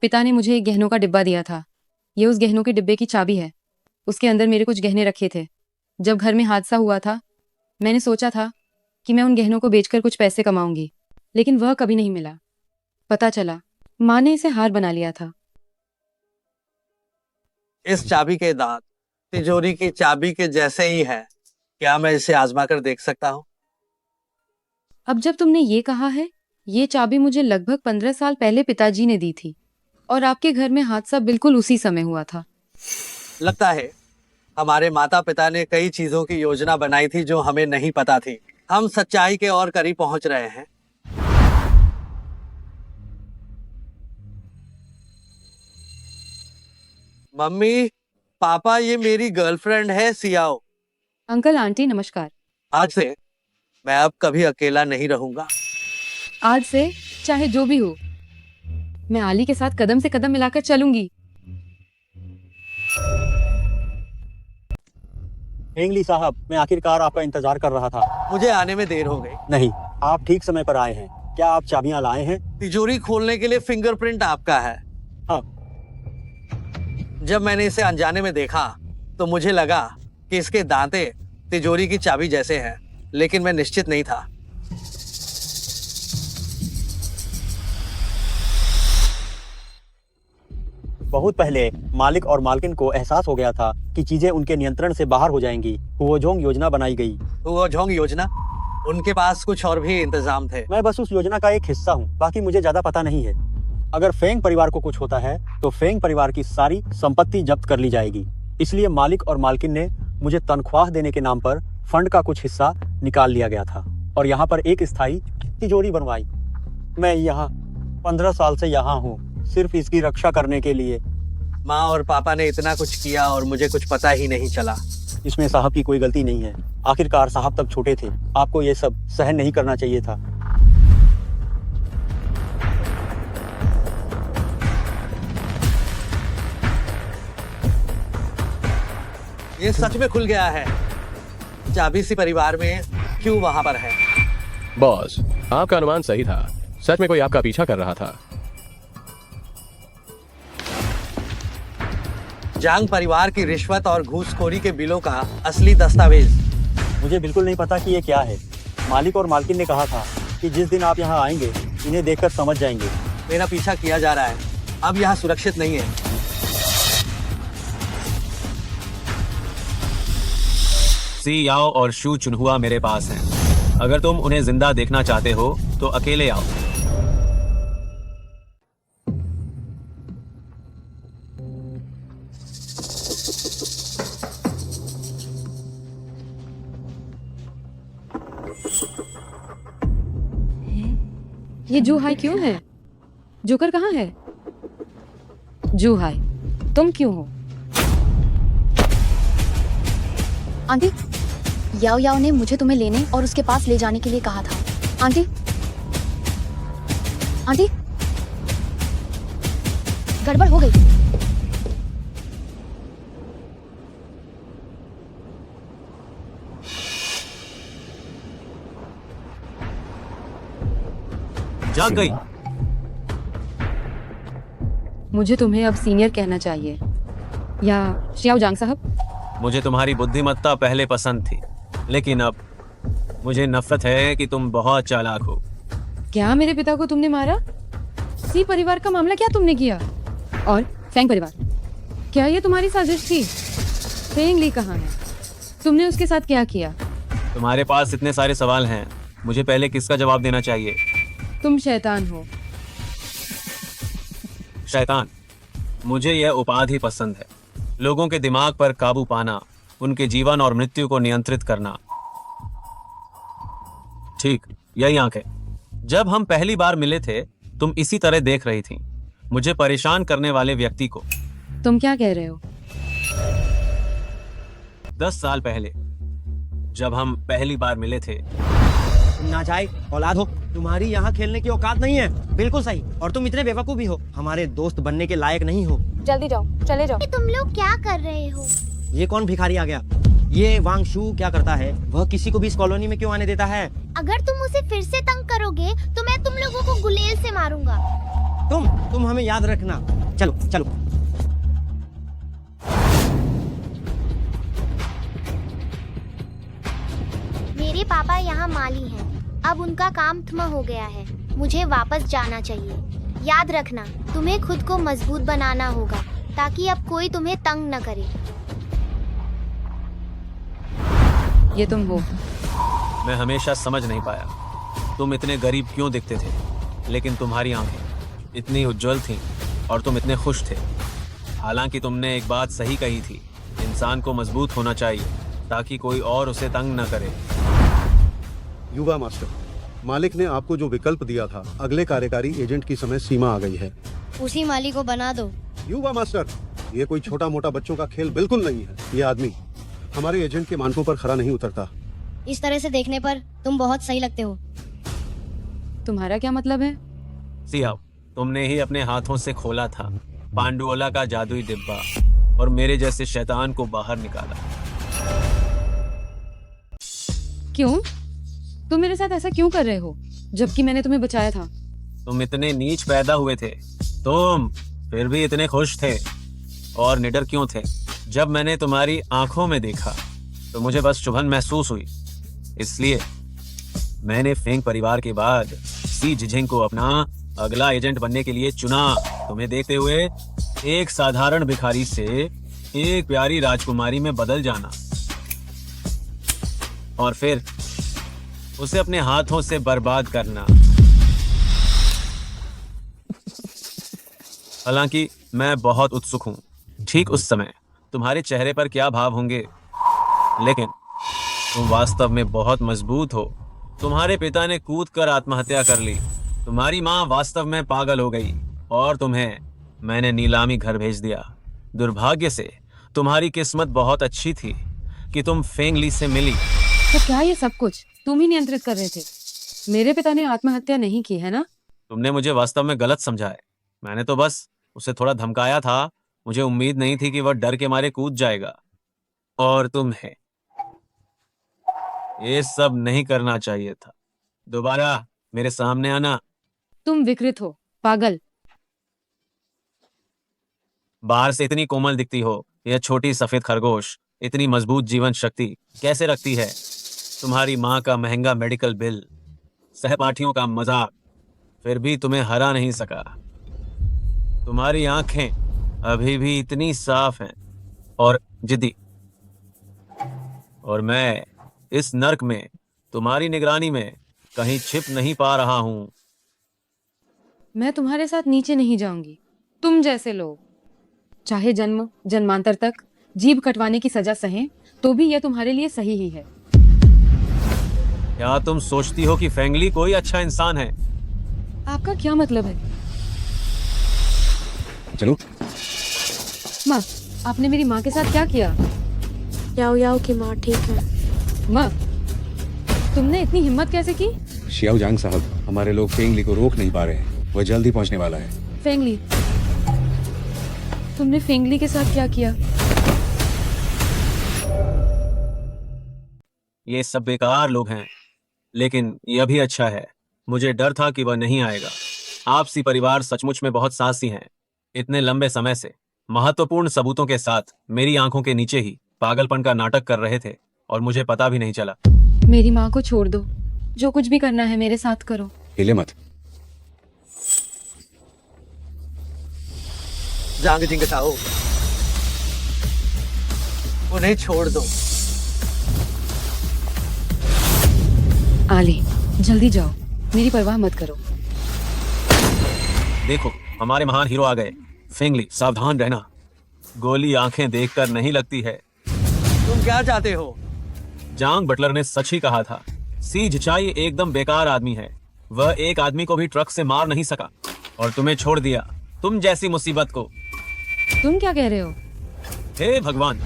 [SPEAKER 8] पिता ने मुझे एक गहनों का डिब्बा दिया था। ये उस गहनों के डिब्बे की चाबी है। उसके अंदर मेरे कुछ गहने रखे थे। जब घर में हादसा हुआ था, मैंने सोचा था कि मैं उन गहनों को बेचकर कुछ पैसे कमाऊंगी, लेकिन वह कभी नहीं मिला। पता चला माँ ने इसे हार बना लिया था।
[SPEAKER 7] इस चाबी के दांत तिजोरी की चाबी के जैसे ही है। क्या मैं इसे आजमा कर देख सकता हूँ?
[SPEAKER 8] अब जब तुमने ये कहा है, ये चाबी मुझे लगभग 15 साल पहले पिताजी ने दी थी और आपके घर में हादसा बिल्कुल उसी समय हुआ था।
[SPEAKER 7] लगता है हमारे माता पिता ने कई चीजों की योजना बनाई थी जो हमें नहीं पता थी। हम सच्चाई के और करीब पहुंच रहे हैं। मम्मी, पापा, ये मेरी गर्लफ्रेंड है सियाओ।
[SPEAKER 8] अंकल आंटी नमस्कार।
[SPEAKER 7] आज से मैं अब कभी अकेला नहीं रहूंगा।
[SPEAKER 8] आज से चाहे जो भी हो, मैं आली के साथ कदम से कदम मिलाकर चलूंगी।
[SPEAKER 22] हेंगली साहब, मैं आखिरकार आपका इंतजार कर रहा था।
[SPEAKER 7] मुझे आने में देर हो गई।
[SPEAKER 22] नहीं, आप ठीक समय पर आए हैं। क्या आप चाबियां लाए हैं?
[SPEAKER 7] तिजोरी खोलने के लिए फिंगरप्रिंट आपका है।
[SPEAKER 22] हाँ।
[SPEAKER 7] जब मैंने इसे अनजाने में देखा तो मुझे लगा कि इसके दांते तिजोरी की चाबी जैसे हैं, लेकिन मैं निश्चित नहीं था।
[SPEAKER 22] बहुत पहले मालिक और मालकिन को एहसास हो गया था कि चीजें उनके नियंत्रण से बाहर हो जाएंगी। हुओजोंग योजना बनाई गई।
[SPEAKER 7] हुओजोंग योजना? उनके पास कुछ और भी इंतजाम थे।
[SPEAKER 22] मैं बस उस योजना का एक हिस्सा हूँ, बाकी मुझे ज्यादा पता नहीं है। अगर फेंग परिवार को कुछ होता है तो फेंग परिवार की सारी संपत्ति जब्त कर ली जाएगी। इसलिए मालिक और मालकिन ने मुझे तनख्वाह देने के नाम पर फंड का कुछ हिस्सा निकाल लिया गया था और यहाँ पर एक स्थायी तिजोरी बनवाई। मैं यहाँ 15 साल से यहाँ हूँ, सिर्फ इसकी रक्षा करने के लिए।
[SPEAKER 7] माँ और पापा ने इतना कुछ किया और मुझे कुछ पता ही नहीं चला।
[SPEAKER 22] इसमें साहब की कोई गलती नहीं है। आखिरकार साहब तब छोटे थे, आपको ये सब सहन नहीं करना चाहिए था।
[SPEAKER 7] ये सच में खुल गया है। चाबी सी परिवार में क्यों वहां पर है?
[SPEAKER 2] बॉस, आपका अनुमान सही था। सच में कोई आपका पीछा कर रहा था।
[SPEAKER 7] जांग परिवार की रिश्वत और घूसखोरी के बिलों का असली दस्तावेज।
[SPEAKER 22] मुझे बिल्कुल नहीं पता कि ये क्या है। मालिक और मालकिन ने कहा था कि जिस दिन आप यहाँ आएंगे इन्हें देखकर समझ जाएंगे।
[SPEAKER 7] मेरा पीछा किया जा रहा है। अब यहाँ सुरक्षित नहीं है।
[SPEAKER 13] सी याओ और शू चुनहुआ मेरे पास हैं। अगर तुम उन्हें जिंदा देखना चाहते हो तो अकेले आओ।
[SPEAKER 8] ये जू हाई क्यों है? जोकर कहाँ है? जू हाई, तुम क्यों हो?
[SPEAKER 17] आंटी, याओ याओ ने मुझे तुम्हें लेने और उसके पास ले जाने के लिए कहा था। आंटी, आंटी, गड़बड़ हो गई।
[SPEAKER 13] जाग गई।
[SPEAKER 8] मुझे तुम्हें अब सीनियर कहना चाहिए, या शियाओ जांग साहब?
[SPEAKER 13] मुझे तुम्हारी बुद्धिमत्ता पहले पसंद थी, लेकिन अब मुझे नफरत है कि तुम बहुत चालाक हो।
[SPEAKER 8] क्या मेरे पिता को तुमने मारा? सी परिवार का मामला क्या तुमने किया? और फेंग परिवार, क्या ये तुम्हारी साजिश थी? फेंग ली कहाँ है? तुमने उसके साथ क्या किया?
[SPEAKER 13] तुम्हारे पास इतने सारे सवाल हैं, मुझे पहले किसका जवाब देना चाहिए?
[SPEAKER 8] तुम शैतान हो।
[SPEAKER 13] शैतान? मुझे यह उपाधि पसंद है। लोगों के दिमाग पर काबू पाना, उनके जीवन और मृत्यु को नियंत्रित करना। ठीक, यही आंख है। जब हम पहली बार मिले थे, तुम इसी तरह देख रही थी, मुझे परेशान करने वाले व्यक्ति को।
[SPEAKER 8] तुम क्या कह रहे हो?
[SPEAKER 13] 10 साल पहले जब हम पहली बार मिले थे।
[SPEAKER 1] तुम नाजायज औलाद हो, तुम्हारी यहाँ खेलने की औकात नहीं है। बिल्कुल सही, और तुम इतने बेवकूफ भी हो, हमारे दोस्त बनने के लायक नहीं हो।
[SPEAKER 17] जल्दी जाओ, चले जाओ।
[SPEAKER 14] तुम लोग क्या कर रहे हो?
[SPEAKER 1] ये कौन भिखारी आ गया? ये वांग शू क्या करता है? वह किसी को भी इस कॉलोनी में क्यों आने देता है?
[SPEAKER 14] अगर तुम उसे फिर से तंग करोगे तो मैं तुम लोगों को गुलेल से मारूंगा।
[SPEAKER 1] तुम हमें याद रखना। चलो चलो।
[SPEAKER 14] मेरे पापा यहाँ माली हैं। अब उनका काम खत्म हो गया है, मुझे वापस जाना चाहिए। याद रखना, तुम्हें खुद को मजबूत बनाना होगा ताकि अब कोई तुम्हें तंग न करे।
[SPEAKER 8] ये तुम हो?
[SPEAKER 13] मैं हमेशा समझ नहीं पाया तुम इतने गरीब क्यों दिखते थे, लेकिन तुम्हारी आंखें इतनी उज्जवल थीं और तुम इतने खुश थे। हालांकि तुमने एक बात सही कही थी, इंसान को मजबूत होना चाहिए ताकि कोई और उसे तंग न करे।
[SPEAKER 4] युवा मास्टर, मालिक ने आपको जो विकल्प दिया था, अगले कार्यकारी एजेंट की समय सीमा आ गई है।
[SPEAKER 14] उसी माली को बना दो।
[SPEAKER 4] युवा मास्टर, ये कोई छोटा मोटा बच्चों का खेल बिल्कुल नहीं है। ये आदमी हमारे एजेंट के मानकों पर खरा नहीं उतरता।
[SPEAKER 14] इस तरह से देखने पर तुम बहुत सही लगते हो।
[SPEAKER 8] तुम्हारा क्या मतलब है?
[SPEAKER 13] सियाओ, तुमने ही अपने हाथों से खोला था पांडुओला का जादुई डिब्बा और मेरे जैसे शैतान को बाहर निकाला।
[SPEAKER 8] क्यों? तुम मेरे साथ ऐसा क्यों कर रहे हो, जबकि मैंने तुम्हें बचाया था?
[SPEAKER 13] तुम इतने नीच पैदा हुए थे, तुम फिर भी इतने खुश थे और निडर क्यों थे? जब मैंने तुम्हारी आंखों में देखा तो मुझे बस चुभन महसूस हुई। इसलिए मैंने फेंग परिवार के बाद सी जिझिंग को अपना अगला एजेंट बनने के लिए चुना। तुम्हें देखते हुए एक साधारण भिखारी से एक प्यारी राजकुमारी में बदल जाना और फिर उसे अपने हाथों से बर्बाद करना। हालांकि मैं बहुत उत्सुक हूं ठीक उस समय तुम्हारे चेहरे पर क्या भाव होंगे, लेकिन तुम वास्तव में बहुत मजबूत हो। तुम्हारे पिता ने कूदकर आत्महत्या कर ली, तुम्हारी माँ वास्तव में पागल हो गई और तुम्हें मैंने नीलामी घर भेज दिया। दुर्भाग्य से तुम्हारी किस्मत बहुत अच्छी थी कि तुम फेंग ली से मिली।
[SPEAKER 8] तो क्या ये सब कुछ तुम ही नियंत्रित कर रहे थे? मेरे पिता ने आत्महत्या नहीं की है ना?
[SPEAKER 13] तुमने मुझे वास्तव में गलत समझा है। मैंने तो बस उसे थोड़ा धमकाया था। मुझे उम्मीद नहीं थी कि वह डर के मारे कूद जाएगा। और तुम्हें ये सब नहीं करना चाहिए था। दोबारा मेरे सामने आना।
[SPEAKER 8] तुम विकृत हो, पागल।
[SPEAKER 13] बाहर से इतनी कोमल दिखती हो, यह छोटी सफेद खरगोश इतनी मजबूत जीवन शक्ति कैसे रखती है? तुम्हारी माँ का महंगा मेडिकल बिल, सहपाठियों का मजाक, फिर भी तुम्हें हरा नहीं सका। तुम्हारी आंखें अभी भी इतनी साफ हैं और जिद्दी। और मैं इस नर्क में तुम्हारी निगरानी में कहीं छिप नहीं पा रहा हूं।
[SPEAKER 8] मैं तुम्हारे साथ नीचे नहीं जाऊंगी। तुम जैसे लोग चाहे जन्म जन्मांतर तक जीभ कटवाने की सजा सहें तो भी यह तुम्हारे लिए सही ही है।
[SPEAKER 13] क्या तुम सोचती हो कि फेंगली कोई अच्छा इंसान है?
[SPEAKER 8] आपका क्या मतलब है?
[SPEAKER 6] चलो।
[SPEAKER 8] माँ, आपने मेरी माँ के साथ क्या किया?
[SPEAKER 16] याओ याओ की माँ ठीक है।
[SPEAKER 8] माँ, तुमने इतनी हिम्मत कैसे की?
[SPEAKER 6] शियाओ जांग साहब, हमारे लोग फेंगली को रोक नहीं पा रहे हैं। वह जल्दी पहुंचने वाला है।
[SPEAKER 8] फेंगली, तुमने फेंगली के साथ क्या किया?
[SPEAKER 13] ये सब बेकार लोग हैं, लेकिन यह भी अच्छा है। मुझे डर था कि वह नहीं आएगा। आप सी परिवार सचमुच में बहुत साहसी हैं। इतने लंबे समय से महत्वपूर्ण सबूतों के साथ मेरी आंखों के नीचे ही पागलपन का नाटक कर रहे थे और मुझे पता भी नहीं चला।
[SPEAKER 8] मेरी माँ को छोड़ दो। जो कुछ भी करना है मेरे साथ करो।
[SPEAKER 6] हिले मत।
[SPEAKER 7] जांग जिंग साओ, उन्हें छोड़ दो।
[SPEAKER 8] आली, जल्दी जाओ। मेरी परवाह मत करो।
[SPEAKER 13] देखो, हमारे महान हीरो आ गए। फेंगली, सावधान रहना। गोली आंखें देखकर नहीं लगती है।
[SPEAKER 7] तुम क्या चाहते हो?
[SPEAKER 13] जांग बटलर ने सच ही कहा था। सी झिचाई एकदम बेकार आदमी है। वह एक आदमी को भी ट्रक से मार नहीं सका और तुम्हें छोड़ दिया, तुम जैसी मुसीबत को।
[SPEAKER 8] तुम क्या कह रहे हो?
[SPEAKER 13] हे भगवान,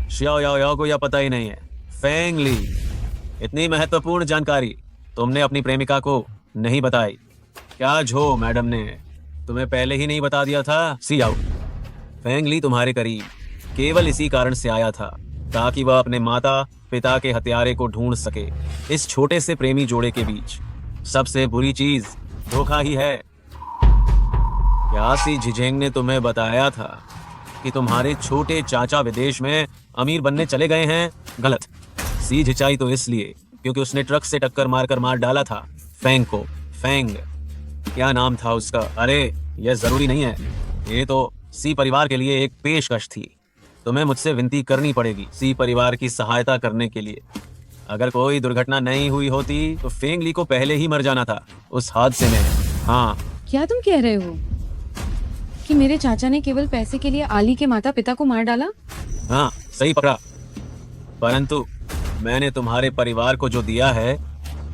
[SPEAKER 13] शियाओ याओ याओ को यह पता ही नहीं है। फेंगली, इतनी महत्वपूर्ण जानकारी तुमने अपनी प्रेमिका को नहीं बताई। क्या झो मैडम ने तुम्हें पहले ही नहीं बता दिया था? सी आओ, फेंगली तुम्हारे करीब केवल इसी कारण से आया था ताकि वह अपने माता पिता के हत्यारे को ढूंढ सके। इस छोटे से प्रेमी जोड़े के बीच सबसे बुरी चीज धोखा ही है। क्या सी झिझेंग ने तुम्हें बताया था कि तुम्हारे छोटे चाचा विदेश में अमीर बनने चले गए हैं? गलत। सी झिचाई तो इसलिए क्योंकि उसने ट्रक से टक्कर मारकर मार डाला था फेंग को। फेंग, क्या नाम था उसका? अरे यह जरूरी नहीं है, ये तो सी परिवार के लिए एक पेशकश थी। तुम्हें मुझसे विनती करनी पड़ेगी सी परिवार की सहायता करने के लिए। अगर कोई दुर्घटना नहीं हुई होती तो फेंगली को पहले ही मर जाना था उस हादसे में। हाँ।
[SPEAKER 8] क्या तुम कह रहे हो कि मेरे चाचा ने केवल पैसे के लिए आली के माता पिता को मार डाला?
[SPEAKER 13] हाँ, सही पकड़ा। परंतु मैंने तुम्हारे परिवार को जो दिया है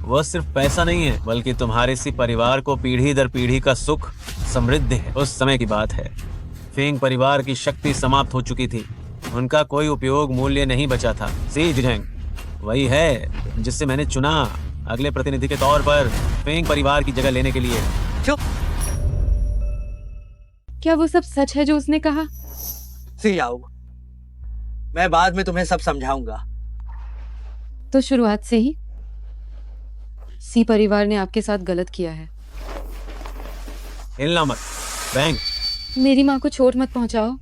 [SPEAKER 13] वह सिर्फ पैसा नहीं है, बल्कि तुम्हारे सी परिवार को पीढ़ी दर पीढ़ी का सुख समृद्धि है। उस समय की बात है, फेंग परिवार की शक्ति समाप्त हो चुकी थी। उनका कोई उपयोग मूल्य नहीं बचा था। सी झिझेंग वही है जिससे मैंने चुना अगले प्रतिनिधि के तौर पर फेंग परिवार की जगह लेने के लिए।
[SPEAKER 7] चुप।
[SPEAKER 8] क्या वो सब सच है जो उसने कहा?
[SPEAKER 7] सी आओ, मैं बाद में तुम्हें सब समझाऊंगा।
[SPEAKER 8] तो शुरुआत से ही सी परिवार ने आपके साथ गलत किया है।
[SPEAKER 13] हिलना मत फेंग।
[SPEAKER 8] मेरी माँ को चोट मत पहुंचाओ।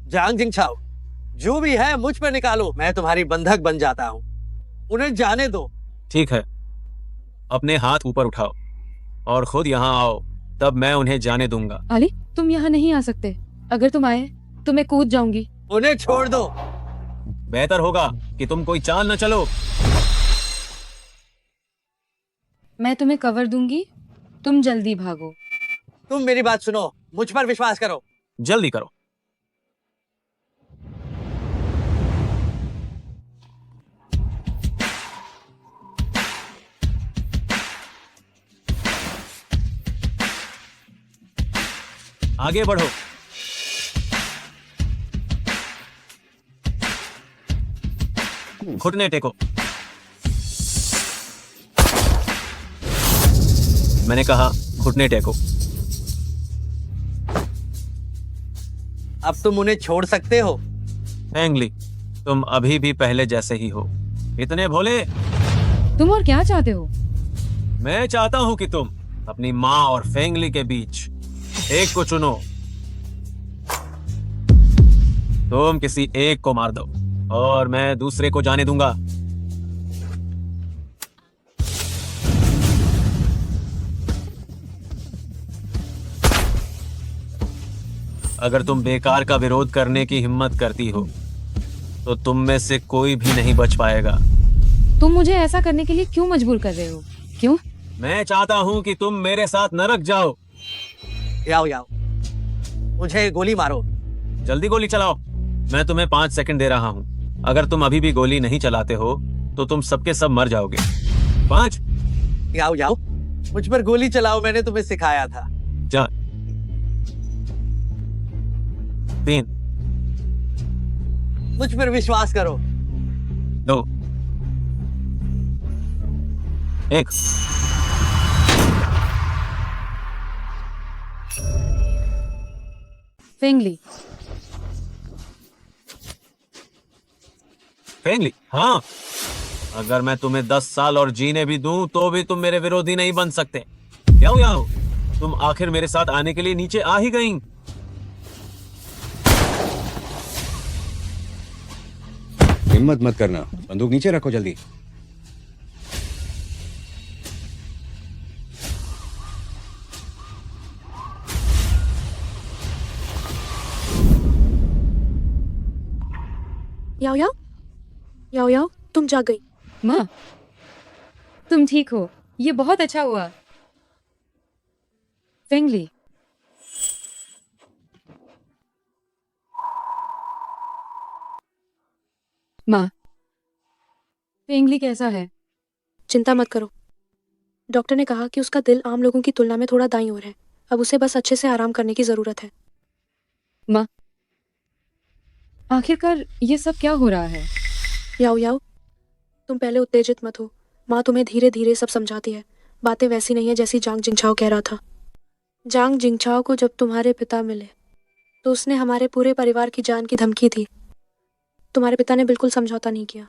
[SPEAKER 7] जांग जिंग छाओ, जो भी है मुझ पर निकालो। मैं तुम्हारी बंधक बन जाता हूँ। उन्हें जाने दो।
[SPEAKER 13] ठीक है, अपने हाथ ऊपर उठाओ और खुद यहाँ आओ, तब मैं उन्हें जाने दूंगा।
[SPEAKER 8] आली, तुम यहाँ नहीं आ सकते। अगर तुम आए तो मैं कूद जाऊंगी।
[SPEAKER 7] उन्हें छोड़ दो।
[SPEAKER 13] बेहतर होगा कि तुम कोई चाल न चलो।
[SPEAKER 8] मैं तुम्हें कवर दूंगी, तुम जल्दी भागो।
[SPEAKER 7] तुम मेरी बात सुनो, मुझ पर विश्वास करो।
[SPEAKER 13] जल्दी करो। आगे बढ़ो। घुटने टेको। मैंने कहा घुटने टेको।
[SPEAKER 7] अब तुम उन्हें छोड़ सकते हो।
[SPEAKER 13] फेंगली, तुम अभी भी पहले जैसे ही हो, इतने भोले।
[SPEAKER 8] तुम और क्या चाहते हो?
[SPEAKER 13] मैं चाहता हूं कि तुम अपनी माँ और फेंगली के बीच एक को चुनो। तुम किसी एक को मार दो और मैं दूसरे को जाने दूंगा। अगर तुम बेकार का विरोध करने की हिम्मत करती हो तो तुम में से कोई भी नहीं बच पाएगा।
[SPEAKER 8] तुम मुझे ऐसा करने के लिए क्यों मजबूर कर रहे हो? क्यों?
[SPEAKER 13] मैं चाहता हूँ कि तुम मेरे साथ नरक जाओ।
[SPEAKER 7] याओ याओ, मुझे गोली मारो।
[SPEAKER 13] जल्दी गोली चलाओ। मैं तुम्हें 5 सेकंड दे रहा हूँ। अगर तुम अभी भी गोली नहीं चलाते हो तो तुम सबके सब मर जाओगे। 5।
[SPEAKER 7] याओ याओ, मुझ पर गोली चलाओ, मैंने तुम्हें सिखाया था।
[SPEAKER 13] 4 3
[SPEAKER 7] मुझ पर विश्वास करो।
[SPEAKER 13] 2 1।
[SPEAKER 8] फेंगली।
[SPEAKER 13] फेंगली, हाँ। अगर मैं तुम्हें 10 साल और जीने भी दूं तो भी तुम मेरे विरोधी नहीं बन सकते। याओ याओ, तुम आखिर मेरे साथ आने के लिए नीचे आ ही गईं।
[SPEAKER 6] हिम्मत मत करना, बंदूक नीचे रखो जल्दी।
[SPEAKER 16] याओ याओ, याओ याओ, तुम जाग गई।
[SPEAKER 8] माँ, तुम ठीक हो, ये बहुत अच्छा हुआ। फेंगली, माँ, फेंगली कैसा है?
[SPEAKER 16] चिंता मत करो, डॉक्टर ने कहा कि उसका दिल आम लोगों की तुलना में थोड़ा दाईं ओर है। अब उसे बस अच्छे से आराम करने की जरूरत है।
[SPEAKER 8] माँ, आखिरकार ये सब क्या हो रहा है?
[SPEAKER 16] याओ याओ, तुम पहले उत्तेजित मत हो। माँ तुम्हें धीरे धीरे सब समझाती है। बातें वैसी नहीं है जैसी जांग जिंगछाओ कह रहा था। जांग जिंगछाओ को जब तुम्हारे पिता मिले तो उसने हमारे पूरे परिवार की जान की धमकी दी। तुम्हारे पिता ने बिल्कुल समझौता नहीं किया।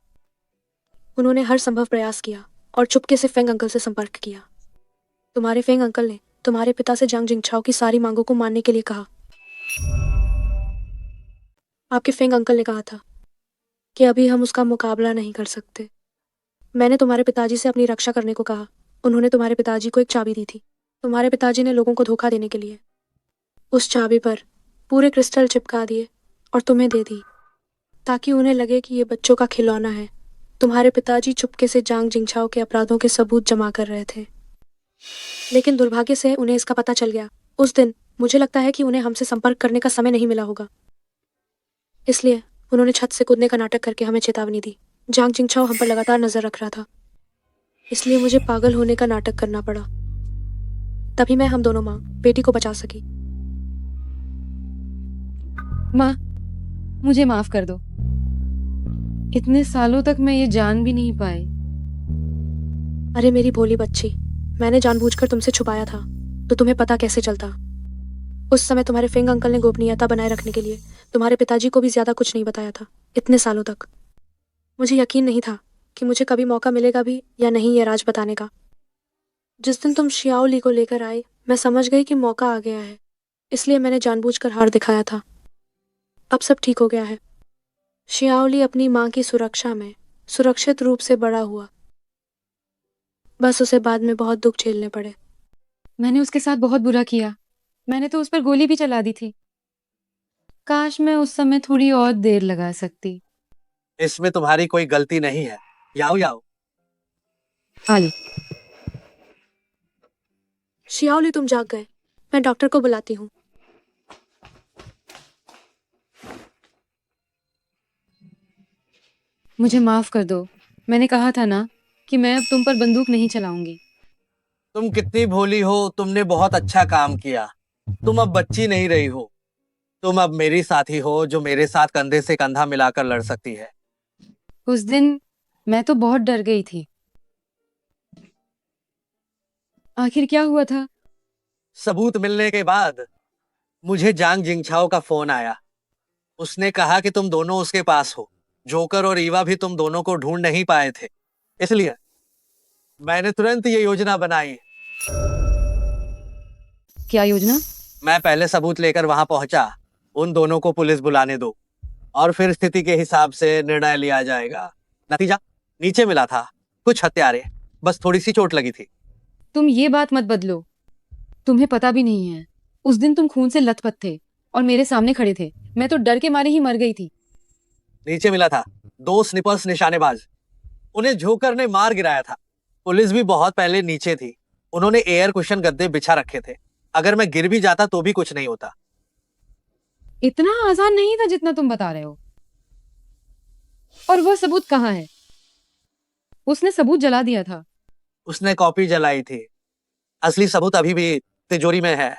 [SPEAKER 16] उन्होंने हर संभव प्रयास किया और चुपके से फेंग अंकल से संपर्क किया। तुम्हारे फेंग अंकल ने तुम्हारे पिता से जांग जिंगछाओ की सारी मांगों को मानने के लिए कहा। आपके फेंग अंकल ने कहा था कि अभी हम उसका मुकाबला नहीं कर सकते। मैंने तुम्हारे पिताजी से अपनी रक्षा करने को कहा। उन्होंने तुम्हारे पिताजी को एक चाबी दी थी। तुम्हारे पिताजी ने लोगों को धोखा देने के लिए उस चाबी पर पूरे क्रिस्टल चिपका दिए और तुम्हें दे दी ताकि उन्हें लगे कि ये बच्चों का खिलौना है। तुम्हारे पिताजी चुपके से जांग जिंगछाओ के अपराधों के सबूत जमा कर रहे थे, लेकिन दुर्भाग्य से उन्हें इसका पता चल गया। उस दिन मुझे लगता है कि उन्हें हमसे संपर्क करने का समय नहीं मिला होगा, इसलिए उन्होंने छत से कूदने का नाटक करके हमें चेतावनी दी। जांग जिंगछाओ हम पर लगातार नजर रख रहा था, इसलिए मुझे पागल होने का नाटक करना पड़ा। तभी मैं हम दोनों माँ बेटी को बचा सकी।
[SPEAKER 8] माँ, मुझे माफ कर दो। इतने सालों तक मैं ये जान भी नहीं पाई।
[SPEAKER 16] अरे मेरी भोली बच्ची, मैंने जानबूझकर तुमसे छुपाया था तो तुम्हें पता कैसे चलता। उस समय तुम्हारे फेंग अंकल ने गोपनीयता बनाए रखने के लिए तुम्हारे पिताजी को भी ज्यादा कुछ नहीं बताया था। इतने सालों तक मुझे यकीन नहीं था कि मुझे कभी मौका मिलेगा भी या नहीं ये राज बताने का। जिस दिन तुम शियाओ ली को लेकर आए, मैं समझ गई कि मौका आ गया है, इसलिए मैंने जानबूझकर हार दिखाया था। अब सब ठीक हो गया है। शियाओ ली अपनी माँ की सुरक्षा में सुरक्षित रूप से बड़ा हुआ, बस उसे बाद में बहुत दुख झेलने पड़े।
[SPEAKER 8] मैंने उसके साथ बहुत बुरा किया। मैंने तो उस पर गोली भी चला दी थी। काश मैं उस समय थोड़ी और देर लगा सकती।
[SPEAKER 7] इसमें तुम्हारी कोई गलती नहीं है। याओ याओ,
[SPEAKER 8] आली।
[SPEAKER 16] शियाओ ली, तुम जाग गए। मैं डॉक्टर को बुलाती हूँ।
[SPEAKER 8] मुझे माफ कर दो। मैंने कहा था ना कि मैं अब तुम पर बंदूक नहीं चलाऊंगी।
[SPEAKER 7] तुम कितनी भोली हो। तुमने बहुत अच्छा काम किया। तुम अब बच्ची नहीं रही हो। तुम अब मेरी साथी हो जो मेरे साथ कंधे से कंधा मिलाकर लड़ सकती है।
[SPEAKER 8] उस दिन मैं तो बहुत डर गई थी। आखिर क्या हुआ था?
[SPEAKER 7] सबूत मिलने के बाद मुझे जांग जिंगछाओ का फोन आया। उसने कहा कि तुम दोनों उसके पास हो। जोकर और ईवा भी तुम दोनों को ढूंढ नहीं पाए थे, इसलिए मैंने तुरंत ये योजना बनाई।
[SPEAKER 8] क्या योजना?
[SPEAKER 7] मैं पहले सबूत लेकर वहां पहुंचा। उन दोनों को पुलिस बुलाने दो और फिर स्थिति के हिसाब से निर्णय लिया जाएगा। नतीजा नीचे मिला था, कुछ हत्यारे, बस थोड़ी सी चोट लगी थी।
[SPEAKER 8] तुम ये बात मत बदलो। तुम्हें पता भी नहीं है, उस दिन तुम खून से लथपथ थे और मेरे सामने खड़े थे। मैं तो डर के मारे ही मर गई थी।
[SPEAKER 7] नीचे मिला था 2 स्निपर्स निशानेबाज। उन्हें जोकर ने मार गिराया था। पुलिस भी बहुत पहले नीचे थी। उन्होंने एयर कुशन गद्दे बिछा रखे थे। अगर मैं गिर भी जाता तो भी कुछ नहीं होता।
[SPEAKER 8] इतना आसान नहीं था जितना तुम बता रहे हो। और वह सबूत कहाँ है? उसने सबूत जला दिया था।
[SPEAKER 7] उसने कॉपी जलाई थी। असली सबूत अभी भी तिजोरी में है।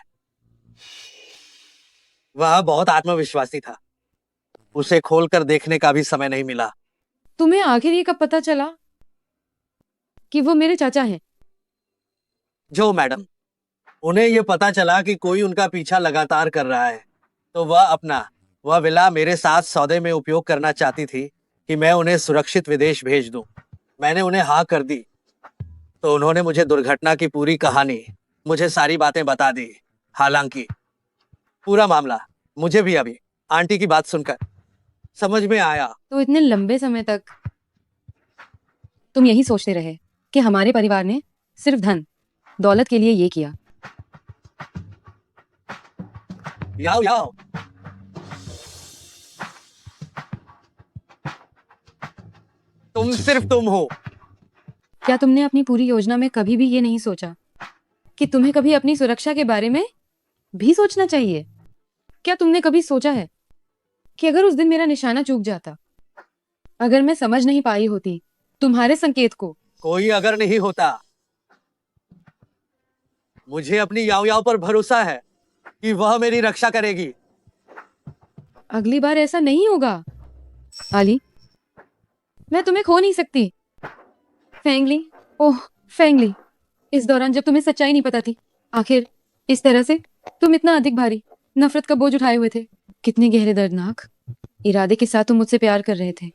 [SPEAKER 7] वह बहुत आत्मविश्वासी था। उसे खोलकर देखने का भी समय नहीं मिला।
[SPEAKER 8] तुम्हें आखिर ये कब पता चला कि वो मेरे चाचा हैं?
[SPEAKER 7] जो मैडम, उन्हें ये पता चला कि कोई उनका पीछा लगातार कर रहा है, तो वह विला मेरे साथ सौदे में उपयोग करना चाहती थी कि मैं उन्हें सुरक्षित विदेश भेज दूं। मैंने उन्हें हाँ कर दी, तो उन्होंने मुझे दुर्घटना की पूरी कहानी, मुझे सारी बातें बता दी। हालांकि पूरा मामला मुझे भी अभी आंटी की बात सुनकर समझ में आया।
[SPEAKER 8] तो इतने लंबे समय तक तुम यही सोचते रहे कि हमारे परिवार ने सिर्फ धन दौलत के लिए ये किया।
[SPEAKER 7] याओ याओ, तुम सिर्फ तुम हो।
[SPEAKER 8] क्या तुमने अपनी पूरी योजना में कभी भी ये नहीं सोचा कि तुम्हें कभी अपनी सुरक्षा के बारे में भी सोचना चाहिए? क्या तुमने कभी सोचा है कि अगर उस दिन मेरा निशाना चूक जाता, अगर मैं समझ नहीं पाई होती तुम्हारे संकेत को?
[SPEAKER 7] कोई अगर नहीं होता। मुझे अपनी याओ याओ पर भरोसा है कि वह मेरी रक्षा करेगी।
[SPEAKER 8] अगली बार ऐसा नहीं होगा आली। मैं तुम्हें खो नहीं सकती। फेंगली, ओह फेंगली, इस दौरान जब तुम्हें सच्चाई नहीं पता थी, आखिर इस तरह से तुम इतना अधिक भारी नफरत का बोझ उठाए हुए थे। कितने गहरे दर्दनाक इरादे के साथ तुम मुझसे प्यार कर रहे थे।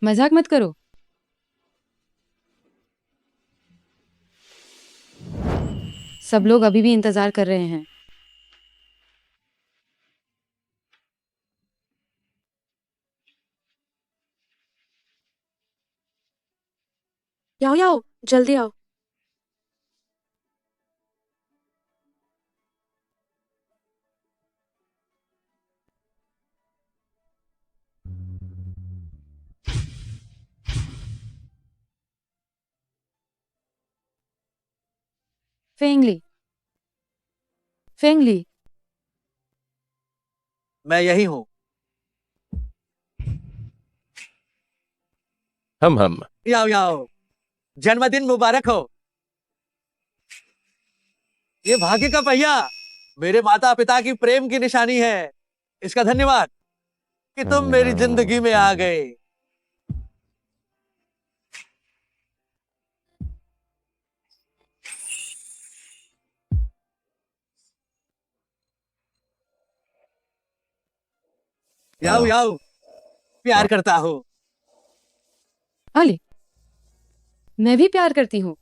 [SPEAKER 8] मजाक मत करो। सब लोग अभी भी इंतजार कर रहे हैं।
[SPEAKER 16] याओ याओ, जल्दी आओ।
[SPEAKER 8] फेंगली, फेंगली,
[SPEAKER 7] मैं यही हूं।
[SPEAKER 2] हम
[SPEAKER 7] याओ याओ, जन्मदिन मुबारक हो। ये भाग्य का पहिया मेरे माता पिता की प्रेम की निशानी है। इसका धन्यवाद कि तुम मेरी जिंदगी में आ गए। याओ याओ, प्यार करता हूं।
[SPEAKER 8] आली, मैं भी प्यार करती हूँ।